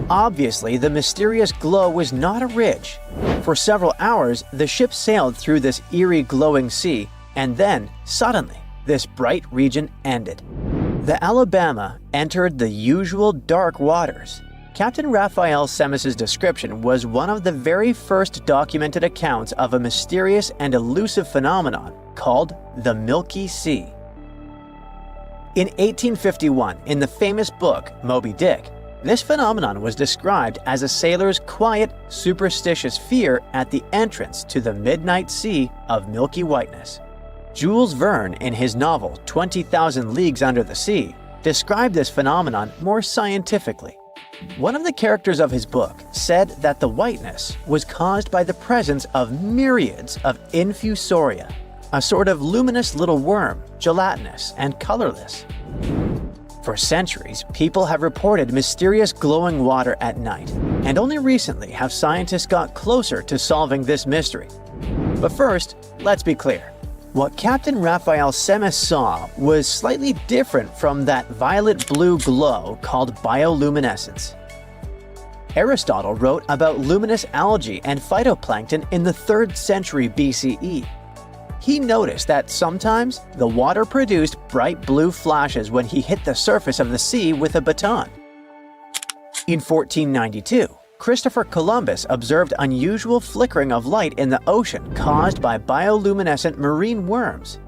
Obviously, the mysterious glow was not a ridge. For several hours, the ship sailed through this eerie glowing sea, and then, suddenly, this bright region ended. The Alabama entered the usual dark waters. Captain Raphael Semmes' description was one of the very first documented accounts of a mysterious and elusive phenomenon called the Milky Sea. In 1851, in the famous book Moby Dick, this phenomenon was described as a sailor's quiet, superstitious fear at the entrance to the midnight sea of milky whiteness. Jules Verne, in his novel 20,000 Leagues Under the Sea, described this phenomenon more scientifically. One of the characters of his book said that the whiteness was caused by the presence of myriads of infusoria, a sort of luminous little worm, gelatinous and colorless. For centuries, people have reported mysterious glowing water at night, and only recently have scientists got closer to solving this mystery. But first, let's be clear. What Captain Raphael Semmes saw was slightly different from that violet-blue glow called bioluminescence. Aristotle wrote about luminous algae and phytoplankton in the 3rd century BCE. He noticed that sometimes the water produced bright blue flashes when he hit the surface of the sea with a baton. In 1492, Christopher Columbus observed unusual flickering of light in the ocean caused by bioluminescent marine worms.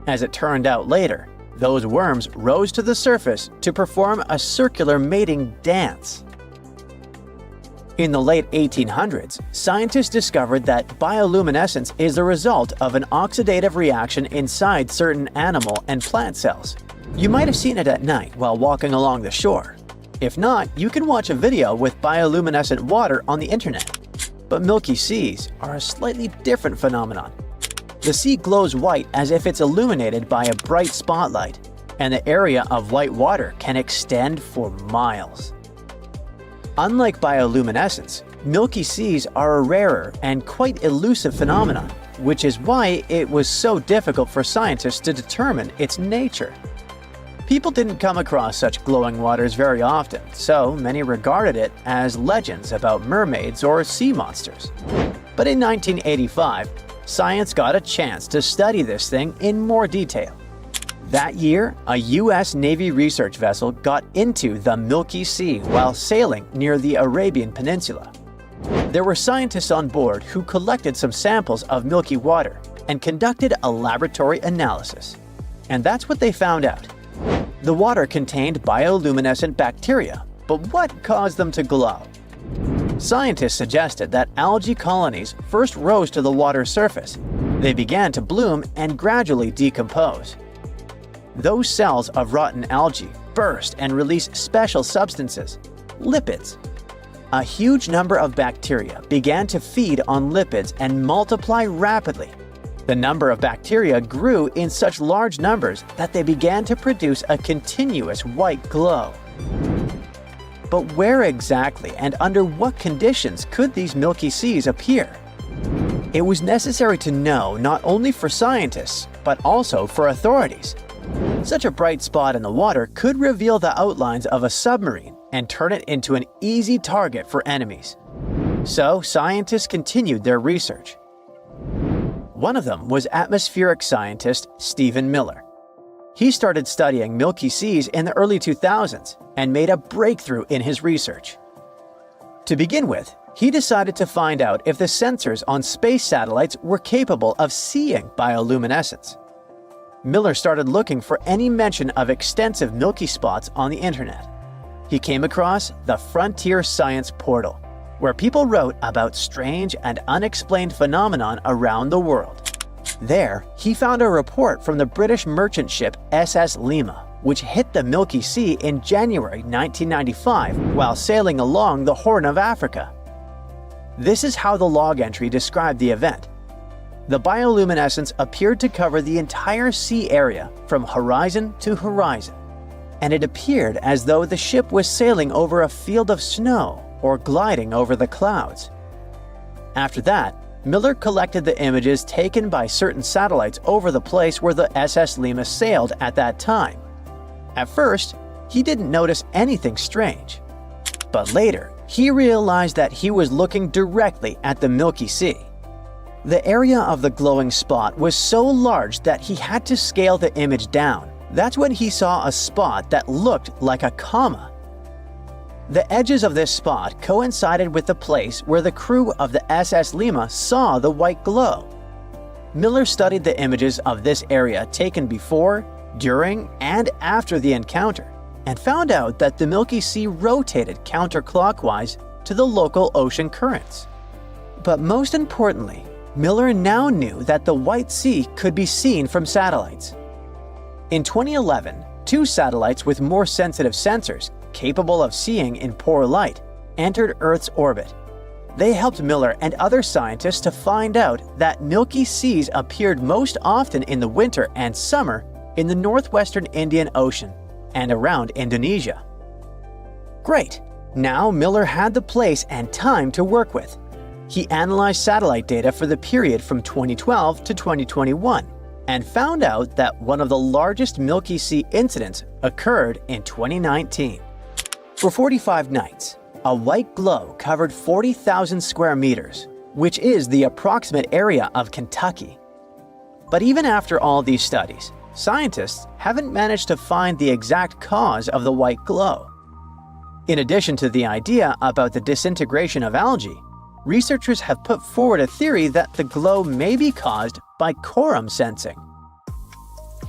As it turned out later, those worms rose to the surface to perform a circular mating dance. In the late 1800s, scientists discovered that bioluminescence is the result of an oxidative reaction inside certain animal and plant cells. You might have seen it at night while walking along the shore. If not, you can watch a video with bioluminescent water on the internet. But Milky Seas are a slightly different phenomenon. The sea glows white as if it's illuminated by a bright spotlight, and the area of white water can extend for miles. Unlike bioluminescence, Milky Seas are a rarer and quite elusive phenomenon, which is why it was so difficult for scientists to determine its nature. People didn't come across such glowing waters very often, so many regarded it as legends about mermaids or sea monsters. But in 1985, science got a chance to study this thing in more detail. That year, a U.S. Navy research vessel got into the Milky Sea while sailing near the Arabian Peninsula. There were scientists on board who collected some samples of milky water and conducted a laboratory analysis. And that's what they found out. The water contained bioluminescent bacteria, but what caused them to glow? Scientists suggested that algae colonies first rose to the water's surface. They began to bloom and gradually decompose. Those cells of rotten algae burst and release special substances, lipids. A huge number of bacteria began to feed on lipids and multiply rapidly. The number of bacteria grew in such large numbers that they began to produce a continuous white glow. But where exactly and under what conditions could these Milky Seas appear? It was necessary to know not only for scientists, but also for authorities. Such a bright spot in the water could reveal the outlines of a submarine and turn it into an easy target for enemies. So scientists continued their research. One of them was atmospheric scientist Stephen Miller. He started studying Milky Seas in the early 2000s and made a breakthrough in his research. To begin with, he decided to find out if the sensors on space satellites were capable of seeing bioluminescence. Miller started looking for any mention of extensive Milky spots on the internet. He came across the Frontier Science portal, where people wrote about strange and unexplained phenomenon around the world. There, he found a report from the British merchant ship SS Lima, which hit the Milky Sea in January 1995 while sailing along the Horn of Africa. This is how the log entry described the event. The bioluminescence appeared to cover the entire sea area from horizon to horizon, and it appeared as though the ship was sailing over a field of snow or gliding over the clouds. After that, Miller collected the images taken by certain satellites over the place where the SS Lima sailed at that time. At first, he didn't notice anything strange. But later, he realized that he was looking directly at the Milky Sea. The area of the glowing spot was so large that he had to scale the image down. That's when he saw a spot that looked like a comma. The edges of this spot coincided with the place where the crew of the SS Lima saw the white glow. Miller studied the images of this area taken before, during, and after the encounter, and found out that the Milky Sea rotated counterclockwise to the local ocean currents. But most importantly, Miller now knew that the White Sea could be seen from satellites. In 2011, two satellites with more sensitive sensors, capable of seeing in poor light, entered Earth's orbit. They helped Miller and other scientists to find out that Milky Seas appeared most often in the winter and summer in the northwestern Indian Ocean and around Indonesia. Great! Now Miller had the place and time to work with. He analyzed satellite data for the period from 2012 to 2021 and found out that one of the largest Milky Sea incidents occurred in 2019. For 45 nights, a white glow covered 40,000 square meters, which is the approximate area of Kentucky. But even after all these studies, scientists haven't managed to find the exact cause of the white glow. In addition to the idea about the disintegration of algae, researchers have put forward a theory that the glow may be caused by quorum sensing.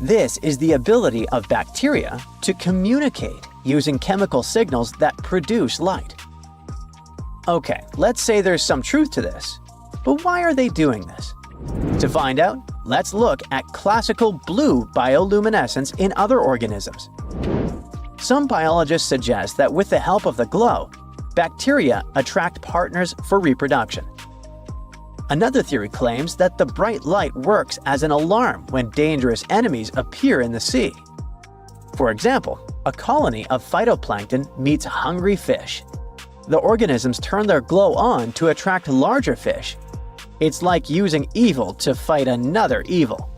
This is the ability of bacteria to communicate using chemical signals that produce light. Okay, let's say there's some truth to this, but why are they doing this? To find out, let's look at classical blue bioluminescence in other organisms. Some biologists suggest that with the help of the glow, bacteria attract partners for reproduction. Another theory claims that the bright light works as an alarm when dangerous enemies appear in the sea. For example, a colony of phytoplankton meets hungry fish. The organisms turn their glow on to attract larger fish. It's like using evil to fight another evil.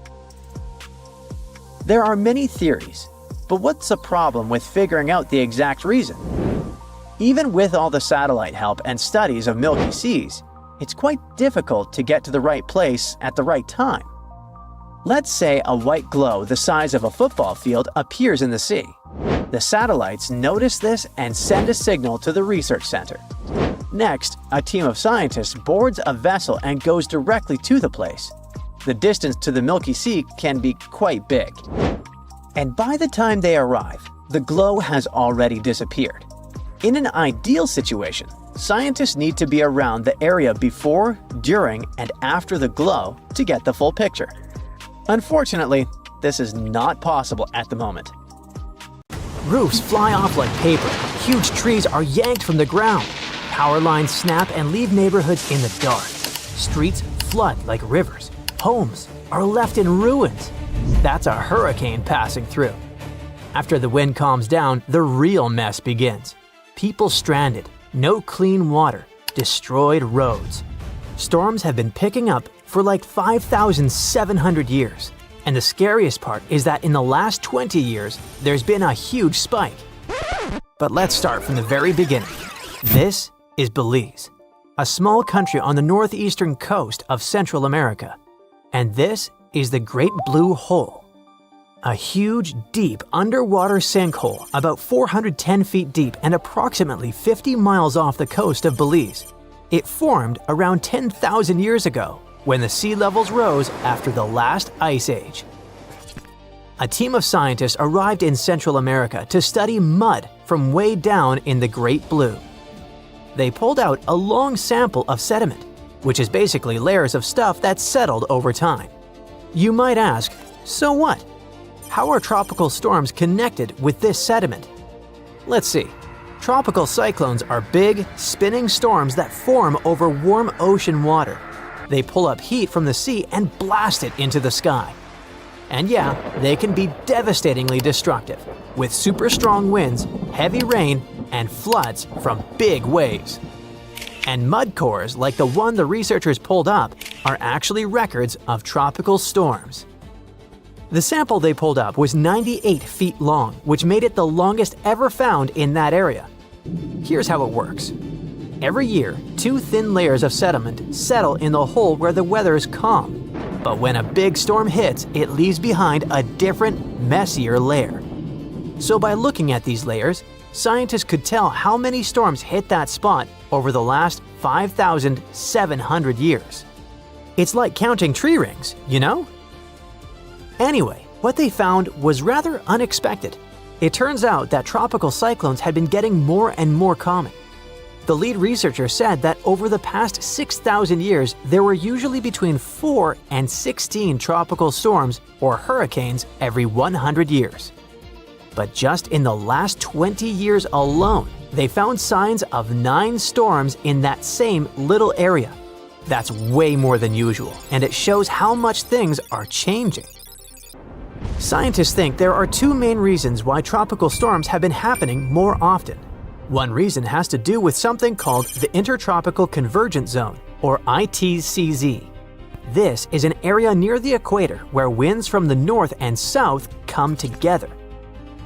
There are many theories, but what's the problem with figuring out the exact reason? Even with all the satellite help and studies of Milky Seas, it's quite difficult to get to the right place at the right time. Let's say a white glow the size of a football field appears in the sea. The satellites notice this and send a signal to the research center. Next, a team of scientists boards a vessel and goes directly to the place. The distance to the Milky Sea can be quite big. And by the time they arrive, the glow has already disappeared. In an ideal situation, Scientists need to be around the area before, during, and after the glow to get the full picture. Unfortunately, this is not possible at the moment. Roofs fly off like paper, huge trees are yanked from the ground, power lines snap and leave neighborhoods in the dark. Streets flood like rivers, homes are left in ruins. That's a hurricane passing through. After the wind calms down, the real mess begins. People stranded, no clean water, destroyed roads. Storms have been picking up for like 5,700 years. And the scariest part is that in the last 20 years, there's been a huge spike. But let's start from the very beginning. This is Belize, a small country on the northeastern coast of Central America. And this is the Great Blue Hole, a huge, deep underwater sinkhole about 410 feet deep and approximately 50 miles off the coast of Belize. It formed around 10,000 years ago, when the sea levels rose after the last ice age. A team of scientists arrived in Central America to study mud from way down in the Great Blue. They pulled out a long sample of sediment, which is basically layers of stuff that's settled over time. You might ask, so what? How are tropical storms connected with this sediment? Let's see. Tropical cyclones are big, spinning storms that form over warm ocean water. They pull up heat from the sea and blast it into the sky. And yeah, they can be devastatingly destructive, with super strong winds, heavy rain, and floods from big waves. And mud cores like the one the researchers pulled up are actually records of tropical storms. The sample they pulled up was 98 feet long, which made it the longest ever found in that area. Here's how it works. Every year, two thin layers of sediment settle in the hole where the weather is calm. But when a big storm hits, it leaves behind a different, messier layer. So by looking at these layers, scientists could tell how many storms hit that spot over the last 5,700 years. It's like counting tree rings, you know? Anyway, what they found was rather unexpected. It turns out that tropical cyclones had been getting more and more common. The lead researcher said that over the past 6,000 years, there were usually between 4 and 16 tropical storms or hurricanes every 100 years. But just in the last 20 years alone, they found signs of 9 storms in that same little area. That's way more than usual, and it shows how much things are changing. Scientists think there are 2 main reasons why tropical storms have been happening more often. One reason has to do with something called the Intertropical Convergence Zone, or ITCZ. This is an area near the equator where winds from the north and south come together.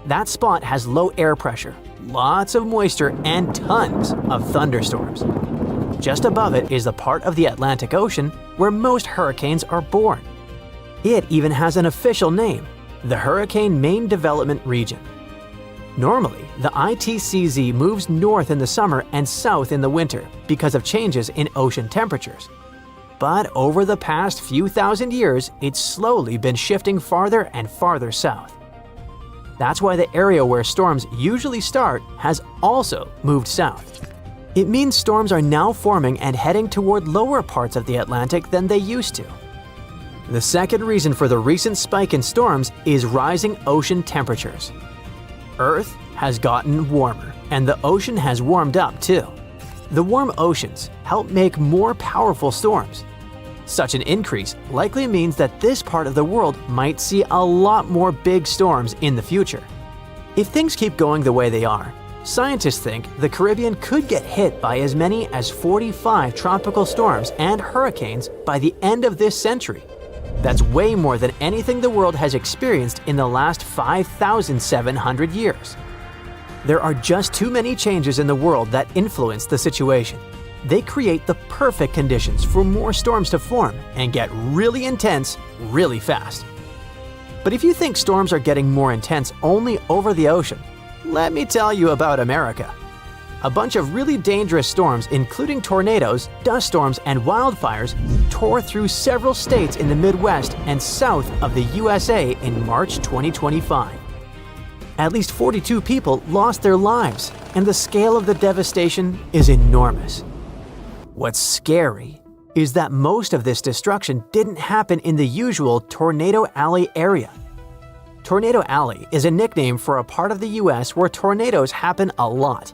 That spot has low air pressure, lots of moisture, and tons of thunderstorms. Just above it is the part of the Atlantic Ocean where most hurricanes are born. It even has an official name, the Hurricane Main Development Region. Normally, the ITCZ moves north in the summer and south in the winter because of changes in ocean temperatures. But over the past few thousand years, it's slowly been shifting farther and farther south. That's why the area where storms usually start has also moved south. It means storms are now forming and heading toward lower parts of the Atlantic than they used to. The second reason for the recent spike in storms is rising ocean temperatures. Earth has gotten warmer, and the ocean has warmed up too. The warm oceans help make more powerful storms. Such an increase likely means that this part of the world might see a lot more big storms in the future. If things keep going the way they are, scientists think the Caribbean could get hit by as many as 45 tropical storms and hurricanes by the end of this century. That's way more than anything the world has experienced in the last 5,700 years. There are just too many changes in the world that influence the situation. They create the perfect conditions for more storms to form and get really intense really fast. But if you think storms are getting more intense only over the ocean, let me tell you about America. A bunch of really dangerous storms, including tornadoes, dust storms, and wildfires, tore through several states in the Midwest and south of the USA in March 2025. At least 42 people lost their lives, and the scale of the devastation is enormous. What's scary is that most of this destruction didn't happen in the usual Tornado Alley area. Tornado Alley is a nickname for a part of the US where tornadoes happen a lot.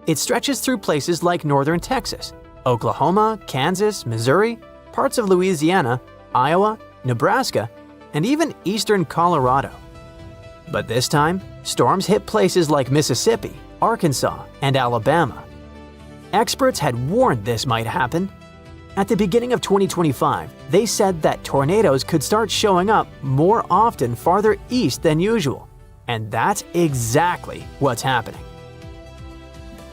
It stretches through places like northern Texas, Oklahoma, Kansas, Missouri, parts of Louisiana, Iowa, Nebraska, and even eastern Colorado. But this time, storms hit places like Mississippi, Arkansas, and Alabama. Experts had warned this might happen. At the beginning of 2025, they said that tornadoes could start showing up more often farther east than usual, and that's exactly what's happening.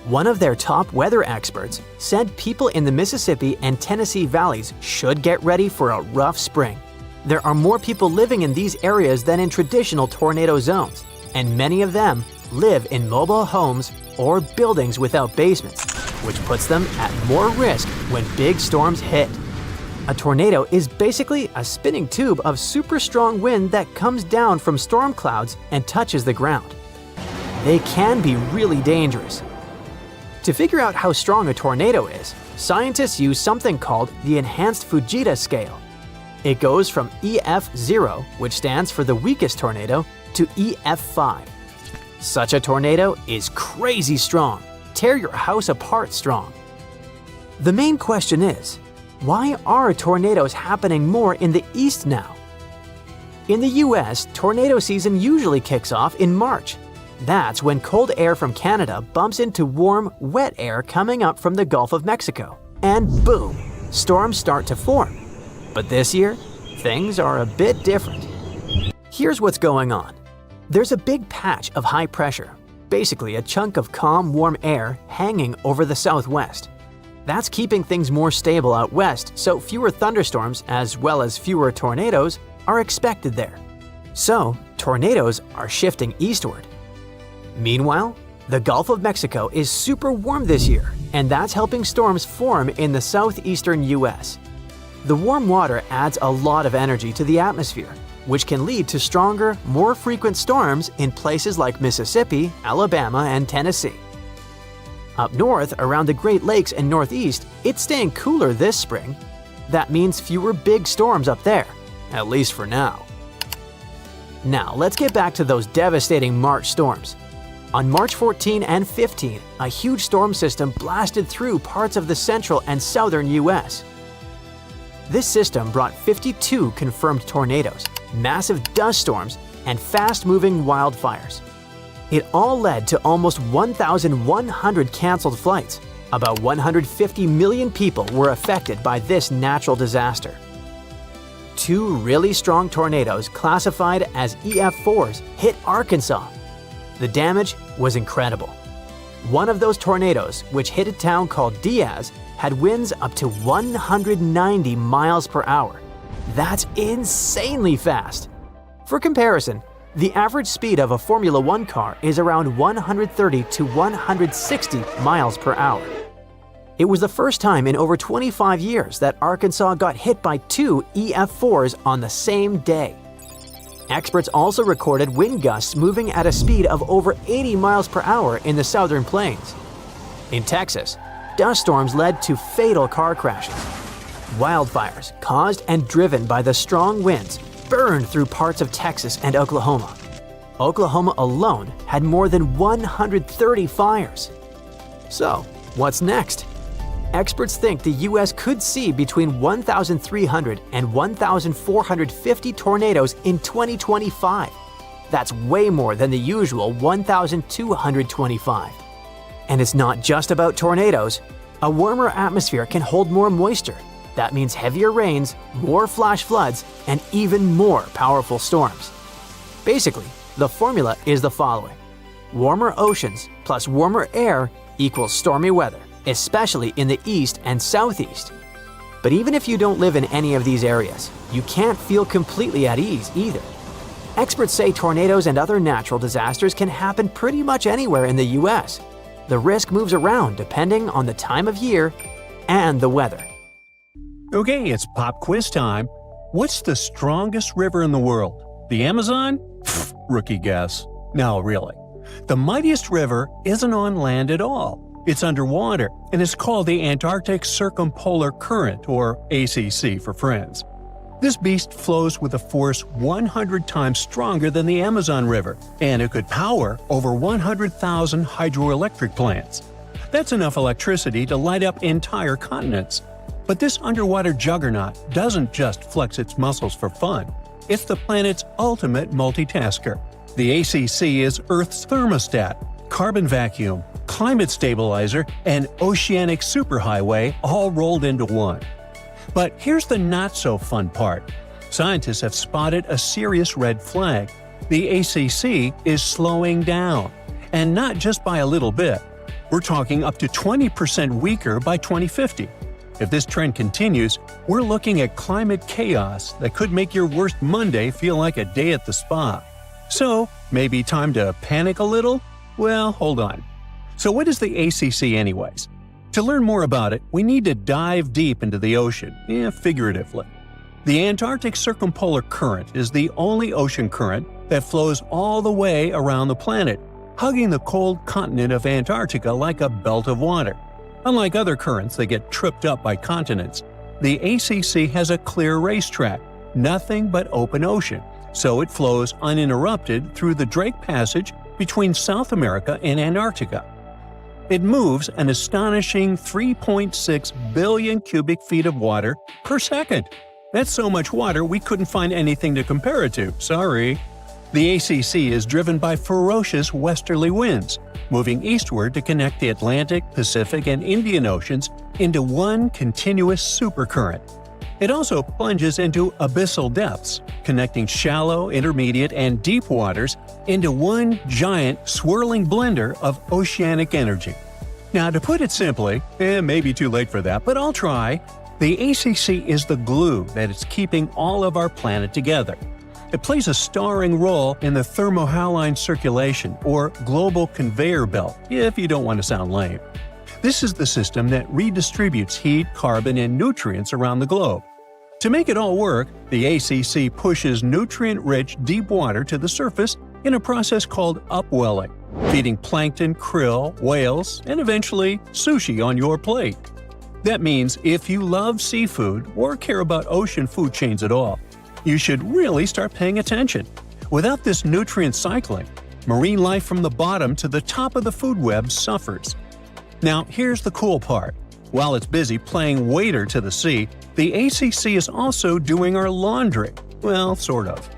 One of their top weather experts said people in the Mississippi and Tennessee valleys should get ready for a rough spring. There are more people living in these areas than in traditional tornado zones, and many of them live in mobile homes or buildings without basements, which puts them at more risk when big storms hit. A tornado is basically a spinning tube of super strong wind that comes down from storm clouds and touches the ground. They can be really dangerous. To figure out how strong a tornado is, scientists use something called the Enhanced Fujita Scale. It goes from EF0, which stands for the weakest tornado, to EF5. Such a tornado is crazy strong, tear your house apart strong. The main question is, why are tornadoes happening more in the east now? In the US, tornado season usually kicks off in March. That's when cold air from Canada bumps into warm, wet air coming up from the Gulf of Mexico. And boom, storms start to form. But this year, things are a bit different. Here's what's going on. There's a big patch of high pressure, basically a chunk of calm, warm air hanging over the southwest. That's keeping things more stable out west, so fewer thunderstorms as well as fewer tornadoes are expected there. So, tornadoes are shifting eastward. Meanwhile, the Gulf of Mexico is super warm this year, and that's helping storms form in the southeastern US. The warm water adds a lot of energy to the atmosphere, which can lead to stronger, more frequent storms in places like Mississippi, Alabama, and Tennessee. Up north, around the Great Lakes and Northeast, it's staying cooler this spring. That means fewer big storms up there, at least for now. Now, let's get back to those devastating March storms. On March 14 and 15, a huge storm system blasted through parts of the central and southern US. This system brought 52 confirmed tornadoes, massive dust storms, and fast-moving wildfires. It all led to almost 1,100 canceled flights. About 150 million people were affected by this natural disaster. Two really strong tornadoes classified as EF4s hit Arkansas. The damage was incredible. One of those tornadoes, which hit a town called Diaz, had winds up to 190 miles per hour. That's insanely fast. For comparison, the average speed of a Formula One car is around 130 to 160 miles per hour. It was the first time in over 25 years that Arkansas got hit by two EF4s on the same day. Experts also recorded wind gusts moving at a speed of over 80 miles per hour in the southern plains. In Texas, dust storms led to fatal car crashes. Wildfires, caused and driven by the strong winds, burned through parts of Texas and Oklahoma. Oklahoma alone had more than 130 fires. So, what's next? Experts think the US could see between 1,300 and 1,450 tornadoes in 2025. That's way more than the usual 1,225. And it's not just about tornadoes. A warmer atmosphere can hold more moisture. That means heavier rains, more flash floods, and even more powerful storms. Basically, the formula is the following. Warmer oceans plus warmer air equals stormy weather, especially in the east and southeast. But even if you don't live in any of these areas, you can't feel completely at ease either. Experts say tornadoes and other natural disasters can happen pretty much anywhere in the US. The risk moves around depending on the time of year and the weather. Okay, it's pop quiz time. What's the strongest river in the world? The Amazon? Pfft, rookie guess. No, really. The mightiest river isn't on land at all. It's underwater, and is called the Antarctic Circumpolar Current, or ACC for friends. This beast flows with a force 100 times stronger than the Amazon River, and it could power over 100,000 hydroelectric plants. That's enough electricity to light up entire continents. But this underwater juggernaut doesn't just flex its muscles for fun. It's the planet's ultimate multitasker. The ACC is Earth's thermostat, carbon vacuum, climate stabilizer, and oceanic superhighway all rolled into one. But here's the not-so-fun part. Scientists have spotted a serious red flag. The ACC is slowing down. And not just by a little bit. We're talking up to 20% weaker by 2050. If this trend continues, we're looking at climate chaos that could make your worst Monday feel like a day at the spa. So, maybe time to panic a little? Well, hold on. So what is the ACC anyways? To learn more about it, we need to dive deep into the ocean, figuratively. The Antarctic Circumpolar Current is the only ocean current that flows all the way around the planet, hugging the cold continent of Antarctica like a belt of water. Unlike other currents that get tripped up by continents, the ACC has a clear racetrack, nothing but open ocean, so it flows uninterrupted through the Drake Passage between South America and Antarctica. It moves an astonishing 3.6 billion cubic feet of water per second. That's so much water we couldn't find anything to compare it to, sorry. The ACC is driven by ferocious westerly winds, moving eastward to connect the Atlantic, Pacific, and Indian Oceans into one continuous supercurrent. It also plunges into abyssal depths, connecting shallow, intermediate, and deep waters into one giant, swirling blender of oceanic energy. Now, to put it simply, it may be too late for that, but I'll try. The ACC is the glue that is keeping all of our planet together. It plays a starring role in the thermohaline circulation, or global conveyor belt, if you don't want to sound lame. This is the system that redistributes heat, carbon, and nutrients around the globe. To make it all work, the ACC pushes nutrient-rich deep water to the surface in a process called upwelling, feeding plankton, krill, whales, and eventually sushi on your plate. That means if you love seafood or care about ocean food chains at all, you should really start paying attention. Without this nutrient cycling, marine life from the bottom to the top of the food web suffers. Now, here's the cool part. While it's busy playing waiter to the sea, the ACC is also doing our laundry. Well, sort of.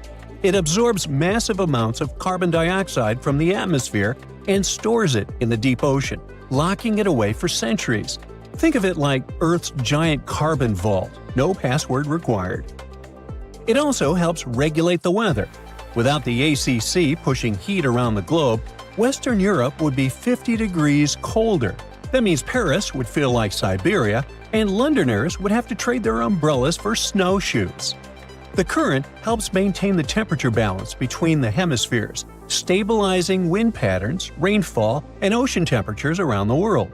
It absorbs massive amounts of carbon dioxide from the atmosphere and stores it in the deep ocean, locking it away for centuries. Think of it like Earth's giant carbon vault, no password required. It also helps regulate the weather. Without the ACC pushing heat around the globe, Western Europe would be 50 degrees colder. That means Paris would feel like Siberia, and Londoners would have to trade their umbrellas for snowshoes. The current helps maintain the temperature balance between the hemispheres, stabilizing wind patterns, rainfall, and ocean temperatures around the world.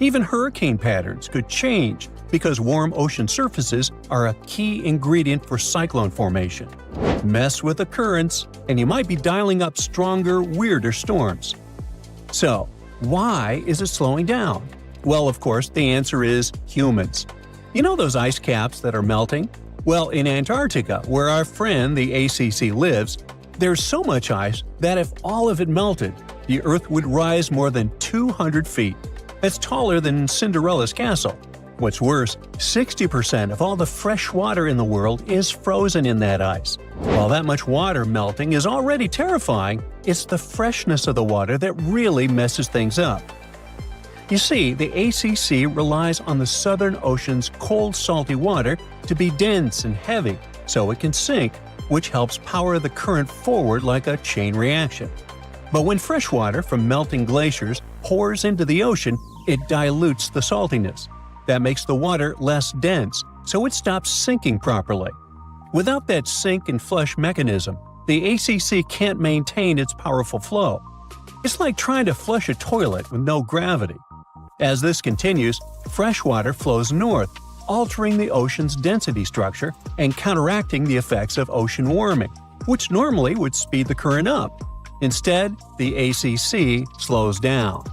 Even hurricane patterns could change because warm ocean surfaces are a key ingredient for cyclone formation. Mess with the currents, and you might be dialing up stronger, weirder storms. So, why is it slowing down? Well, of course, the answer is humans. You know those ice caps that are melting? Well, in Antarctica, where our friend the ACC lives, there's so much ice that if all of it melted, the Earth would rise more than 200 feet. That's taller than Cinderella's castle. What's worse, 60% of all the fresh water in the world is frozen in that ice. While that much water melting is already terrifying, it's the freshness of the water that really messes things up. You see, the ACC relies on the Southern Ocean's cold, salty water to be dense and heavy, so it can sink, which helps power the current forward like a chain reaction. But when fresh water from melting glaciers pours into the ocean, it dilutes the saltiness. That makes the water less dense, so it stops sinking properly. Without that sink and flush mechanism, the ACC can't maintain its powerful flow. It's like trying to flush a toilet with no gravity. As this continues, fresh water flows north, altering the ocean's density structure and counteracting the effects of ocean warming, which normally would speed the current up. Instead, the ACC slows down.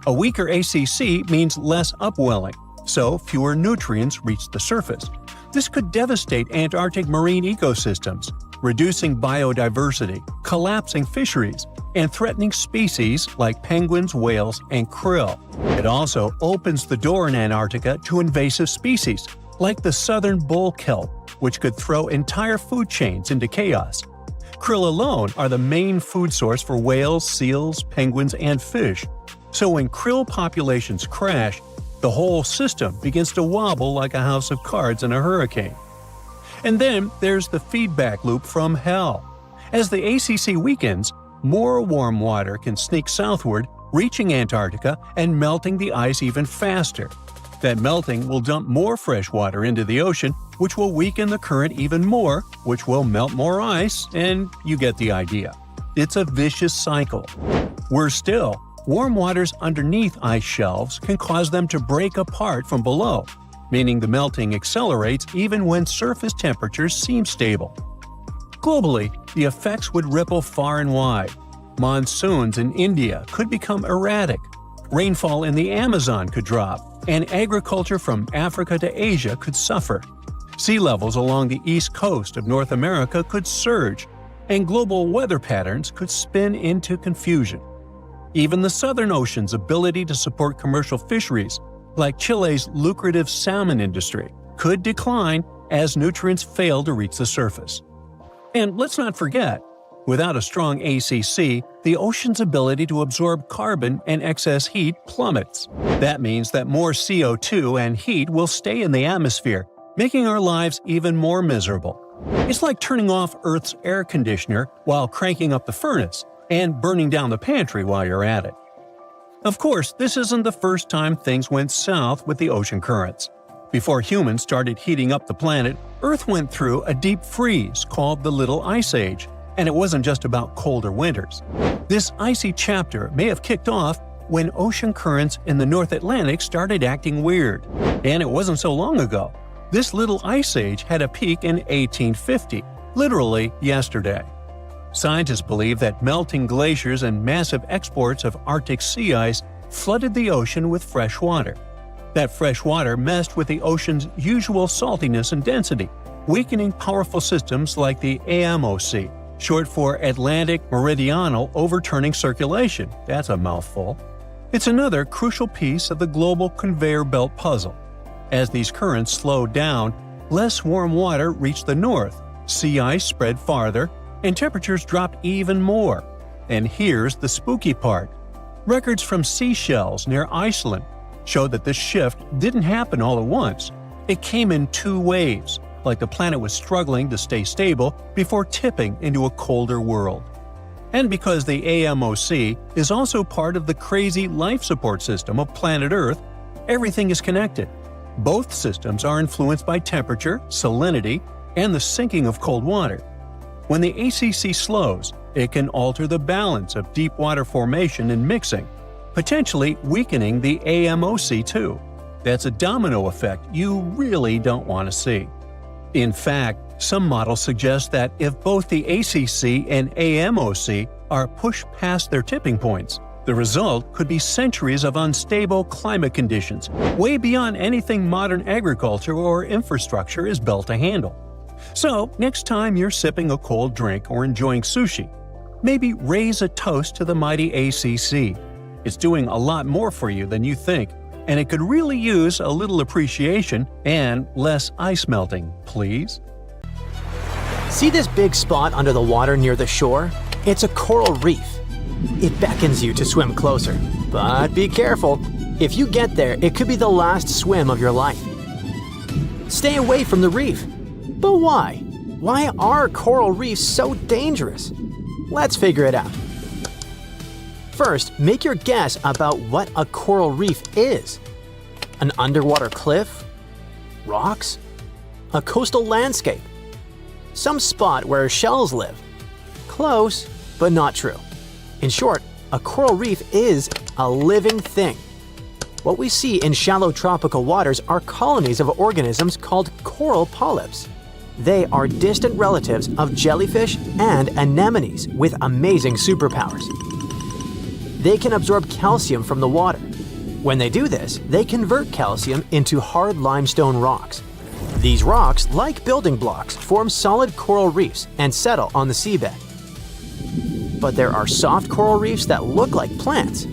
A weaker ACC means less upwelling, so fewer nutrients reach the surface. This could devastate Antarctic marine ecosystems, reducing biodiversity, collapsing fisheries, and threatening species like penguins, whales, and krill. It also opens the door in Antarctica to invasive species, like the southern bull kelp, which could throw entire food chains into chaos. Krill alone are the main food source for whales, seals, penguins, and fish. So when krill populations crash, the whole system begins to wobble like a house of cards in a hurricane. And then there's the feedback loop from hell. As the ACC weakens, more warm water can sneak southward, reaching Antarctica and melting the ice even faster. That melting will dump more fresh water into the ocean, which will weaken the current even more, which will melt more ice, and you get the idea. It's a vicious cycle. Worse still, warm waters underneath ice shelves can cause them to break apart from below, meaning the melting accelerates even when surface temperatures seem stable. Globally, the effects would ripple far and wide. Monsoons in India could become erratic, rainfall in the Amazon could drop, and agriculture from Africa to Asia could suffer. Sea levels along the east coast of North America could surge, and global weather patterns could spin into confusion. Even the Southern Ocean's ability to support commercial fisheries, like Chile's lucrative salmon industry, could decline as nutrients fail to reach the surface. And let's not forget, without a strong ACC, the ocean's ability to absorb carbon and excess heat plummets. That means that more CO2 and heat will stay in the atmosphere, making our lives even more miserable. It's like turning off Earth's air conditioner while cranking up the furnace, and burning down the pantry while you're at it. Of course, this isn't the first time things went south with the ocean currents. Before humans started heating up the planet, Earth went through a deep freeze called the Little Ice Age, and it wasn't just about colder winters. This icy chapter may have kicked off when ocean currents in the North Atlantic started acting weird. And it wasn't so long ago. This Little Ice Age had a peak in 1850, literally yesterday. Scientists believe that melting glaciers and massive exports of Arctic sea ice flooded the ocean with fresh water. That fresh water messed with the ocean's usual saltiness and density, weakening powerful systems like the AMOC, short for Atlantic Meridional Overturning Circulation. That's a mouthful. It's another crucial piece of the global conveyor belt puzzle. As these currents slowed down, less warm water reached the north, sea ice spread farther, and temperatures dropped even more. And here's the spooky part. Records from seashells near Iceland show that this shift didn't happen all at once. It came in two waves, like the planet was struggling to stay stable before tipping into a colder world. And because the AMOC is also part of the crazy life support system of planet Earth, everything is connected. Both systems are influenced by temperature, salinity, and the sinking of cold water. When the ACC slows, it can alter the balance of deep water formation and mixing, potentially weakening the AMOC too. That's a domino effect you really don't want to see. In fact, some models suggest that if both the ACC and AMOC are pushed past their tipping points, the result could be centuries of unstable climate conditions, way beyond anything modern agriculture or infrastructure is built to handle. So, next time you're sipping a cold drink or enjoying sushi, maybe raise a toast to the mighty ACC. It's doing a lot more for you than you think, and it could really use a little appreciation and less ice melting, please. See this big spot under the water near the shore? It's a coral reef. It beckons you to swim closer, but be careful. If you get there, it could be the last swim of your life. Stay away from the reef. But why? Why are coral reefs so dangerous? Let's figure it out. First, make your guess about what a coral reef is. An underwater cliff? Rocks? A coastal landscape? Some spot where shells live? Close, but not true. In short, a coral reef is a living thing. What we see in shallow tropical waters are colonies of organisms called coral polyps. They are distant relatives of jellyfish and anemones with amazing superpowers. They can absorb calcium from the water. When they do this, they convert calcium into hard limestone rocks. These rocks, like building blocks, form solid coral reefs and settle on the seabed. But there are soft coral reefs that look like plants.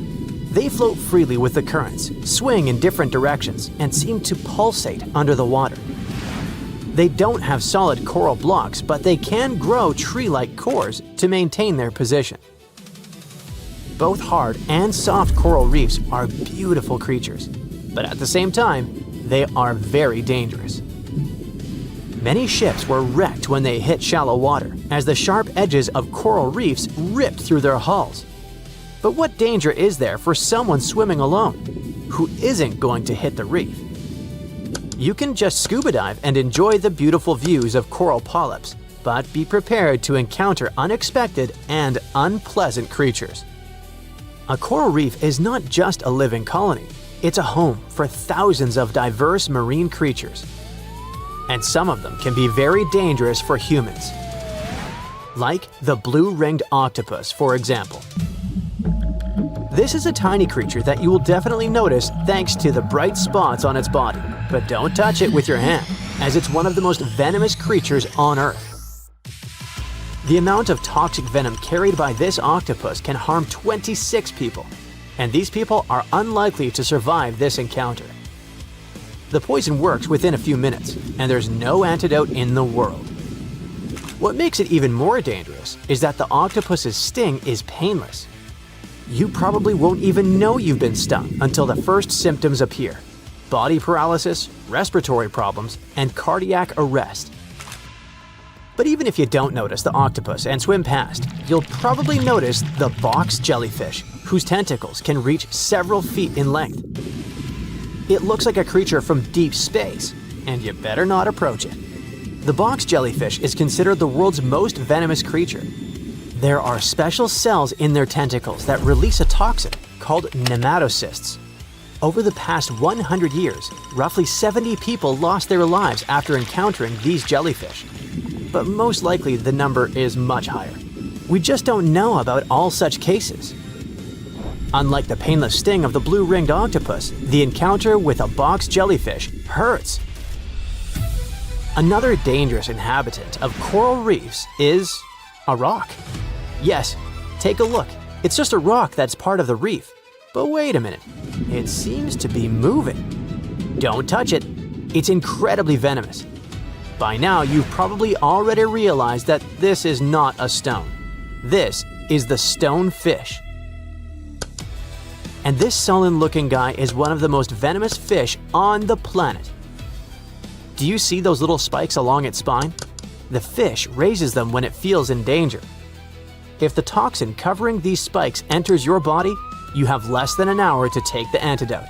They float freely with the currents, swing in different directions, and seem to pulsate under the water. They don't have solid coral blocks, but they can grow tree-like cores to maintain their position. Both hard and soft coral reefs are beautiful creatures, but at the same time, they are very dangerous. Many ships were wrecked when they hit shallow water, as the sharp edges of coral reefs ripped through their hulls. But what danger is there for someone swimming alone, who isn't going to hit the reef? You can just scuba dive and enjoy the beautiful views of coral polyps, but be prepared to encounter unexpected and unpleasant creatures. A coral reef is not just a living colony, it's a home for thousands of diverse marine creatures. And some of them can be very dangerous for humans. Like the blue-ringed octopus, for example. This is a tiny creature that you will definitely notice thanks to the bright spots on its body, but don't touch it with your hand, as it's one of the most venomous creatures on Earth. The amount of toxic venom carried by this octopus can harm 26 people, and these people are unlikely to survive this encounter. The poison works within a few minutes, and there's no antidote in the world. What makes it even more dangerous is that the octopus's sting is painless. You probably won't even know you've been stung until the first symptoms appear: body paralysis, respiratory problems, and cardiac arrest. But even if you don't notice the octopus and swim past, you'll probably notice the box jellyfish, whose tentacles can reach several feet in length. It looks like a creature from deep space, and you better not approach it. The box jellyfish is considered the world's most venomous creature. There are special cells in their tentacles that release a toxin called nematocysts. Over the past 100 years, roughly 70 people lost their lives after encountering these jellyfish. But most likely the number is much higher. We just don't know about all such cases. Unlike the painless sting of the blue-ringed octopus, the encounter with a box jellyfish hurts. Another dangerous inhabitant of coral reefs is a rock. Yes, take a look. It's just a rock that's part of the reef. But wait a minute, it seems to be moving. Don't touch it. It's incredibly venomous. By now, you've probably already realized that this is not a stone. This is the stonefish. And this sullen-looking guy is one of the most venomous fish on the planet. Do you see those little spikes along its spine? The fish raises them when it feels in danger. If the toxin covering these spikes enters your body, you have less than an hour to take the antidote.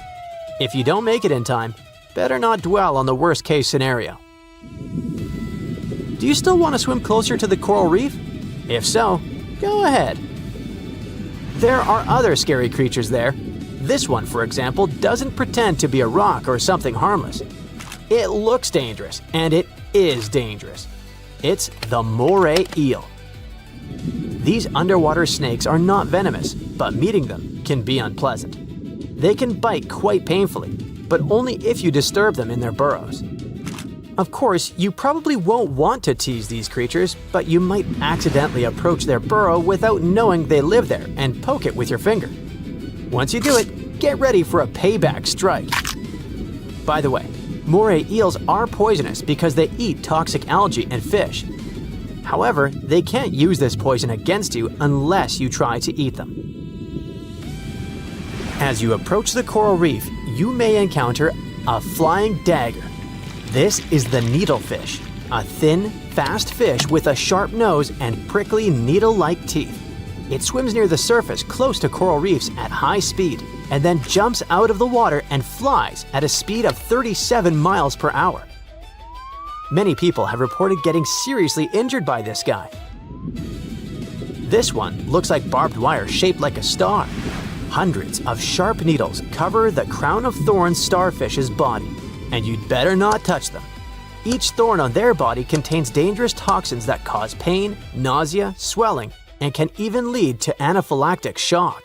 If you don't make it in time, better not dwell on the worst-case scenario. Do you still want to swim closer to the coral reef? If so, go ahead. There are other scary creatures there. This one, for example, doesn't pretend to be a rock or something harmless. It looks dangerous, and it is dangerous. It's the moray eel. These underwater snakes are not venomous, but meeting them can be unpleasant. They can bite quite painfully, but only if you disturb them in their burrows. Of course, you probably won't want to tease these creatures, but you might accidentally approach their burrow without knowing they live there and poke it with your finger. Once you do it, get ready for a payback strike. By the way, moray eels are poisonous because they eat toxic algae and fish. However, they can't use this poison against you unless you try to eat them. As you approach the coral reef, you may encounter a flying dagger. This is the needlefish, a thin, fast fish with a sharp nose and prickly needle-like teeth. It swims near the surface close to coral reefs at high speed and then jumps out of the water and flies at a speed of 37 miles per hour. Many people have reported getting seriously injured by this guy. This one looks like barbed wire shaped like a star. Hundreds of sharp needles cover the crown of thorns starfish's body, and you'd better not touch them. Each thorn on their body contains dangerous toxins that cause pain, nausea, swelling, and can even lead to anaphylactic shock.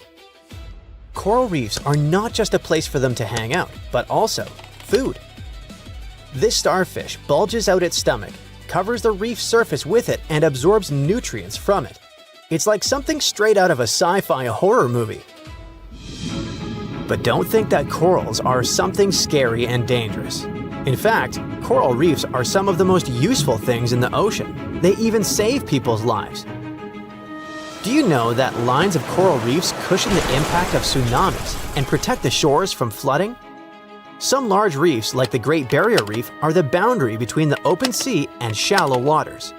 Coral reefs are not just a place for them to hang out, but also food. This starfish bulges out its stomach, covers the reef surface with it, and absorbs nutrients from it. It's like something straight out of a sci-fi horror movie. But don't think that corals are something scary and dangerous. In fact, coral reefs are some of the most useful things in the ocean. They even save people's lives. Do you know that lines of coral reefs cushion the impact of tsunamis and protect the shores from flooding? Some large reefs, like the Great Barrier Reef, are the boundary between the open sea and shallow waters.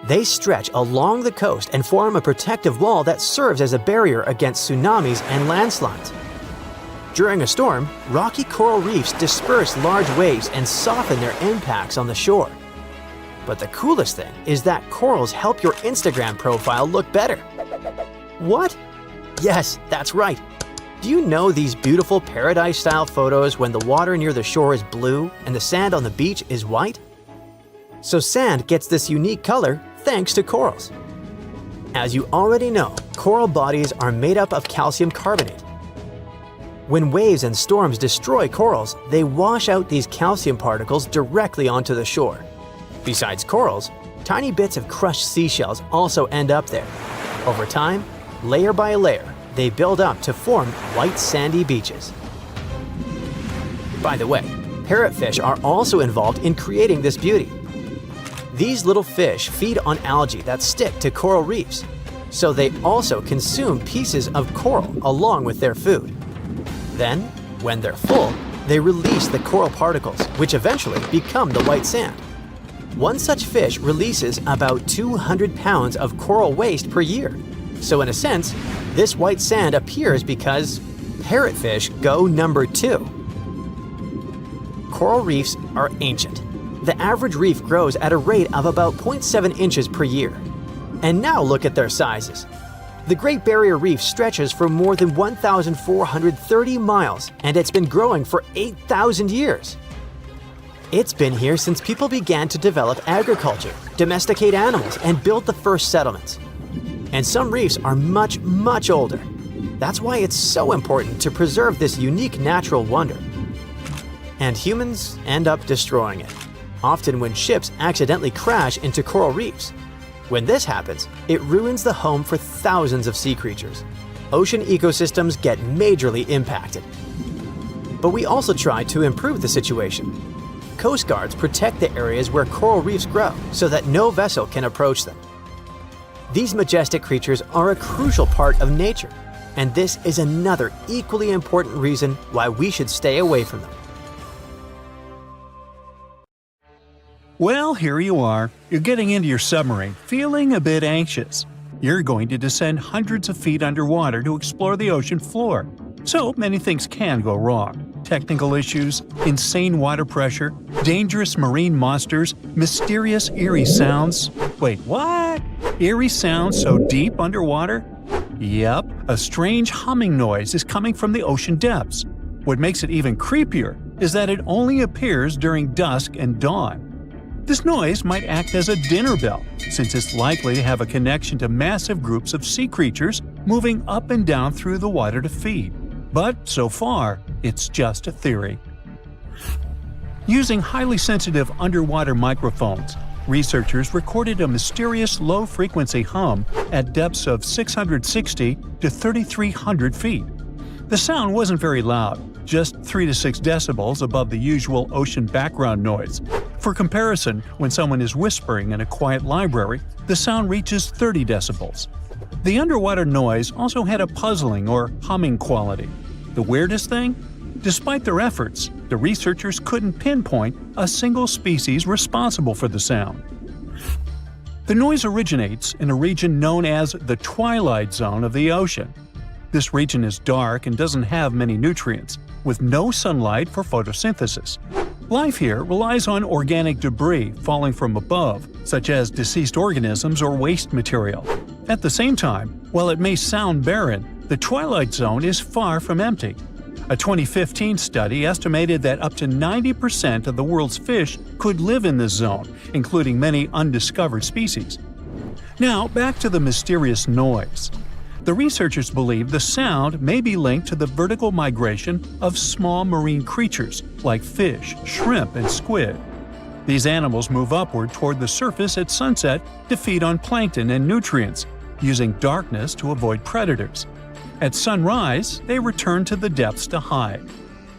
They stretch along the coast and form a protective wall that serves as a barrier against tsunamis and landslides. During a storm, rocky coral reefs disperse large waves and soften their impacts on the shore. But the coolest thing is that corals help your Instagram profile look better. What? Yes, that's right. Do you know these beautiful paradise-style photos when the water near the shore is blue and the sand on the beach is white? So sand gets this unique color thanks to corals. As you already know, coral bodies are made up of calcium carbonate. When waves and storms destroy corals, they wash out these calcium particles directly onto the shore. Besides corals, tiny bits of crushed seashells also end up there. Over time, layer by layer, they build up to form white sandy beaches. By the way, parrotfish are also involved in creating this beauty. These little fish feed on algae that stick to coral reefs, so they also consume pieces of coral along with their food. Then, when they're full, they release the coral particles, which eventually become the white sand. One such fish releases about 200 pounds of coral waste per year. So in a sense, this white sand appears because parrotfish go number 2. Coral reefs are ancient. The average reef grows at a rate of about 0.7 inches per year. And now look at their sizes. The Great Barrier Reef stretches for more than 1,430 miles, and it's been growing for 8,000 years. It's been here since people began to develop agriculture, domesticate animals, and build the first settlements. And some reefs are much, much older. That's why it's so important to preserve this unique natural wonder. And humans end up destroying it, often when ships accidentally crash into coral reefs. When this happens, it ruins the home for thousands of sea creatures. Ocean ecosystems get majorly impacted. But we also try to improve the situation. Coast guards protect the areas where coral reefs grow so that no vessel can approach them. These majestic creatures are a crucial part of nature, and this is another equally important reason why we should stay away from them. Well, here you are. You're getting into your submarine, feeling a bit anxious. You're going to descend hundreds of feet underwater to explore the ocean floor. So many things can go wrong. Technical issues, insane water pressure, dangerous marine monsters, mysterious eerie sounds. Wait, what? Eerie sounds so deep underwater? Yep, a strange humming noise is coming from the ocean depths. What makes it even creepier is that it only appears during dusk and dawn. This noise might act as a dinner bell, since it's likely to have a connection to massive groups of sea creatures moving up and down through the water to feed. But so far, it's just a theory. Using highly sensitive underwater microphones, researchers recorded a mysterious low-frequency hum at depths of 660 to 3,300 feet. The sound wasn't very loud, just 3 to 6 decibels above the usual ocean background noise. For comparison, when someone is whispering in a quiet library, the sound reaches 30 decibels. The underwater noise also had a puzzling or humming quality. The weirdest thing? Despite their efforts, the researchers couldn't pinpoint a single species responsible for the sound. The noise originates in a region known as the twilight zone of the ocean. This region is dark and doesn't have many nutrients, with no sunlight for photosynthesis. Life here relies on organic debris falling from above, such as deceased organisms or waste material. At the same time, while it may sound barren, the twilight zone is far from empty. A 2015 study estimated that up to 90% of the world's fish could live in this zone, including many undiscovered species. Now, back to the mysterious noise. The researchers believe the sound may be linked to the vertical migration of small marine creatures like fish, shrimp, and squid. These animals move upward toward the surface at sunset to feed on plankton and nutrients, using darkness to avoid predators. At sunrise, they return to the depths to hide.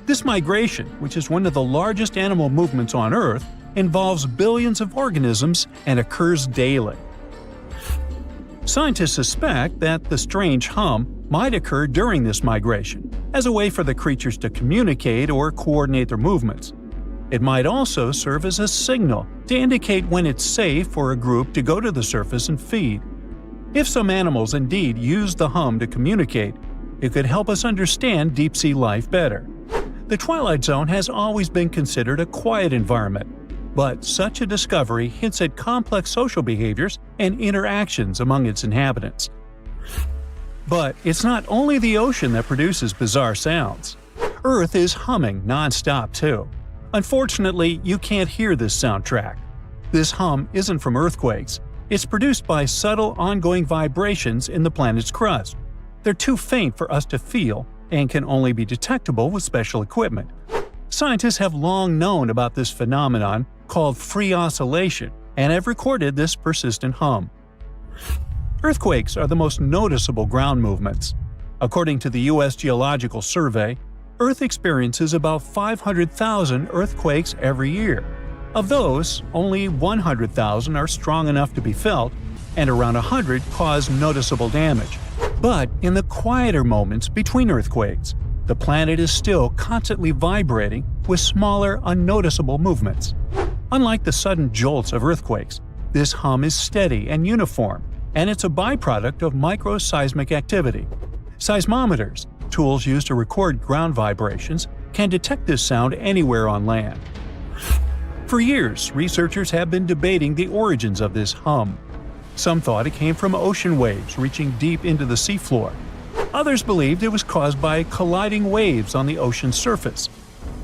This migration, which is one of the largest animal movements on Earth, involves billions of organisms and occurs daily. Scientists suspect that the strange hum might occur during this migration, as a way for the creatures to communicate or coordinate their movements. It might also serve as a signal to indicate when it's safe for a group to go to the surface and feed. If some animals indeed use the hum to communicate, it could help us understand deep-sea life better. The Twilight Zone has always been considered a quiet environment, but such a discovery hints at complex social behaviors and interactions among its inhabitants. But it's not only the ocean that produces bizarre sounds. Earth is humming non-stop too. Unfortunately, you can't hear this soundtrack. This hum isn't from earthquakes. It's produced by subtle ongoing vibrations in the planet's crust. They're too faint for us to feel and can only be detectable with special equipment. Scientists have long known about this phenomenon called free oscillation and have recorded this persistent hum. Earthquakes are the most noticeable ground movements. According to the U.S. Geological Survey, Earth experiences about 500,000 earthquakes every year. Of those, only 100,000 are strong enough to be felt, and around 100 cause noticeable damage. But in the quieter moments between earthquakes, the planet is still constantly vibrating with smaller, unnoticeable movements. Unlike the sudden jolts of earthquakes, this hum is steady and uniform, and it's a byproduct of microseismic activity. Seismometers, tools used to record ground vibrations, can detect this sound anywhere on land. For years, researchers have been debating the origins of this hum. Some thought it came from ocean waves reaching deep into the seafloor. Others believed it was caused by colliding waves on the ocean's surface.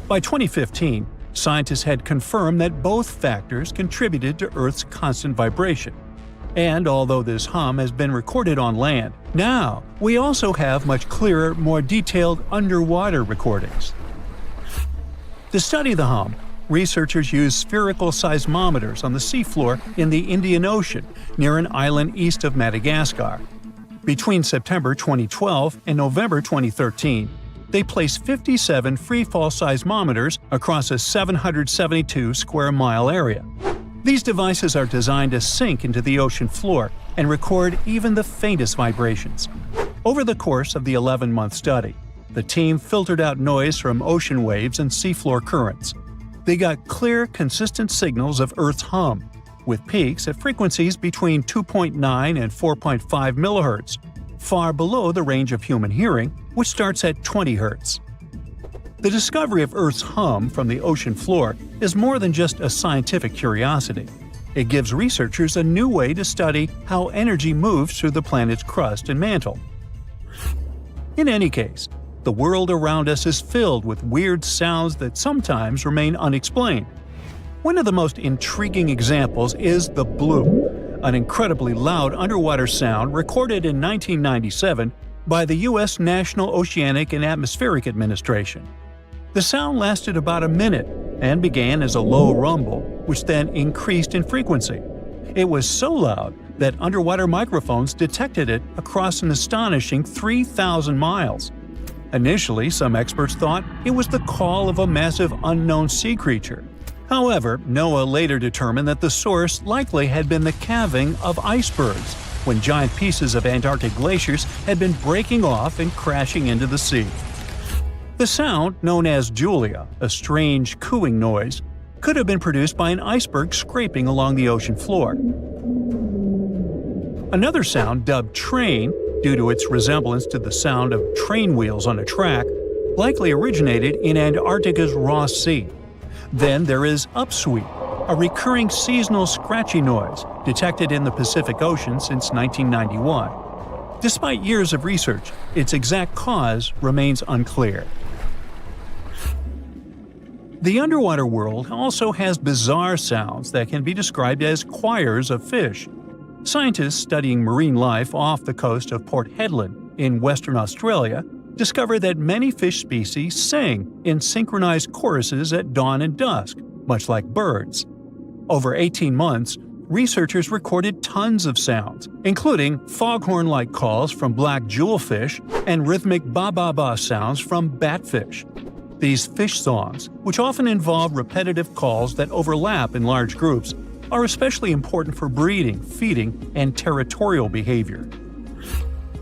By 2015, scientists had confirmed that both factors contributed to Earth's constant vibration. And although this hum has been recorded on land, now we also have much clearer, more detailed underwater recordings. To study the hum, researchers used spherical seismometers on the seafloor in the Indian Ocean near an island east of Madagascar. Between September 2012 and November 2013, they placed 57 freefall seismometers across a 772 square mile area. These devices are designed to sink into the ocean floor and record even the faintest vibrations. Over the course of the 11-month study, the team filtered out noise from ocean waves and seafloor currents. They got clear, consistent signals of Earth's hum, with peaks at frequencies between 2.9 and 4.5 MHz, far below the range of human hearing, which starts at 20 Hz. The discovery of Earth's hum from the ocean floor is more than just a scientific curiosity. It gives researchers a new way to study how energy moves through the planet's crust and mantle. In any case, the world around us is filled with weird sounds that sometimes remain unexplained. One of the most intriguing examples is the bloop, an incredibly loud underwater sound recorded in 1997 by the U.S. National Oceanic and Atmospheric Administration. The sound lasted about a minute and began as a low rumble, which then increased in frequency. It was so loud that underwater microphones detected it across an astonishing 3,000 miles. Initially, some experts thought it was the call of a massive unknown sea creature. However, NOAA later determined that the source likely had been the calving of icebergs, when giant pieces of Antarctic glaciers had been breaking off and crashing into the sea. The sound, known as Julia, a strange cooing noise, could have been produced by an iceberg scraping along the ocean floor. Another sound, dubbed train, due to its resemblance to the sound of train wheels on a track, likely originated in Antarctica's Ross Sea. Then there is upsweep, a recurring seasonal scratchy noise detected in the Pacific Ocean since 1991. Despite years of research, its exact cause remains unclear. The underwater world also has bizarre sounds that can be described as choirs of fish. Scientists studying marine life off the coast of Port Hedland in Western Australia discovered that many fish species sing in synchronized choruses at dawn and dusk, much like birds. Over 18 months, researchers recorded tons of sounds, including foghorn-like calls from black jewelfish and rhythmic ba-ba-ba sounds from batfish. These fish songs, which often involve repetitive calls that overlap in large groups, are especially important for breeding, feeding, and territorial behavior.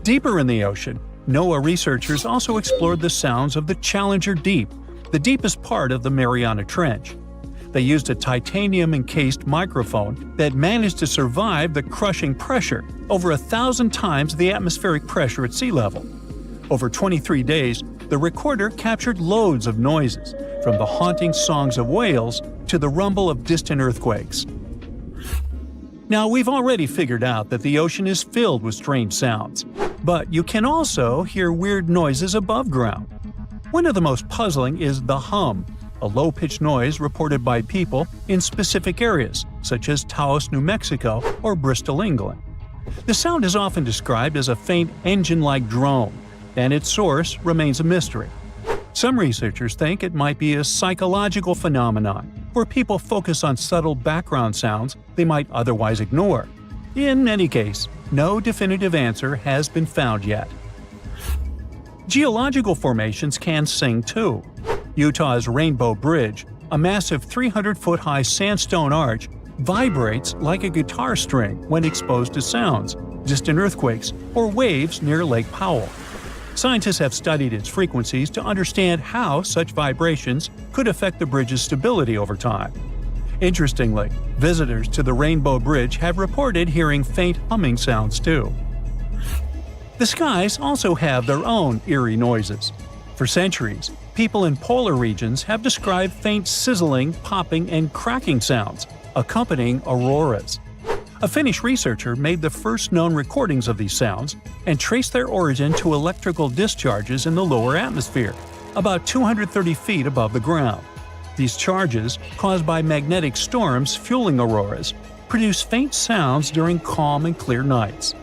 Deeper in the ocean, NOAA researchers also explored the sounds of the Challenger Deep, the deepest part of the Mariana Trench. They used a titanium-encased microphone that managed to survive the crushing pressure, over 1,000 times the atmospheric pressure at sea level. Over 23 days, the recorder captured loads of noises, from the haunting songs of whales to the rumble of distant earthquakes. Now, we've already figured out that the ocean is filled with strange sounds, but you can also hear weird noises above ground. One of the most puzzling is the hum, a low-pitched noise reported by people in specific areas, such as Taos, New Mexico, or Bristol, England. The sound is often described as a faint engine-like drone, and its source remains a mystery. Some researchers think it might be a psychological phenomenon, where people focus on subtle background sounds they might otherwise ignore. In any case, no definitive answer has been found yet. Geological formations can sing too. Utah's Rainbow Bridge, a massive 300-foot-high sandstone arch, vibrates like a guitar string when exposed to sounds, distant earthquakes, or waves near Lake Powell. Scientists have studied its frequencies to understand how such vibrations could affect the bridge's stability over time. Interestingly, visitors to the Rainbow Bridge have reported hearing faint humming sounds too. The skies also have their own eerie noises. For centuries, people in polar regions have described faint sizzling, popping, and cracking sounds, accompanying auroras. A Finnish researcher made the first known recordings of these sounds and traced their origin to electrical discharges in the lower atmosphere, about 230 feet above the ground. These charges, caused by magnetic storms fueling auroras, produce faint sounds during calm and clear nights.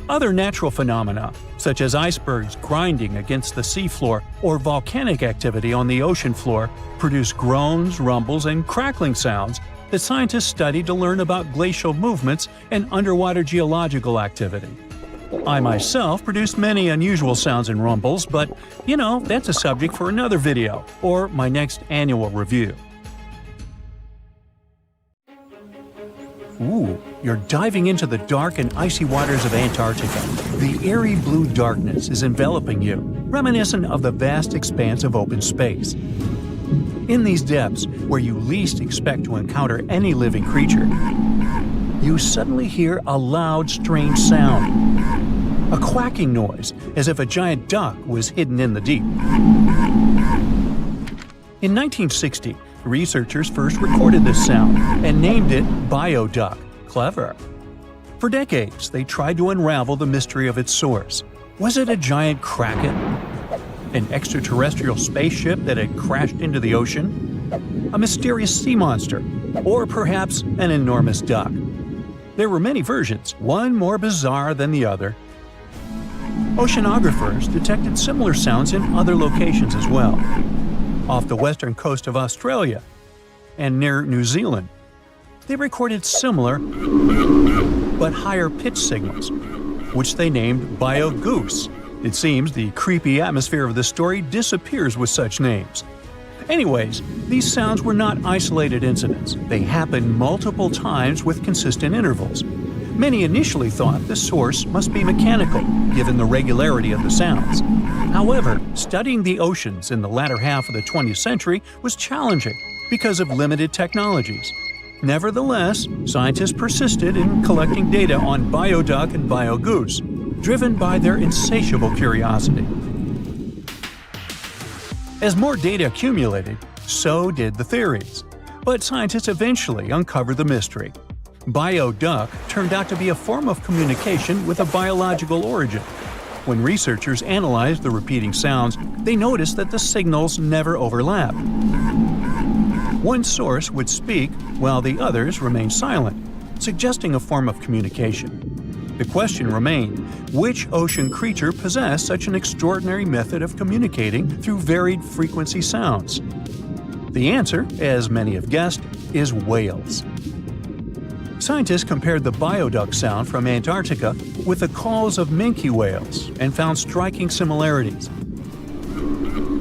Other natural phenomena, such as icebergs grinding against the seafloor or volcanic activity on the ocean floor, produce groans, rumbles, and crackling sounds that scientists study to learn about glacial movements and underwater geological activity. I myself produced many unusual sounds and rumbles, but, that's a subject for another video, or my next annual review. Ooh, you're diving into the dark and icy waters of Antarctica. The eerie blue darkness is enveloping you, reminiscent of the vast expanse of open space. In these depths, where you least expect to encounter any living creature, you suddenly hear a loud, strange sound. A quacking noise, as if a giant duck was hidden in the deep. In 1960, researchers first recorded this sound and named it bioduck. Clever. For decades, they tried to unravel the mystery of its source. Was it a giant kraken? An extraterrestrial spaceship that had crashed into the ocean? A mysterious sea monster? Or perhaps an enormous duck? There were many versions, one more bizarre than the other. Oceanographers detected similar sounds in other locations as well. Off the western coast of Australia and near New Zealand, they recorded similar but higher pitch signals, which they named bio-goose. It seems the creepy atmosphere of the story disappears with such names. Anyways, these sounds were not isolated incidents. They happened multiple times with consistent intervals. Many initially thought the source must be mechanical, given the regularity of the sounds. However, studying the oceans in the latter half of the 20th century was challenging because of limited technologies. Nevertheless, scientists persisted in collecting data on bioduck and biogoose, driven by their insatiable curiosity. As more data accumulated, so did the theories. But scientists eventually uncovered the mystery. Bioduck turned out to be a form of communication with a biological origin. When researchers analyzed the repeating sounds, they noticed that the signals never overlap. One source would speak while the others remained silent, suggesting a form of communication. The question remained, which ocean creature possessed such an extraordinary method of communicating through varied frequency sounds? The answer, as many have guessed, is whales. Scientists compared the bioduck sound from Antarctica with the calls of minke whales and found striking similarities.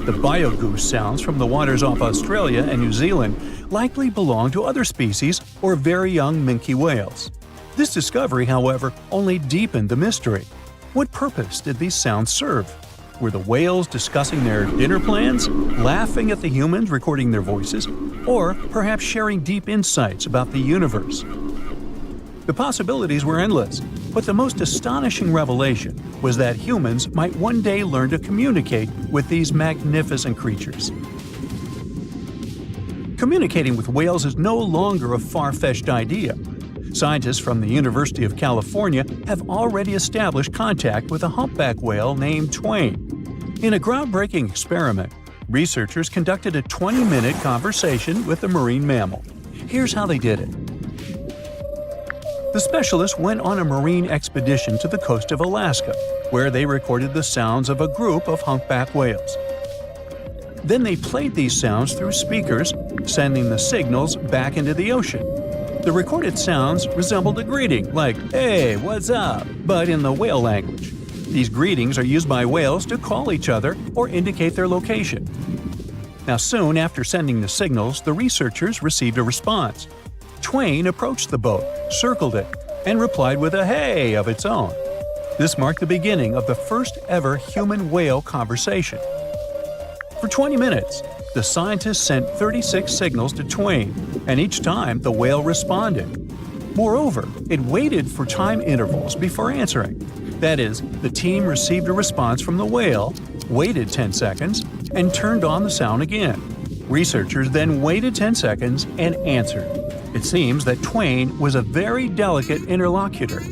The biogoose sounds from the waters off Australia and New Zealand likely belong to other species or very young minke whales. This discovery, however, only deepened the mystery. What purpose did these sounds serve? Were the whales discussing their dinner plans, laughing at the humans recording their voices, or perhaps sharing deep insights about the universe? The possibilities were endless, but the most astonishing revelation was that humans might one day learn to communicate with these magnificent creatures. Communicating with whales is no longer a far-fetched idea. Scientists from the University of California have already established contact with a humpback whale named Twain. In a groundbreaking experiment, researchers conducted a 20-minute conversation with the marine mammal. Here's how they did it. The specialists went on a marine expedition to the coast of Alaska, where they recorded the sounds of a group of humpback whales. Then they played these sounds through speakers, sending the signals back into the ocean. The recorded sounds resembled a greeting, like, "Hey, what's up?" but in the whale language. These greetings are used by whales to call each other or indicate their location. Now, soon after sending the signals, the researchers received a response. Twain approached the boat, circled it, and replied with a "hey" of its own. This marked the beginning of the first ever human-whale conversation. For 20 minutes, the scientists sent 36 signals to Twain, and each time the whale responded. Moreover, it waited for time intervals before answering. That is, the team received a response from the whale, waited 10 seconds, and turned on the sound again. Researchers then waited 10 seconds and answered. It seems that Twain was a very delicate interlocutor.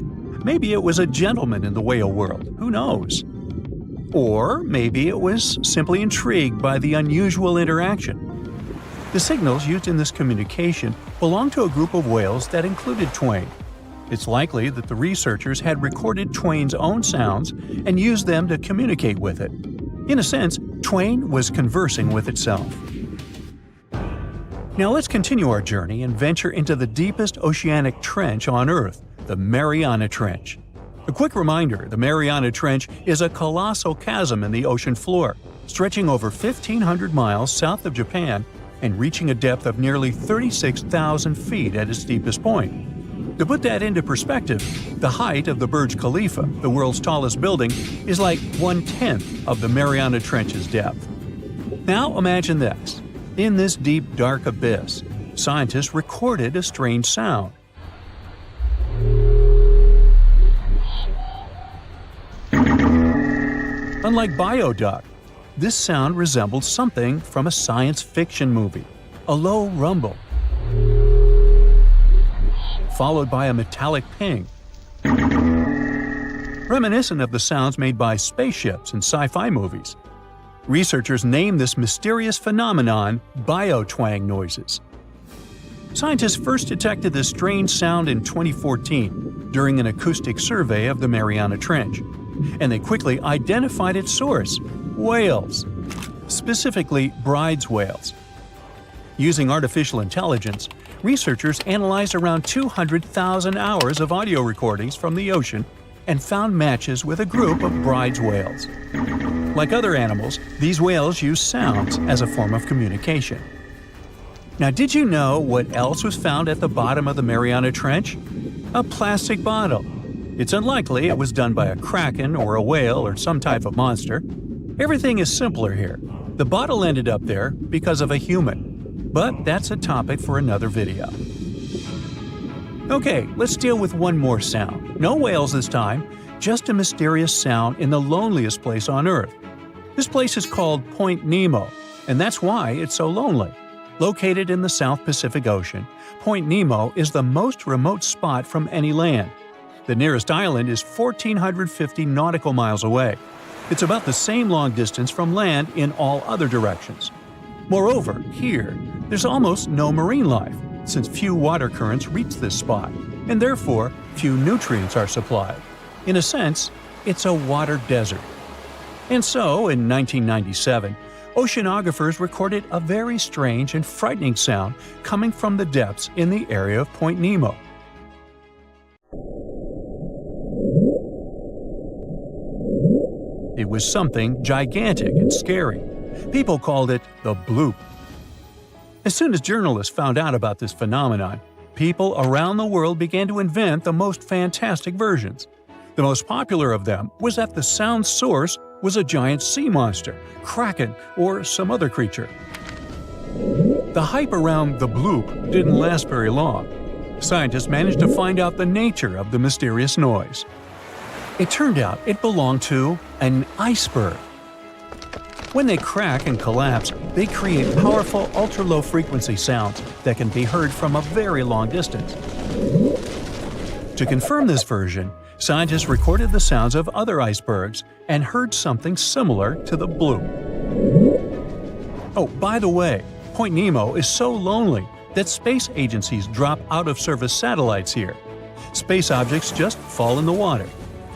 Maybe it was a gentleman in the whale world, who knows? Or maybe it was simply intrigued by the unusual interaction. The signals used in this communication belonged to a group of whales that included Twain. It's likely that the researchers had recorded Twain's own sounds and used them to communicate with it. In a sense, Twain was conversing with itself. Now let's continue our journey and venture into the deepest oceanic trench on Earth, the Mariana Trench. A quick reminder, the Mariana Trench is a colossal chasm in the ocean floor, stretching over 1,500 miles south of Japan and reaching a depth of nearly 36,000 feet at its deepest point. To put that into perspective, the height of the Burj Khalifa, the world's tallest building, is like 1/10 of the Mariana Trench's depth. Now imagine this. In this deep, dark abyss, scientists recorded a strange sound. Unlike bioduck, this sound resembled something from a science fiction movie, a low rumble, followed by a metallic ping, reminiscent of the sounds made by spaceships in sci-fi movies. Researchers named this mysterious phenomenon biotwang noises. Scientists first detected this strange sound in 2014 during an acoustic survey of the Mariana Trench, and they quickly identified its source: whales, specifically bride's whales. Using artificial intelligence, researchers analyzed around 200,000 hours of audio recordings from the ocean and found matches with a group of bride's whales. Like other animals, these whales use sounds as a form of communication. Now, did you know what else was found at the bottom of the Mariana Trench? A plastic bottle. It's unlikely it was done by a kraken or a whale or some type of monster. Everything is simpler here. The bottle ended up there because of a human. But that's a topic for another video. Okay, let's deal with one more sound. No whales this time, just a mysterious sound in the loneliest place on Earth. This place is called Point Nemo, and that's why it's so lonely. Located in the South Pacific Ocean, Point Nemo is the most remote spot from any land. The nearest island is 1,450 nautical miles away. It's about the same long distance from land in all other directions. Moreover, here, there's almost no marine life, since few water currents reach this spot, and therefore few nutrients are supplied. In a sense, it's a water desert. And so, in 1997, oceanographers recorded a very strange and frightening sound coming from the depths in the area of Point Nemo. It was something gigantic and scary. People called it the bloop. As soon as journalists found out about this phenomenon, people around the world began to invent the most fantastic versions. The most popular of them was that the sound source was a giant sea monster, kraken, or some other creature. The hype around the bloop didn't last very long. Scientists managed to find out the nature of the mysterious noise. It turned out it belonged to an iceberg. When they crack and collapse, they create powerful ultra-low frequency sounds that can be heard from a very long distance. To confirm this version, scientists recorded the sounds of other icebergs and heard something similar to the bloop. Oh, by the way, Point Nemo is so lonely that space agencies drop out-of-service satellites here. Space objects just fall in the water.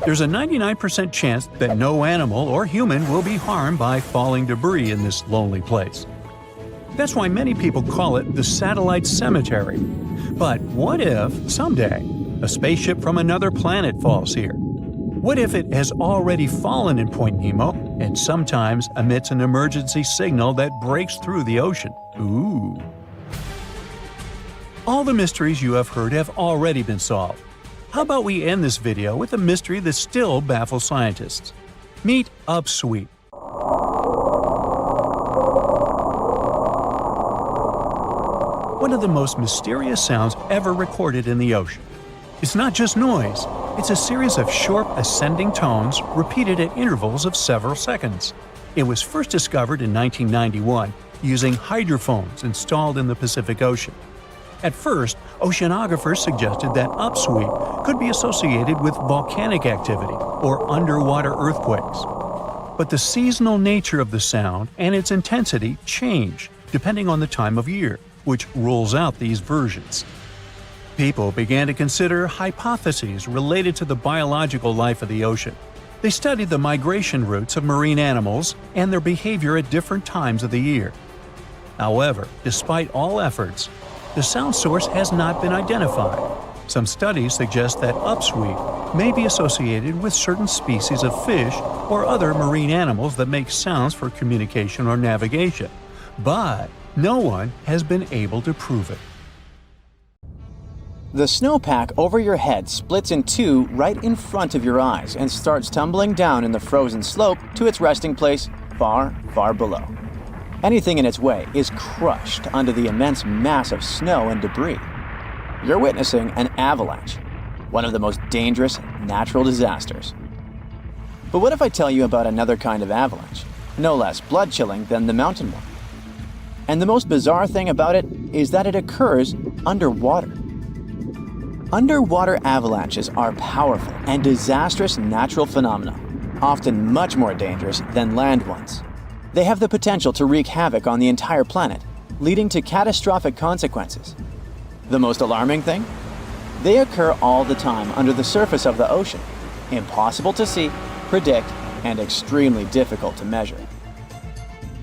There's a 99% chance that no animal or human will be harmed by falling debris in this lonely place. That's why many people call it the satellite cemetery. But what if, someday, a spaceship from another planet falls here? What if it has already fallen in Point Nemo and sometimes emits an emergency signal that breaks through the ocean? Ooh. All the mysteries you have heard have already been solved. How about we end this video with a mystery that still baffles scientists? Meet Upsweep. One of the most mysterious sounds ever recorded in the ocean. It's not just noise, it's a series of short ascending tones repeated at intervals of several seconds. It was first discovered in 1991 using hydrophones installed in the Pacific Ocean. At first, oceanographers suggested that upsweep could be associated with volcanic activity or underwater earthquakes. But the seasonal nature of the sound and its intensity change depending on the time of year, which rules out these versions. People began to consider hypotheses related to the biological life of the ocean. They studied the migration routes of marine animals and their behavior at different times of the year. However, despite all efforts, the sound source has not been identified. Some studies suggest that upsweep may be associated with certain species of fish or other marine animals that make sounds for communication or navigation, but no one has been able to prove it. The snowpack over your head splits in two right in front of your eyes and starts tumbling down in the frozen slope to its resting place far, far below. Anything in its way is crushed under the immense mass of snow and debris. You're witnessing an avalanche, one of the most dangerous natural disasters. But what if I tell you about another kind of avalanche, no less blood-chilling than the mountain one? And the most bizarre thing about it is that it occurs underwater. Underwater avalanches are powerful and disastrous natural phenomena, often much more dangerous than land ones. They have the potential to wreak havoc on the entire planet, leading to catastrophic consequences. The most alarming thing? They occur all the time under the surface of the ocean, impossible to see, predict, and extremely difficult to measure.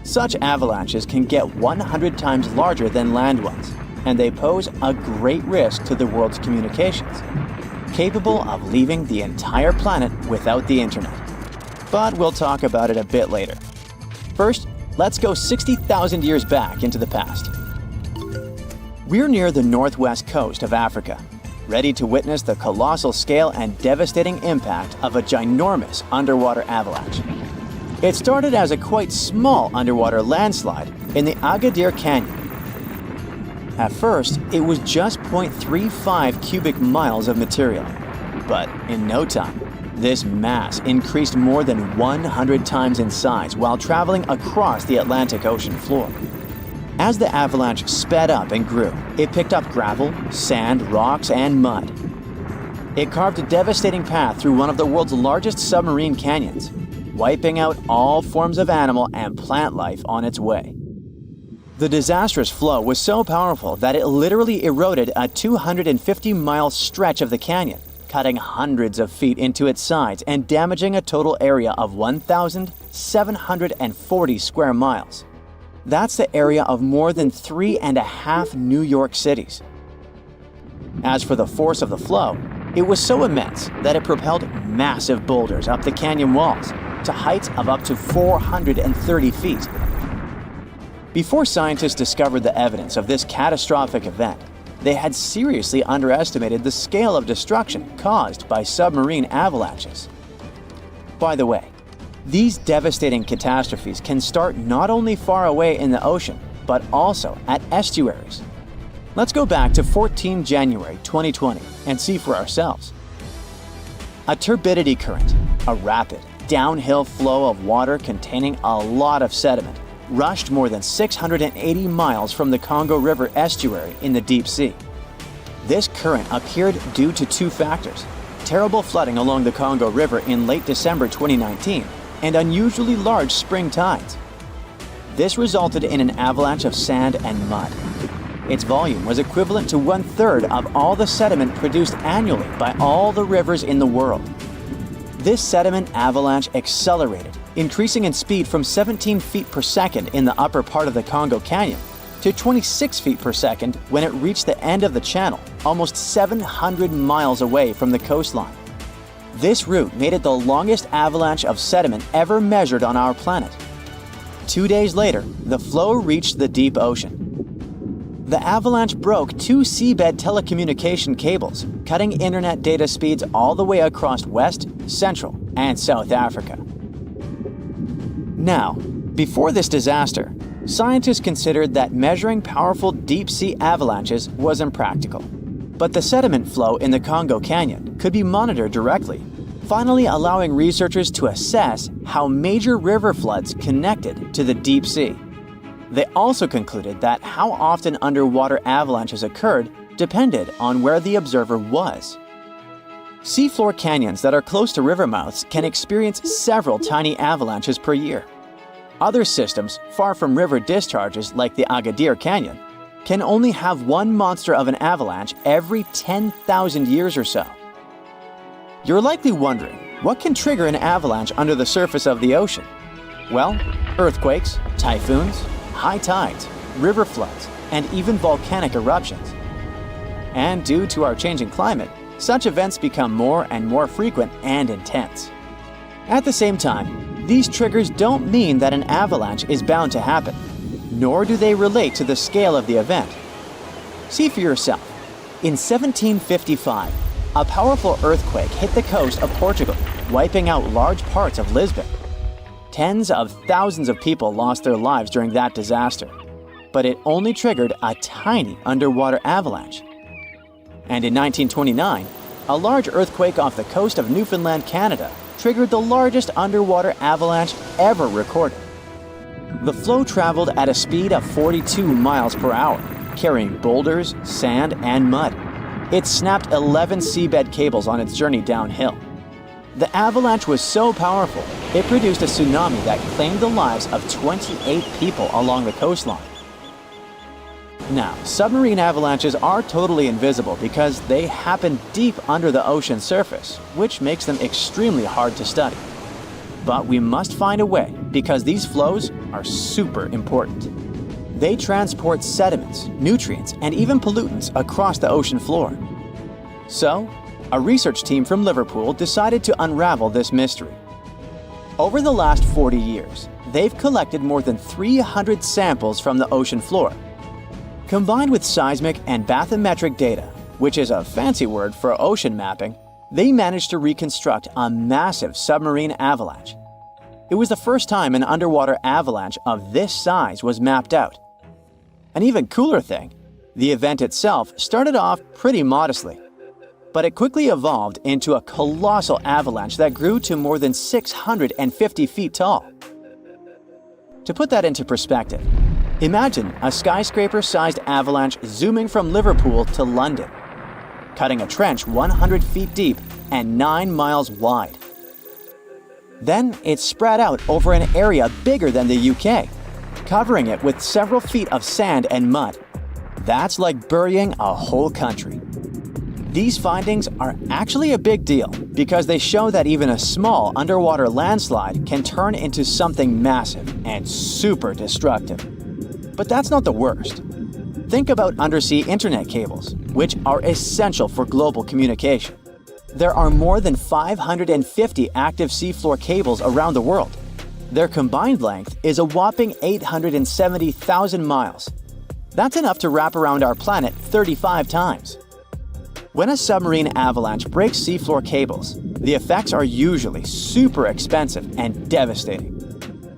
Such avalanches can get 100 times larger than land ones, and they pose a great risk to the world's communications, capable of leaving the entire planet without the internet. But we'll talk about it a bit later. First, let's go 60,000 years back into the past. We're near the northwest coast of Africa, ready to witness the colossal scale and devastating impact of a ginormous underwater avalanche. It started as a quite small underwater landslide in the Agadir Canyon. At first, it was just 0.35 cubic miles of material, but in no time, this mass increased more than 100 times in size while traveling across the Atlantic Ocean floor. As the avalanche sped up and grew, it picked up gravel, sand, rocks, and mud. It carved a devastating path through one of the world's largest submarine canyons, wiping out all forms of animal and plant life on its way. The disastrous flow was so powerful that it literally eroded a 250-mile stretch of the canyon, cutting hundreds of feet into its sides and damaging a total area of 1,740 square miles. That's the area of more than 3.5 New York cities. As for the force of the flow, it was so immense that it propelled massive boulders up the canyon walls to heights of up to 430 feet. Before scientists discovered the evidence of this catastrophic event, they had seriously underestimated the scale of destruction caused by submarine avalanches. By the way, these devastating catastrophes can start not only far away in the ocean, but also at estuaries. Let's go back to 14 January 2020 and see for ourselves. A turbidity current, a rapid, downhill flow of water containing a lot of sediment, rushed more than 680 miles from the Congo River estuary in the deep sea. This current appeared due to two factors: terrible flooding along the Congo River in late December 2019 and unusually large spring tides. This resulted in an avalanche of sand and mud. Its volume was equivalent to 1/3 of all the sediment produced annually by all the rivers in the world. This sediment avalanche accelerated, increasing in speed from 17 feet per second in the upper part of the Congo Canyon to 26 feet per second when it reached the end of the channel, almost 700 miles away from the coastline. This route made it the longest avalanche of sediment ever measured on our planet. 2 days later, the flow reached the deep ocean. The avalanche broke 2 seabed telecommunication cables, cutting internet data speeds all the way across West, Central, and South Africa. Now, before this disaster, scientists considered that measuring powerful deep-sea avalanches was impractical. But the sediment flow in the Congo Canyon could be monitored directly, finally allowing researchers to assess how major river floods connected to the deep sea. They also concluded that how often underwater avalanches occurred depended on where the observer was. Seafloor canyons that are close to river mouths can experience several tiny avalanches per year. Other systems, far from river discharges like the Agadir Canyon, can only have one monster of an avalanche every 10,000 years or so. You're likely wondering, what can trigger an avalanche under the surface of the ocean? Well, earthquakes, typhoons, high tides, river floods, and even volcanic eruptions. And due to our changing climate, such events become more and more frequent and intense. At the same time, these triggers don't mean that an avalanche is bound to happen, nor do they relate to the scale of the event. See for yourself. In 1755, a powerful earthquake hit the coast of Portugal, wiping out large parts of Lisbon. Tens of thousands of people lost their lives during that disaster, but it only triggered a tiny underwater avalanche. And in 1929, a large earthquake off the coast of Newfoundland, Canada, triggered the largest underwater avalanche ever recorded. The flow traveled at a speed of 42 miles per hour, carrying boulders, sand, and mud. It snapped 11 seabed cables on its journey downhill. The avalanche was so powerful, it produced a tsunami that claimed the lives of 28 people along the coastline. Now, submarine avalanches are totally invisible because they happen deep under the ocean surface, which makes them extremely hard to study. But we must find a way because these flows are super important. They transport sediments, nutrients, and even pollutants across the ocean floor. So, a research team from Liverpool decided to unravel this mystery. Over the last 40 years, they've collected more than 300 samples from the ocean floor. Combined with seismic and bathymetric data, which is a fancy word for ocean mapping, they managed to reconstruct a massive submarine avalanche. It was the first time an underwater avalanche of this size was mapped out. An even cooler thing, the event itself started off pretty modestly, but it quickly evolved into a colossal avalanche that grew to more than 650 feet tall. To put that into perspective, imagine a skyscraper-sized avalanche zooming from Liverpool to London, cutting a trench 100 feet deep and 9 miles wide. Then it spread out over an area bigger than the UK, covering it with several feet of sand and mud. That's like burying a whole country. These findings are actually a big deal because they show that even a small underwater landslide can turn into something massive and super destructive. But that's not the worst. Think about undersea internet cables, which are essential for global communication. There are more than 550 active seafloor cables around the world. Their combined length is a whopping 870,000 miles. That's enough to wrap around our planet 35 times. When a submarine avalanche breaks seafloor cables, the effects are usually super expensive and devastating.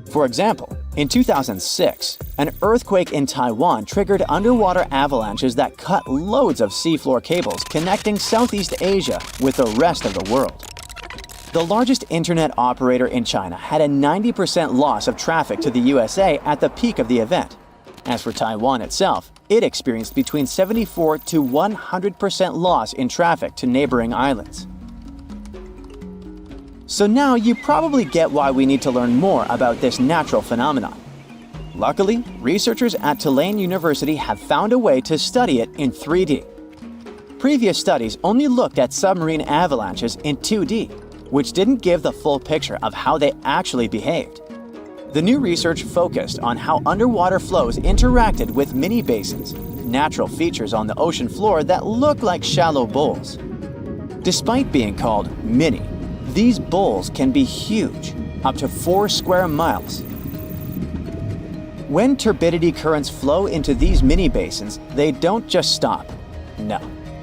For example, in 2006, an earthquake in Taiwan triggered underwater avalanches that cut loads of seafloor cables connecting Southeast Asia with the rest of the world. The largest internet operator in China had a 90% loss of traffic to the USA at the peak of the event. As for Taiwan itself, it experienced between 74 to 100% loss in traffic to neighboring islands. So now you probably get why we need to learn more about this natural phenomenon. Luckily, researchers at Tulane University have found a way to study it in 3D. Previous studies only looked at submarine avalanches in 2D, which didn't give the full picture of how they actually behaved. The new research focused on how underwater flows interacted with mini basins, natural features on the ocean floor that look like shallow bowls. Despite being called mini, these bowls can be huge, up to 4 square miles. When turbidity currents flow into these mini basins, they don't just stop. No,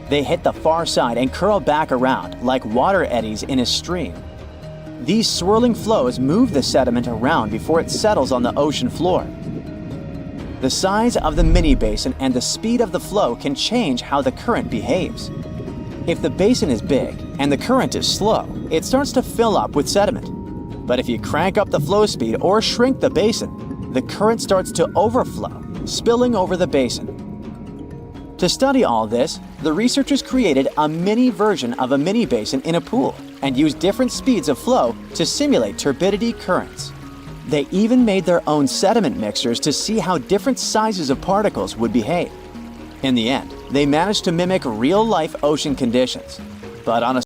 they hit the far side and curl back around like water eddies in a stream. These swirling flows move the sediment around before it settles on the ocean floor. The size of the mini basin and the speed of the flow can change how the current behaves. If the basin is big and the current is slow, it starts to fill up with sediment. But if you crank up the flow speed or shrink the basin, the current starts to overflow, spilling over the basin. To study all this, the researchers created a mini version of a mini basin in a pool and used different speeds of flow to simulate turbidity currents. They even made their own sediment mixtures to see how different sizes of particles would behave. In the end, they managed to mimic real-life ocean conditions, but on a